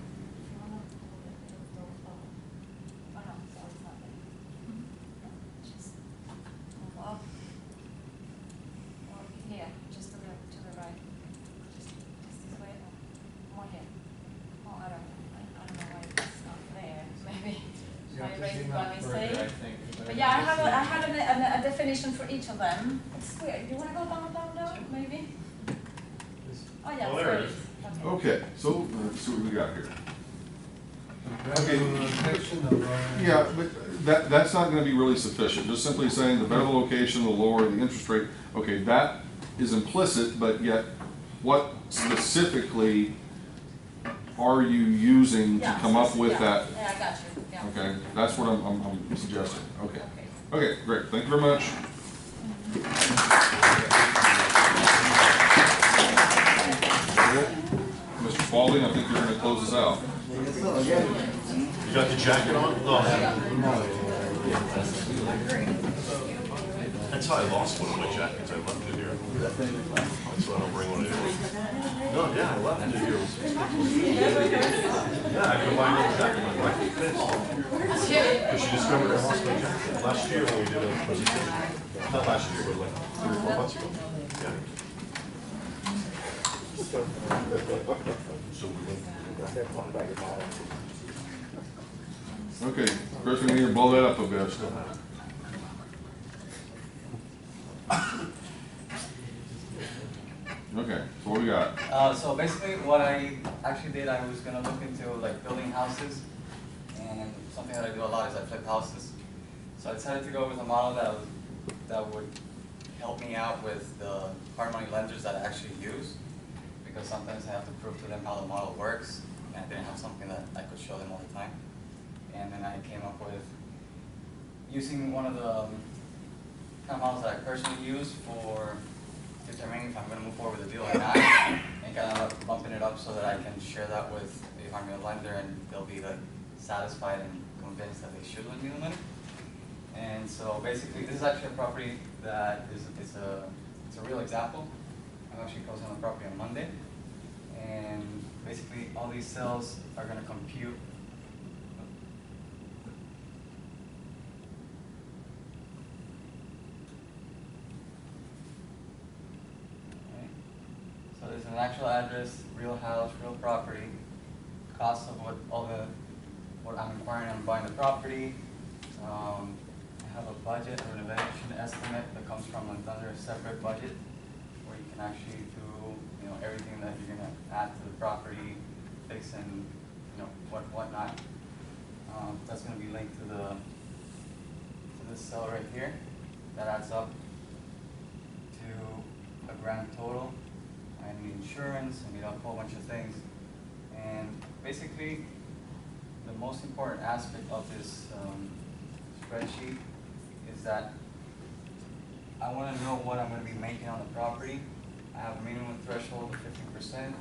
Here, just to the right. Just this way. More here. Oh, I don't know why it's not there. Maybe I raised it by mistake. But yeah, I had a definition for each of them. It's weird. Do you want to go down, maybe? Oh yeah, there it is. Okay, so let's see what we got here. Okay. Yeah, but that's not going to be really sufficient. Just simply saying the better the location, the lower the interest rate. Okay, that is implicit, but yet what specifically are you using to come up with that? Yeah, I got you. Yeah. Okay, that's what I'm suggesting. Okay. Okay, great. Thank you very much. Mr. Spalding, I think you're going to close us out. You got the jacket on? Oh. That's how I lost one of my jackets. I left it here. That's why I don't bring one anymore. No, yeah, I left it here. Yeah, I could buy another jacket. My wife was pissed. Because she discovered I lost my jacket last year when we did a presentation. Not last year, but like 3 or 4 months ago. Yeah. So we went. Okay, Chris, we need to blow that up a bit. Okay, so what we got? So basically what I actually did, I was gonna look into like building houses, and something that I do a lot is I flip houses. So I decided to go with a model that would help me out with the hard money lenders that I actually use, because sometimes I have to prove to them how the model works, and I didn't have something that I could show them all the time. And then I came up with using one of the kind of models that I personally use for determining if I'm going to move forward with a deal or not, and kind of bumping it up so that I can share that with the hard money lender, and they'll be like satisfied and convinced that they should lend me the money. And so basically, this is actually a property that it's a real example. I'm actually closing on the property on Monday, and basically all these cells are going to compute. So there's an actual address, real house, real property, cost of what I'm inquiring on buying the property. I have a budget, a renovation estimate that comes from another separate budget, where you can actually do everything that you're gonna add to the property, fix and whatnot. That's gonna be linked to this cell right here. That adds up to a grand total. I need insurance, I need a whole bunch of things. And basically, the most important aspect of this spreadsheet is that I want to know what I'm going to be making on the property. I have a minimum threshold of 50%.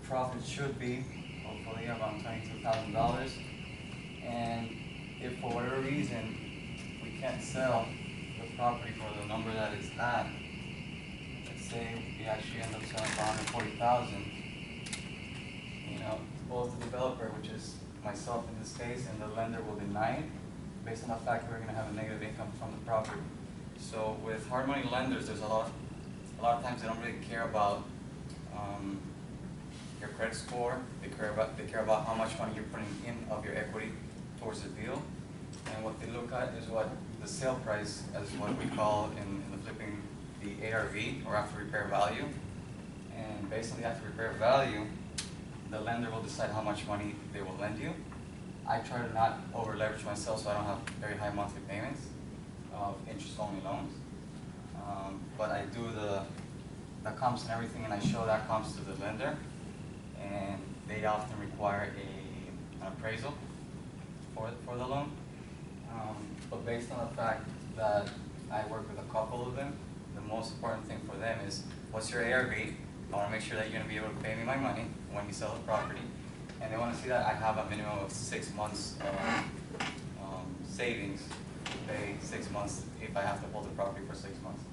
Profit should be, hopefully, around $22,000. And if for whatever reason we can't sell the property for the number that it's at, say we actually end up selling for $140,000, both the developer, which is myself in this case, and the lender will deny it based on the fact we're going to have a negative income from the property. So with hard money lenders, there's a lot of times they don't really care about your credit score. They care about how much money you're putting in of your equity towards the deal, and what they look at is what the sale price, as what we call in the flipping the ARV, or after repair value. And based on the after repair value, the lender will decide how much money they will lend you. I try to not over leverage myself so I don't have very high monthly payments of interest only loans. But I do the comps and everything, and I show that comps to the lender, and they often require an appraisal for the loan. But based on the fact that I work with a couple of them, the most important thing for them is, what's your ARV? I want to make sure that you're going to be able to pay me my money when you sell the property. And they want to see that I have a minimum of 6 months savings to pay 6 months if I have to hold the property for 6 months.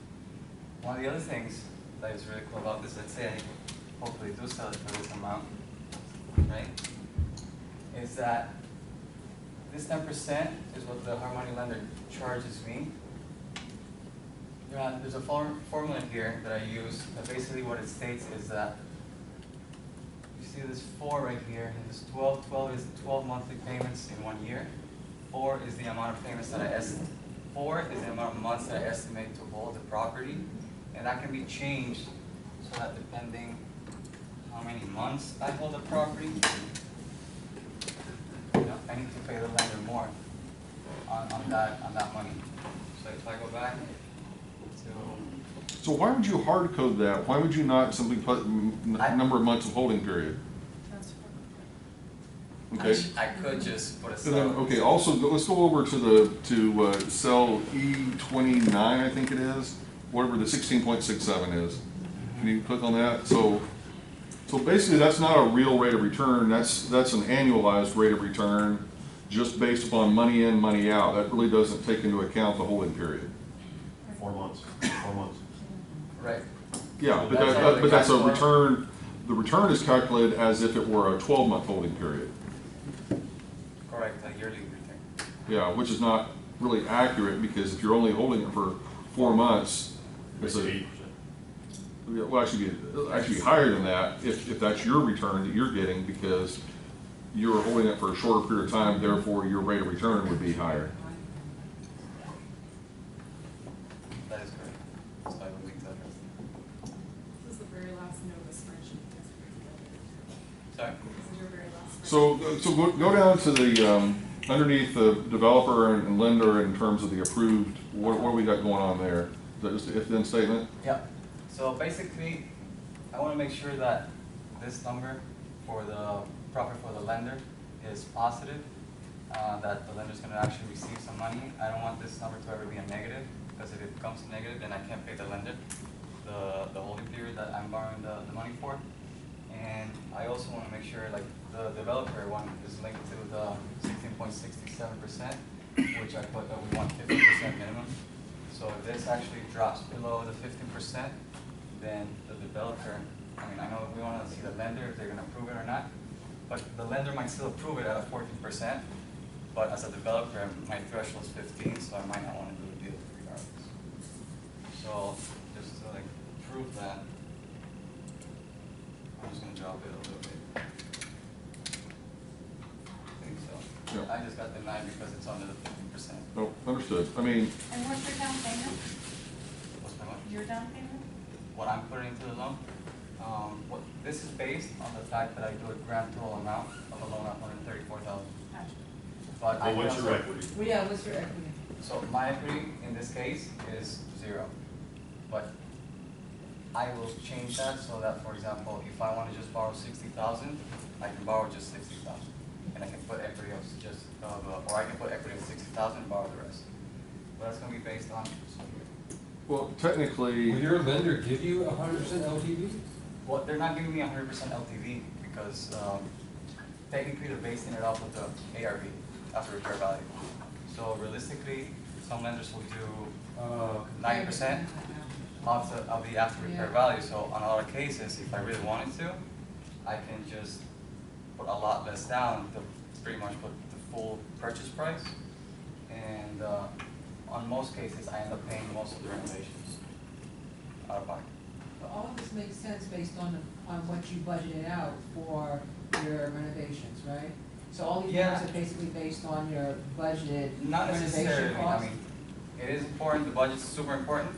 One of the other things that is really cool about this, let's say I hopefully do sell it for this amount, right, is that this 10% is what the hard money lender charges me. There's a formula here that I use that basically what it states is that you see this 4 right here, and this 12 is the 12 monthly payments in 1 year. 4 is the amount of payments that I estimate. 4 is the amount of months that I estimate to hold the property, and that can be changed so that depending how many months I hold the property, I need to pay the lender more on that money. So if I go back to... So why would you hard code that? Why would you not simply put number of months of holding period? Okay. I could just put a And sell. then, okay, also, let's go over to cell E29, I think it is, whatever the 16.67 is. Can you click on that? So basically, that's not a real rate of return. That's an annualized rate of return, just based upon money in, money out. That really doesn't take into account the holding period. 4 months. 4 months. Right. Yeah, but that's a return. The return is calculated as if it were a 12-month holding period. Correct, a yearly return. Yeah, which is not really accurate, because if you're only holding it for 4 months, it's a 8%. Well, actually be higher than that if that's your return that you're getting, because you're holding it for a shorter period of time, therefore your rate of return would be higher. That is correct. So I will link that. This is the very last note of the spreadsheet. Sorry? This is your very last spreadsheet. So go down to the underneath the developer and lender in terms of the approved. What do we got going on there? Is that just the if-then statement? Yeah. So basically, I want to make sure that this number for the profit for the lender is positive, that the lender is going to actually receive some money. I don't want this number to ever be a negative, because if it becomes negative, then I can't pay the lender the holding period that I'm borrowing the money for. And I also want to make sure, like, the developer one is linked to the 16.67%, which I put that we want 50% minimum. So if this actually drops below the 15%, then the developer, I mean, I know we want to see the lender if they're going to approve it or not, but the lender might still approve it at a 14%, but as a developer, my threshold is 15, so I might not want to do the deal regardless. So just to like prove that, I'm just going to drop it a little bit. I think so. Yeah. I just got denied because it's under the 15%. Oh, understood. I mean, And what's your down payment? What's my what? Your down payment? What I'm putting into the loan. This is based on the fact that I do a grand total amount of a loan of $134,000. But Well, what's your equity? Well, yeah, what's your equity? So my equity in this case is 0. But I will change that so that, for example, if I want to just borrow $60,000, I can borrow just $60,000, and I can put equity of or I can put equity of $60,000 and borrow the rest. But that's going to be based on. well, technically. Will your lender give you 100% LTV? Well, they're not giving me 100% LTV because technically they're basing it off of the ARV, after repair value. So realistically, some lenders will do 90% of the after repair value. So on a lot of cases, if I really wanted to, I can just put a lot less down to pretty much put the full purchase price. And on most cases, I end up paying most of the renovations out of pocket. But all of this makes sense based on what you budgeted out for your renovations, right? So all these numbers are basically based on your budgeted Not renovation necessarily. costs? I mean, it is important. The budget's super important,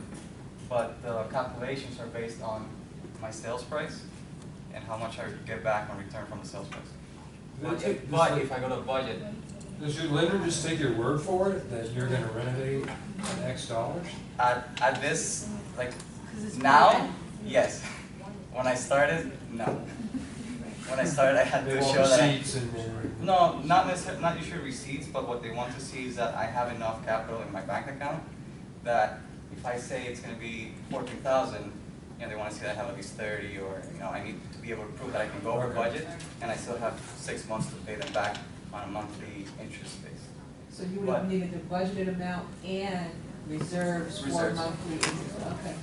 but the calculations are based on my sales price and how much I get back in return from the sales price. But if I go to budget, Does your lender just take your word for it, that you're gonna renovate at X dollars? at this, like, now, yes. When I started, no. When I started, I had to show that. Receipts and. No, not necessarily, not usually receipts, but what they want to see is that I have enough capital in my bank account, that if I say it's gonna be 14,000, you know, they wanna see that I have at least 30, or, you know, I need to be able to prove that I can go over budget, and I still have 6 months to pay them back on a monthly interest base. So you would have needed the budgeted amount and reserves for Reserves. monthly interest, okay.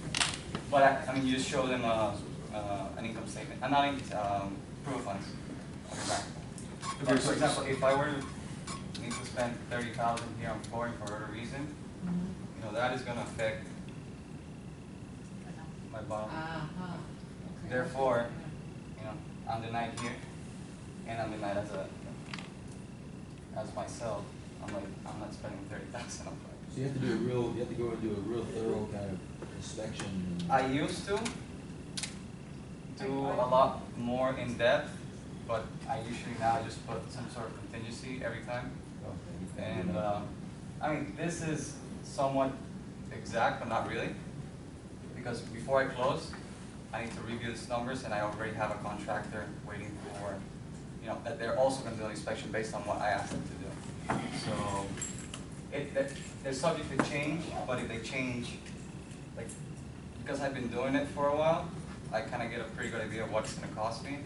But I mean, you just show them an income statement, not proof of funds on your bank. Like, for example, if I were to need to spend 30,000 here on flooring for whatever reason, you know, that is going to affect my bottom. Okay. Therefore, you know, I'm denied here, and I'm denied as myself. I'm like, I'm not spending 30,000 on flooring. So you have to do you have to go and do a real thorough kind of inspection. I used to do a lot more in depth, but I usually now just put some sort of contingency every time. And I mean, this is somewhat exact, but not really, because before I close, I need to review these numbers, and I already have a contractor waiting for, you know, that they're also going to do an inspection based on what I asked them to do. So they're subject to change, but if they change, like, because I've been doing it for a while, I kind of get a pretty good idea of what it's going to cost me.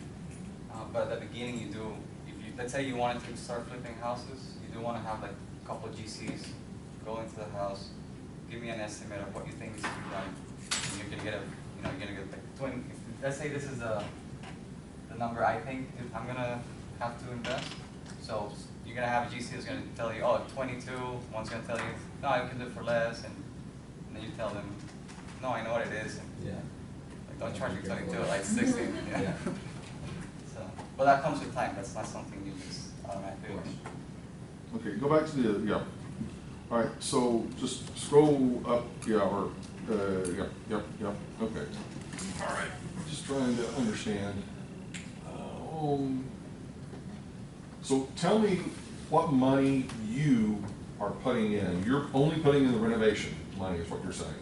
But at the beginning, you do, if you, let's say you wanted to start flipping houses, you do want to have like a couple of GCs go into the house, give me an estimate of what you think needs to be done. And you're going to get you're going to get like 20, let's say this is the number I think I'm going to have to invest. So you're going to have a GC that's going to tell you, oh, 22, one's going to tell you, no, I can do it for less, and then you tell them, no, I know what it is. And yeah. Like, don't charge me 22, like 16. Yeah. So, but that comes with time. That's not something you just automatically do. Okay, go back to the, yeah. All right, so just scroll up, yeah, or, yep, okay. All right, just trying to understand. So tell me what money you are putting in. You're only putting in the renovation money is what you're saying.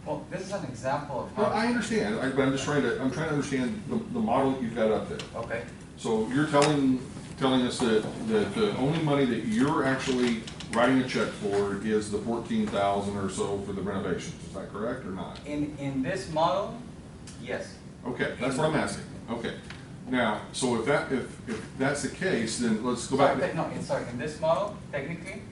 Well, this is an example of how. Well, I understand, but I'm trying to understand the model that you've got up there. Okay. So you're telling us that the only money that you're actually writing a check for is the 14,000 or so for the renovations. Is that correct or not? In this model, yes. Okay, that's what I'm asking. Okay. Now, so if that's the case, then let's go back. Sorry. In this model, technically,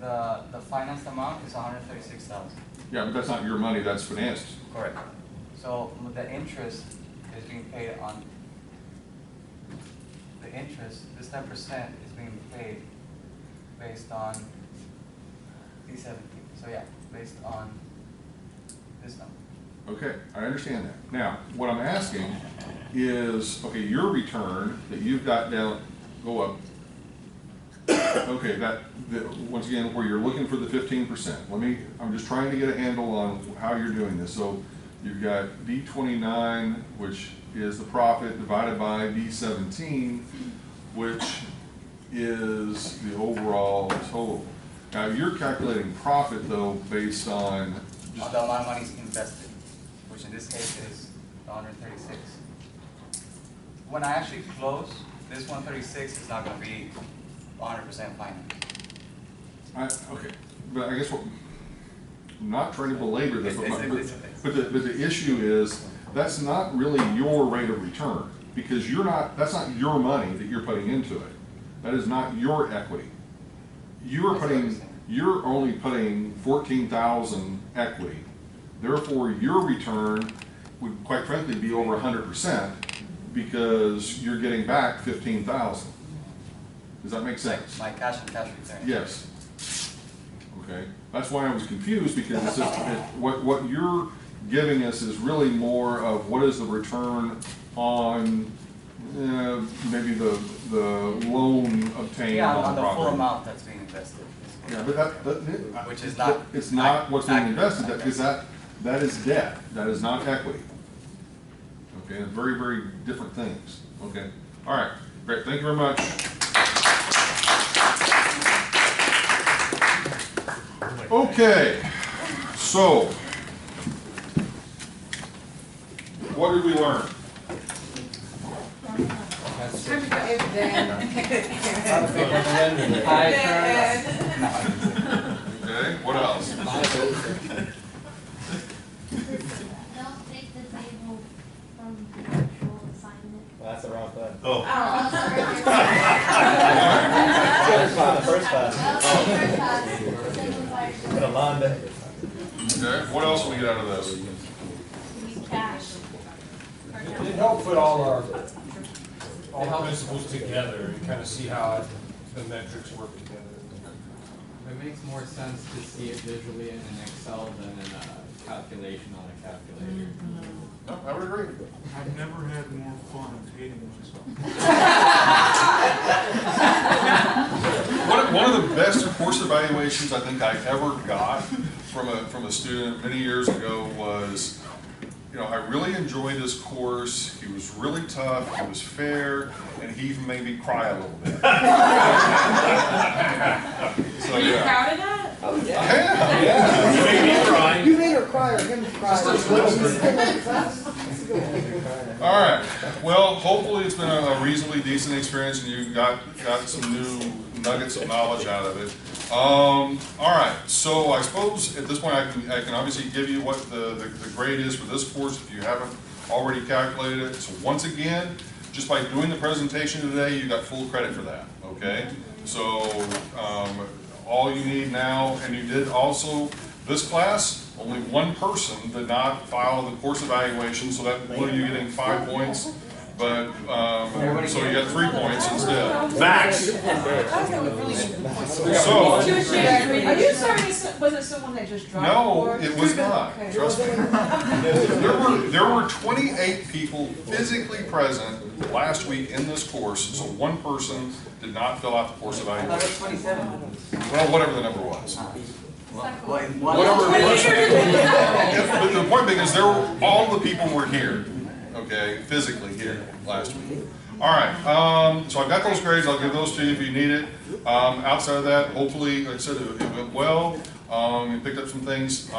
the financed amount is 136,000. Yeah, but that's not your money. That's financed. Correct. So the interest is being paid on. The interest, this 10% is being paid based on D17. So yeah, based on this number. Okay, I understand that. Now, what I'm asking is, okay, your return that you've got down, go up. Okay, once again, where you're looking for the 15%. I'm just trying to get a handle on how you're doing this. So you've got D29, which is the profit, divided by D17, which is the overall total. Now you're calculating profit though based on the amount of money invested, which in this case is 136. When I actually close, this 136 is not going to be 100% finance. Okay, but I guess I'm not trying to belabor this, but the issue is that's not really your rate of return, because that's not your money that you're putting into it. That is not your equity. You're only putting 14,000 equity. Therefore, your return would quite frankly be over 100% because you're getting back 15,000. Does that make sense? My cash and cash return. Yes. Okay. That's why I was confused, because it's just, what you're giving us is really more of what is the return on maybe the loan obtained on the property. Full amount that's being invested. Yeah, but which is not. It's not what's being invested. that is debt, that is not equity. Okay, very, very different things. Okay, all right, great, thank you very much. Okay, so what did we learn? Okay, what else? Don't take the table from the actual assignment. Well, that's the wrong button. Oh. First class. Put a lawn there. Okay, what else will we get out of this? Cash. It helped put all our principles together and kind of see how the metrics work together. It makes more sense to see it visually in an Excel than in a calculation on a calculator. No, I would agree. I've never had more fun hating myself. One of the best course evaluations I think I ever got from a student many years ago was, you know, I really enjoyed this course. He was really tough, he was fair, and he even made me cry a little bit. So, Were you yeah. proud of that? Oh, Yeah, yeah. You made me cry. You made her cry or him cry. All right. Well, hopefully it's been a reasonably decent experience and you got some new nuggets of knowledge out of it. All right. So I suppose at this point I can obviously give you what the grade is for this course if you haven't already calculated it. So once again, just by doing the presentation today, you got full credit for that. Okay. So all you need now, and you did also this class. Only one person did not file the course evaluation, so that what are you getting 5 points? But so you got 3 points instead. Facts. So Are you sorry? Was it someone that just dropped? no, it was not. Okay. Trust me. There were 28 people physically present last week in this course, so one person did not fill out the course evaluation. 27. Well, whatever the number was. Whatever. But the point being is all the people were here, okay, physically here last week. All right, so I've got those grades. I'll give those to you if you need it. Outside of that, hopefully, like I said, it went well. You picked up some things.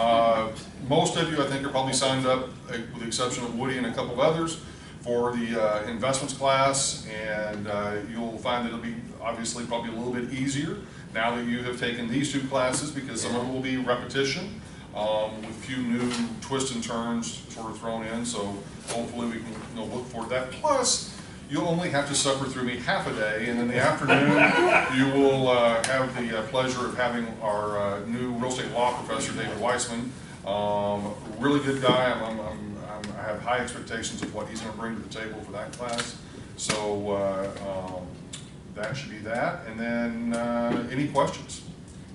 Most of you, I think, are probably signed up, with the exception of Woody and a couple of others, for the investments class, and you'll find that it'll be obviously probably a little bit easier now that you have taken these two classes, because some of it will be repetition with a few new twists and turns sort of thrown in. So hopefully we can look forward to that. Plus, you'll only have to suffer through me half a day, and in the afternoon you will have the pleasure of having our new real estate law professor, David Weissman. Really good guy. I have high expectations of what he's going to bring to the table for that class. So that should be that. And then any questions?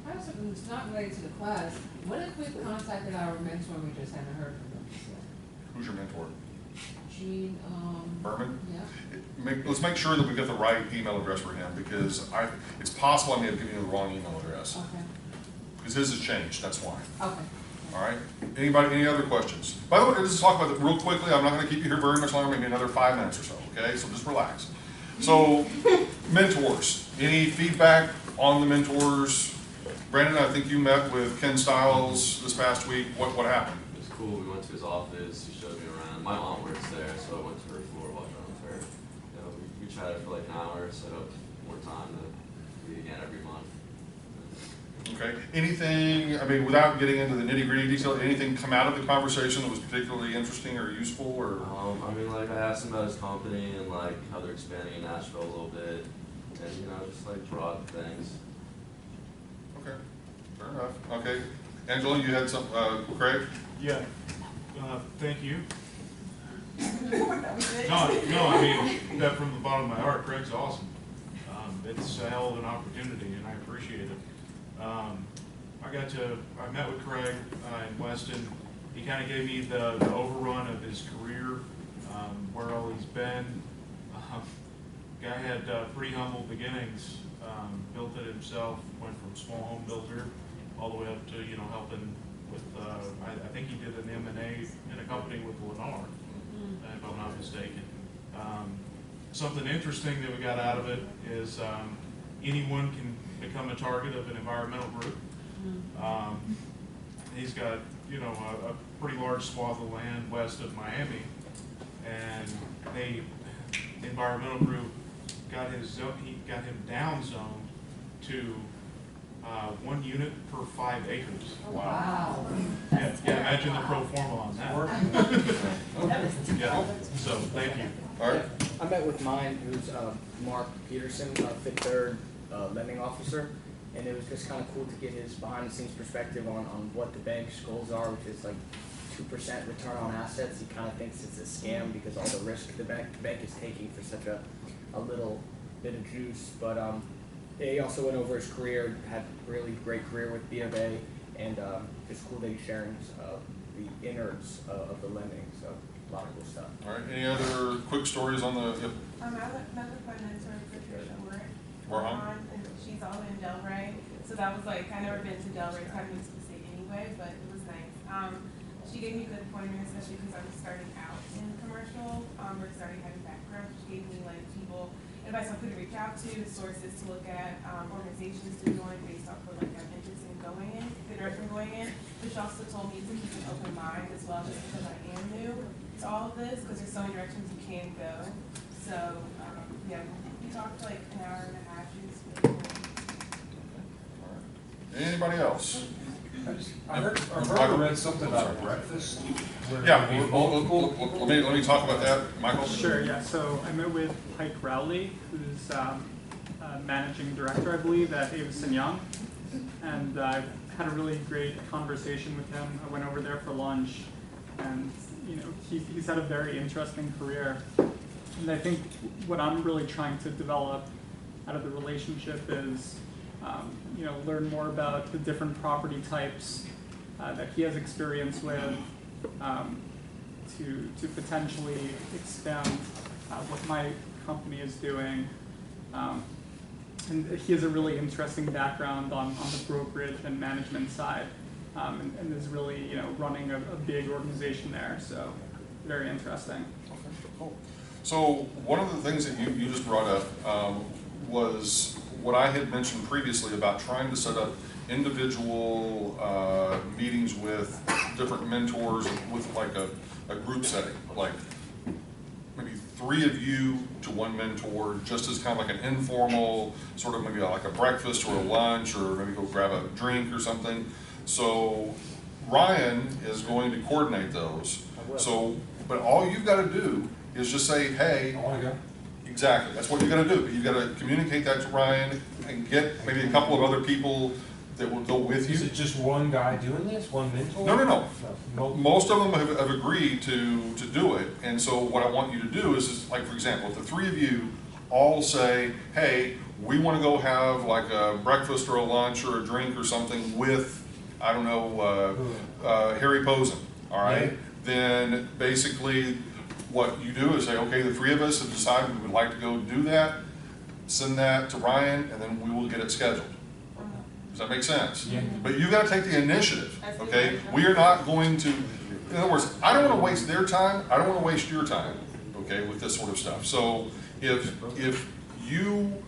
I have something that's not related to the class. What if we contacted our mentor and we just haven't heard from them yet? Who's your mentor? Gene, Berman? Yeah. Let's make sure that we get the right email address for him, because it's possible I may have given you the wrong email address. Okay. Because his has changed, that's why. Okay. All right. Anybody, any other questions? By the way, let's talk about it real quickly. I'm not going to keep you here very much longer, maybe another 5 minutes or so, okay? So just relax. So, mentors. Any feedback on the mentors? Brandon, I think you met with Ken Stiles this past week. What happened? It was cool. We went to his office. He showed me around. My mom works there, so I went to her floor, walked around with her. You know, we chatted for like an hour, set up more time to meet again every month. Okay. Anything, I mean, without getting into the nitty-gritty detail, anything come out of the conversation that was particularly interesting or useful, or? I mean, like, I asked him about his company and, like, how they're expanding in Nashville a little bit. And, you know, just, like, broad things. Okay. Fair enough. Okay. Angela, you had some, Craig? Yeah. Thank you. No, I mean, that from the bottom of my heart, Craig's awesome. It's a hell of an opportunity, and I appreciate it. I met with Craig in Weston. He kind of gave me the overrun of his career, where all he's been. Guy had pretty humble beginnings, built it himself, went from small home builder all the way up to, you know, helping with, I think he did an M&A in a company with Lennar, if I'm not mistaken. Something interesting that we got out of it is anyone can become a target of an environmental group. He's got, you know, a pretty large swath of land west of Miami, and the environmental group got his he got him down zoned to 1 unit per 5 acres. Wow. Yeah, imagine the pro forma on that. Yeah, so thank you. All right. I met with mine, who's Mark Peterson, Fifth Third lending officer, and it was just kind of cool to get his behind-the-scenes perspective on what the bank's goals are, which is like 2% return on assets. He kind of thinks it's a scam because all the risk the bank is taking for such a little bit of juice. But he also went over his career, had a really great career with B of A, and it's cool that he's sharing the innards of the lending. So a lot of cool stuff. All right. Any other quick stories on the? Yep. I met with my mentor, Patricia Warren. and she's all in Delray. So that was like, I never been to Delray, so I haven't been to the state anyway, but it was nice. She gave me good pointers, especially because I'm starting out in commercial, or starting having background. She gave me like advice on who to reach out to, sources to look at, organizations to join based off of like I'm interested in going in, the direction I'm going in. But she also told me to keep an open mind as well, just because I am new to all of this, because there's so many directions you can go. So yeah, we talked for like an hour and a half. She was really cool. Anybody else? I heard I read something about breakfast. Yeah, let me talk about that, Michael. Sure, yeah. So I met with Pike Rowley, who's managing director, I believe, at Avison Young, and I had a really great conversation with him. I went over there for lunch, and you know, he's had a very interesting career, and I think what I'm really trying to develop out of the relationship is, you know, learn more about the different property types that he has experience with, to potentially expand what my company is doing. And he has a really interesting background on the brokerage and management side, and is really, you know, running a big organization there. So very interesting. Okay, cool. So one of the things that you just brought up was what I had mentioned previously about trying to set up individual meetings with different mentors with like a group setting, like maybe 3 of you to 1 mentor, just as kind of like an informal sort of maybe like a breakfast or a lunch, or maybe go grab a drink or something. So Ryan is going to coordinate those. So, but all you've got to do is just say, hey, exactly, that's what you got to do. You got to communicate that to Ryan and get maybe a couple of other people that will go with you. Is it just one guy doing this, one mentor? No. Most of them have agreed to do it. And so what I want you to do is like, for example, if the 3 of you all say, hey, we want to go have like a breakfast or a lunch or a drink or something with, I don't know, Harry Posen, all right? Yeah. Then basically what you do is say, okay, the 3 of us have decided we would like to go do that, send that to Ryan, and then we will get it scheduled. Does that make sense? Yeah. But you've got to take the initiative, okay? We are not going to, in other words, I don't want to waste their time, I don't want to waste your time, okay, with this sort of stuff. So if you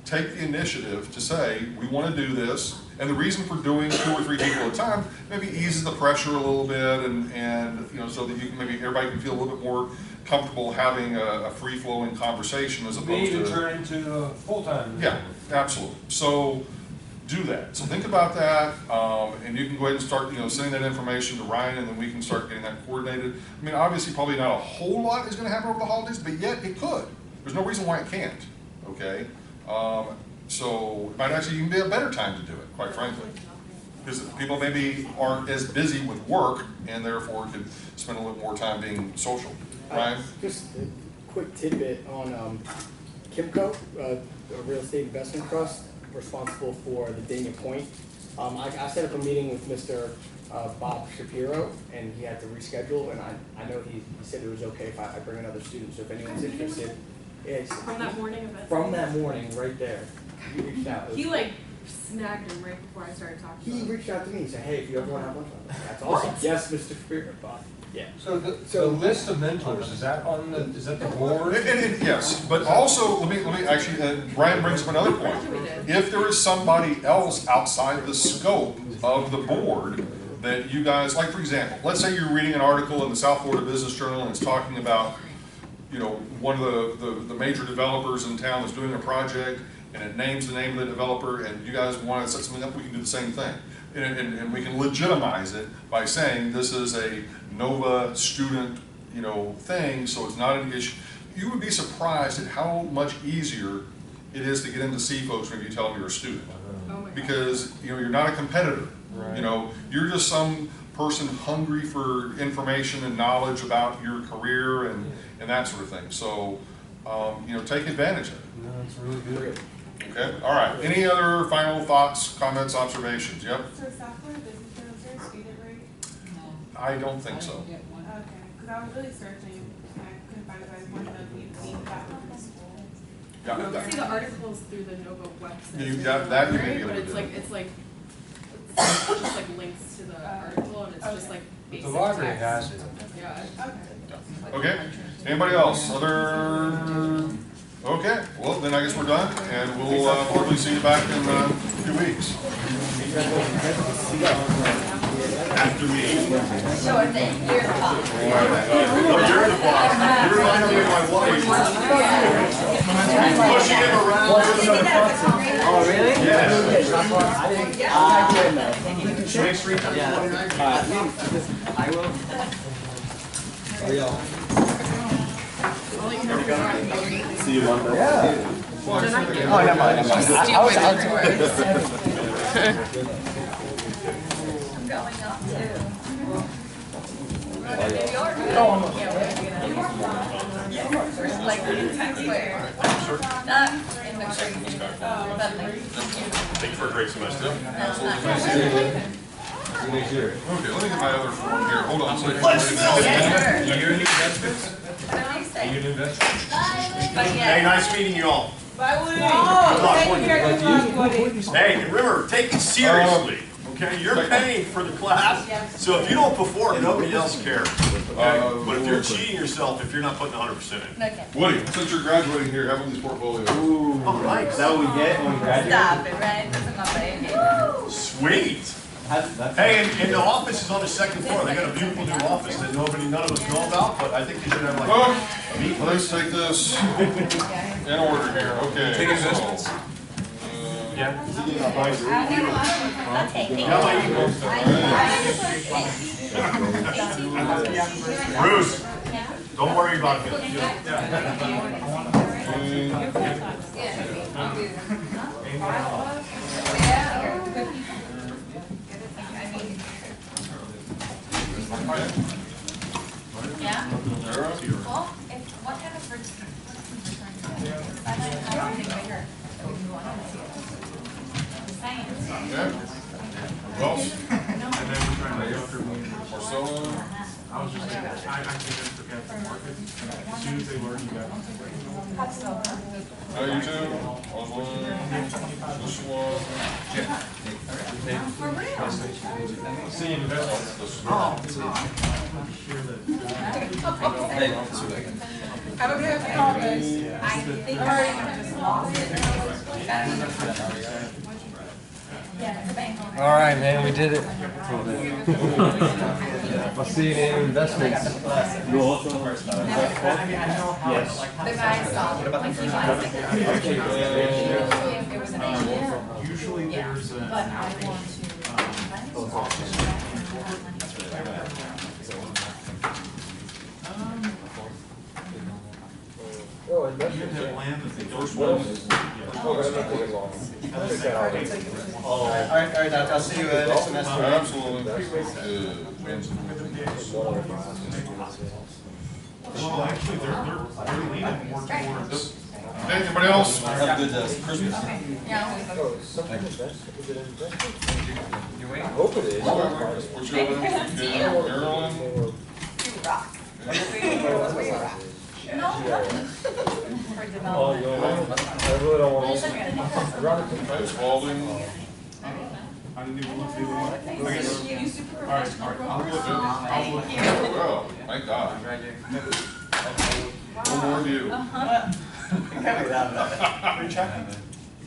take the initiative to say, we want to do this, and the reason for doing 2 or 3 people at a time maybe eases the pressure a little bit, and you know, so that you can maybe everybody can feel a little bit more comfortable having a free-flowing conversation as opposed to turn into a full-time. Yeah, absolutely. So do that. So think about that, and you can go ahead and start, you know, sending that information to Ryan, and then we can start getting that coordinated. I mean, obviously, probably not a whole lot is going to happen over the holidays, but yet it could. There's no reason why it can't. Okay. So it might actually even be a better time to do it, quite frankly, because people maybe aren't as busy with work and therefore could spend a little more time being social. Ryan? Just a quick tidbit on Kimco, a real estate investment trust responsible for the Dania Point. I set up a meeting with Mr. Bob Shapiro, and he had to reschedule, and I know he said it was okay if I bring another student, so if anyone's interested. From that morning event? From that morning, right there. He reached out. He like snagged him right before I started talking. He reached out to me and said, hey, if you ever want to have lunch with me, that's awesome. Yes, Mr. Spear. Yeah. So the list of mentors, is that on the, is that the board? Yes, but also, let me actually, Brian brings up another point. If there is somebody else outside the scope of the board that you guys, like for example, let's say you're reading an article in the South Florida Business Journal and it's talking about, you know, one of the major developers in town is doing a project and it names the name of the developer and you guys want to set something up, we can do the same thing. And we can legitimize it by saying this is a NOVA student, you know, thing, so it's not an issue. You would be surprised at how much easier it is to get in to see folks when you tell them you're a student. Because, you know, you're not a competitor. Right. You know, you're just some person hungry for information and knowledge about your career and that sort of thing. So, you know, take advantage of it. No, that's really good. Okay, all right. Any other final thoughts, comments, observations? Yep. So South Florida Business Journal, is there a student rate? I don't think so. Okay, because I was really searching and I couldn't find it, so I just wanted to need that one for school. Yeah. You can see the articles through the Nova website. You got that, you may be able but to it's do. like just like links to the article and it's just like basic The library text. has it. Yeah. Okay, anybody else? Other? Okay, well, then I guess we're done, and we'll hopefully see you back in a few weeks. After me. Sure thing, you're the boss. No, you're the boss. You're reminding me of my wife. Pushing him around. Oh, really? Yes. Next week? I will. Are y'all? See you Monday. Yeah. Oh, never mind. I'm going up too. We're going to New York. Yeah, like in Times Square. Not in the crazy, but like. Thank you for a great semester. Okay, let me get my other form here. Hold on a second. Let's go. You're an investment. You're an investment. Hey, nice meeting you all. Bye, Woody. Hey, and remember, take it seriously. Okay, you're paying for the class, so if you don't perform, nobody else cares. Okay? But if you're cheating yourself, if you're not putting 100% in. Okay. Woody, since you're graduating here, have one of these portfolios. Oh, nice. Is that what we get when we graduate? Stop it, right? That's not what Sweet. Hey, and the office is on the second floor. They got a beautiful new office that none of us know about, but I think you should have like a meeting. Let's take this in order here. Okay. Take investments. Yeah. Bruce, don't worry about it. Yeah? Well, if, what kind of return? I don't think bigger. Well, And then we're trying to go through Marcella. I was just saying, I think I forgot the market. As soon as they learn, you got. You too. This one. For real? See, investments. Have a good holidays. I think I just lost it. Yeah, it's a bank. All right, man, we did it. I'll see you in investments. You also? Yes. The guy saw it. Like he buys it. It was an idea. Usually there's But I want All right, I'll see you next semester. Absolutely. Well, actually, they're leaning more towards. Hey, anybody else? Have a good Christmas. Yeah. I hope it is. What's your name? Marilyn? Rock. No. for development. I really don't want It's to. okay. I'd rather put It's Spalding. I didn't even look through the one. Thank you. super All right, professional. I'll look at Thank you. Well, thank God. One more view. Are you checking?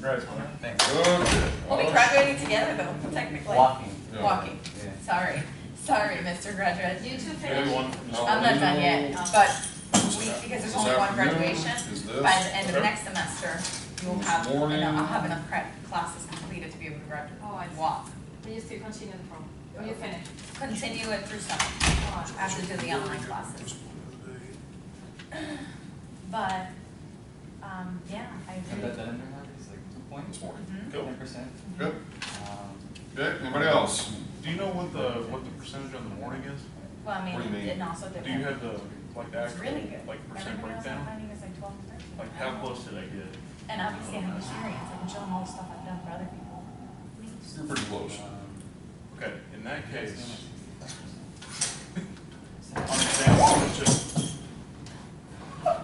Right. Okay. We'll be graduating together though, technically. Walking. Yeah. Walking. Sorry. Sorry, Mr. Graduate. You two Maybe finish. one. I'm not done yet, but because there's This only one afternoon graduation, is this. by the end of Okay. next semester, you'll have, Morning. I'll have enough classes completed to be able to graduate. Oh, I see. Walk. But you still continue the program, when you finish. Continue it through summer. I have to do the online classes. But, yeah, I And agree. that undermark is like 2 points? This morning. Mhm. Go. 10%. Good. Okay, anybody else? Do you know what the percentage on the morning is? Well, I What do you mean, mean? and also Do you depends. have the, like the It's actual, really good. like percent Everybody else I'm breakdown? finding is like 12 to 13. Like how close did I get? And obviously I have experience, I can show them all the stuff I've done for other people. You're pretty close. Okay, in that case. On example, it's just What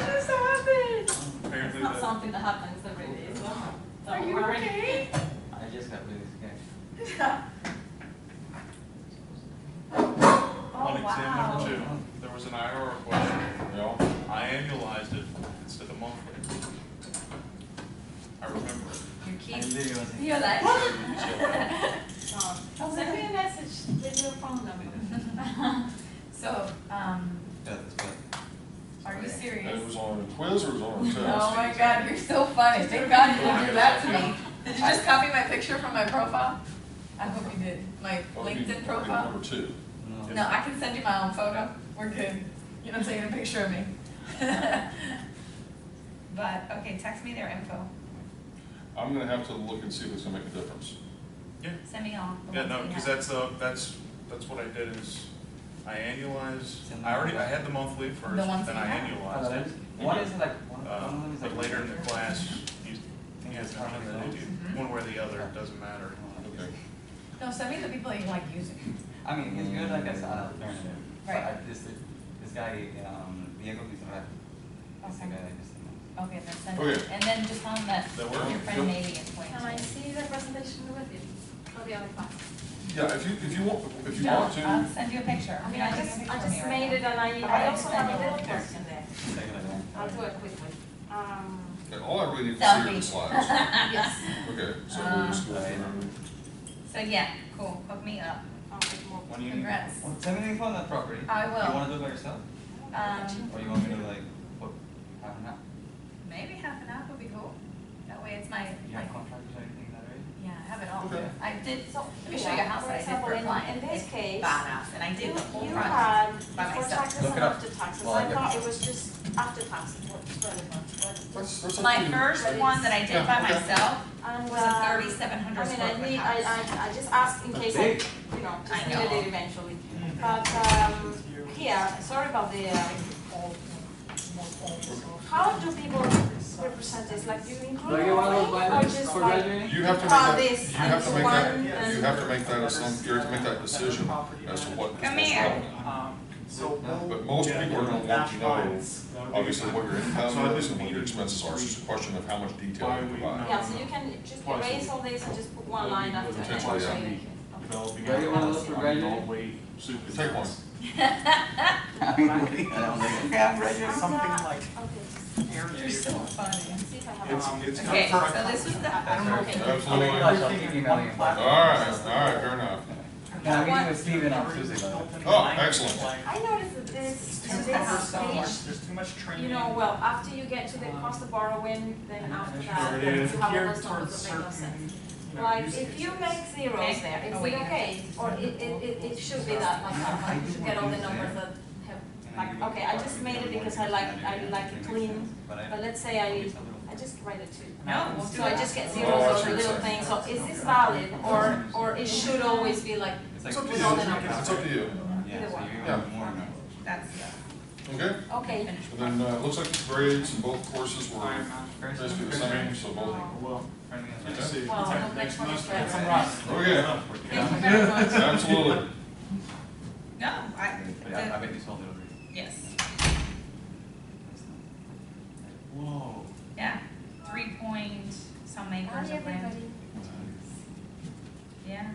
just happened? apparently It's not that. something that happens every day, so. Are you okay? I just got really scared. On exam number 2, there was an IRR question. Yeah. I annualized it instead of monthly. I remember it. You I keep, literally wasn't. you're like, Send me a message with your phone number. so, Yeah, that's good. are you And serious? it was on a quiz or it was on a test? Oh my God, you're so funny. Thank God you didn't do that to me. Did you just copy my picture from my profile? I hope you did. My LinkedIn profile? Number 2. No. No, I can send you my own photo. We're good. You're not taking a picture of me. But, okay, text me their info. I'm gonna have to look and see if it's gonna make a difference. Yeah. Send me all. the Yeah, ones no, that you because have. that's what I did is I annualized, I had the monthly first, The ones then that I you annualized it. What is it like? One of them is But like. later in the class, you guys know, and then Mhm. one way or the other, it doesn't matter. Okay. No, send me the people that you like using. I mean, it's good like as an alternative. But Right. This guy, Diego, he's not. That's the Okay. guy that just. Okay, then send Okay. it. And then just tell them that That work? your friend Navy is going Can I to. see the presentation with you for the other class? Yeah, if you want to. No, I'll send you a picture. I mean, You're I not just, taking a I picture of just me made right it and I now. also have a little picture person there. I'll do it quickly. Okay, all I really need to see are the slides. Yes. Okay, so we'll just go through. So yeah, cool. Hook me up. I'll take more. When you Congrats. Send me the info on that property. I will. You want to do it by yourself? Or you want me to like put half an hour? Maybe half an hour would be cool. That way it's my, You have contractors or anything that way? yeah, I have it all. Okay. I did, So, let me show you a house for that I did example, for a in client. this It's case, badass, and I did the whole You project had by before myself. taxes Look and it up. after taxes. Well, I I thought get- it was just after taxes, what's relevant, That's up My to you. first one that I did by Yeah, okay. myself And, was a 3,700 I mean, square I foot need, house. I just asked in case I, big. you know, I just know. needed it eventually. But, here, sorry about the, how do people represent this? Like, you include Do you want everything, those or binders just for like, graduating? You have to make that, this you have to and make one that, and- you have to make that, you have to make that decision as to what is Come most here. relevant. So But most people are gonna want to know, obviously, what your income is and what your expenses are, it's just a question of how much detail you provide. yeah, so you can just erase all this and just put one line after it. Potentially, yeah. Okay. developing. Where you want those for graduating? All-way soup. Take one. Okay, I'm ready. Something like. You're so funny. See if I have It's Okay, for a so this was the, I don't know. Okay. Absolutely. I'll keep emailing you. Alright, fair enough. Can I meet with Steven on Tuesday, by the way? Oh, excellent. I noticed that this page, There's too much training. you know, well, after you get to the cost of borrowing, then after that, you have all those numbers that make no sense. Like, if you make zeros there, is it okay? Or it should be that, like, that, you should get all the numbers that have, like, okay, I just made it because I like it clean, but let's say I just write it too. No, we'll do So I that. just get Oh, I zeros see or what little you're saying. things, so is this valid, or it should always be like, It's up to with you, all the numbers? it's up to you. Either one. Yeah. That's, Okay, Okay. and then, it looks like the grades in both courses were basically the same, so both. Well, Okay. see. Well, I'll make fun of that. Oh, yeah, Thank you very much. absolutely. no, I bet you sold it already. yes. some acres Hi, of land. everybody. Yeah,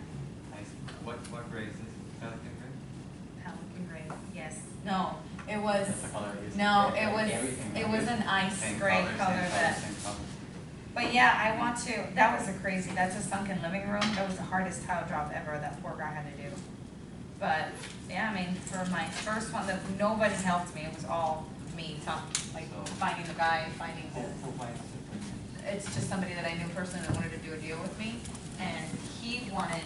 What grade is this? Pelican grade? Pelican gray, yes. No, it was, That's the color it is. no, Everything, it right? was an ice Same gray color, color same that. same color. But yeah, I want to, that was a crazy, that's a sunken living room, that was the hardest tile job ever that poor guy had to do. But, yeah, I mean, for my first one, that nobody helped me, it was all me, like finding the guy, finding the, it's just somebody that I knew personally that wanted to do a deal with me, and he wanted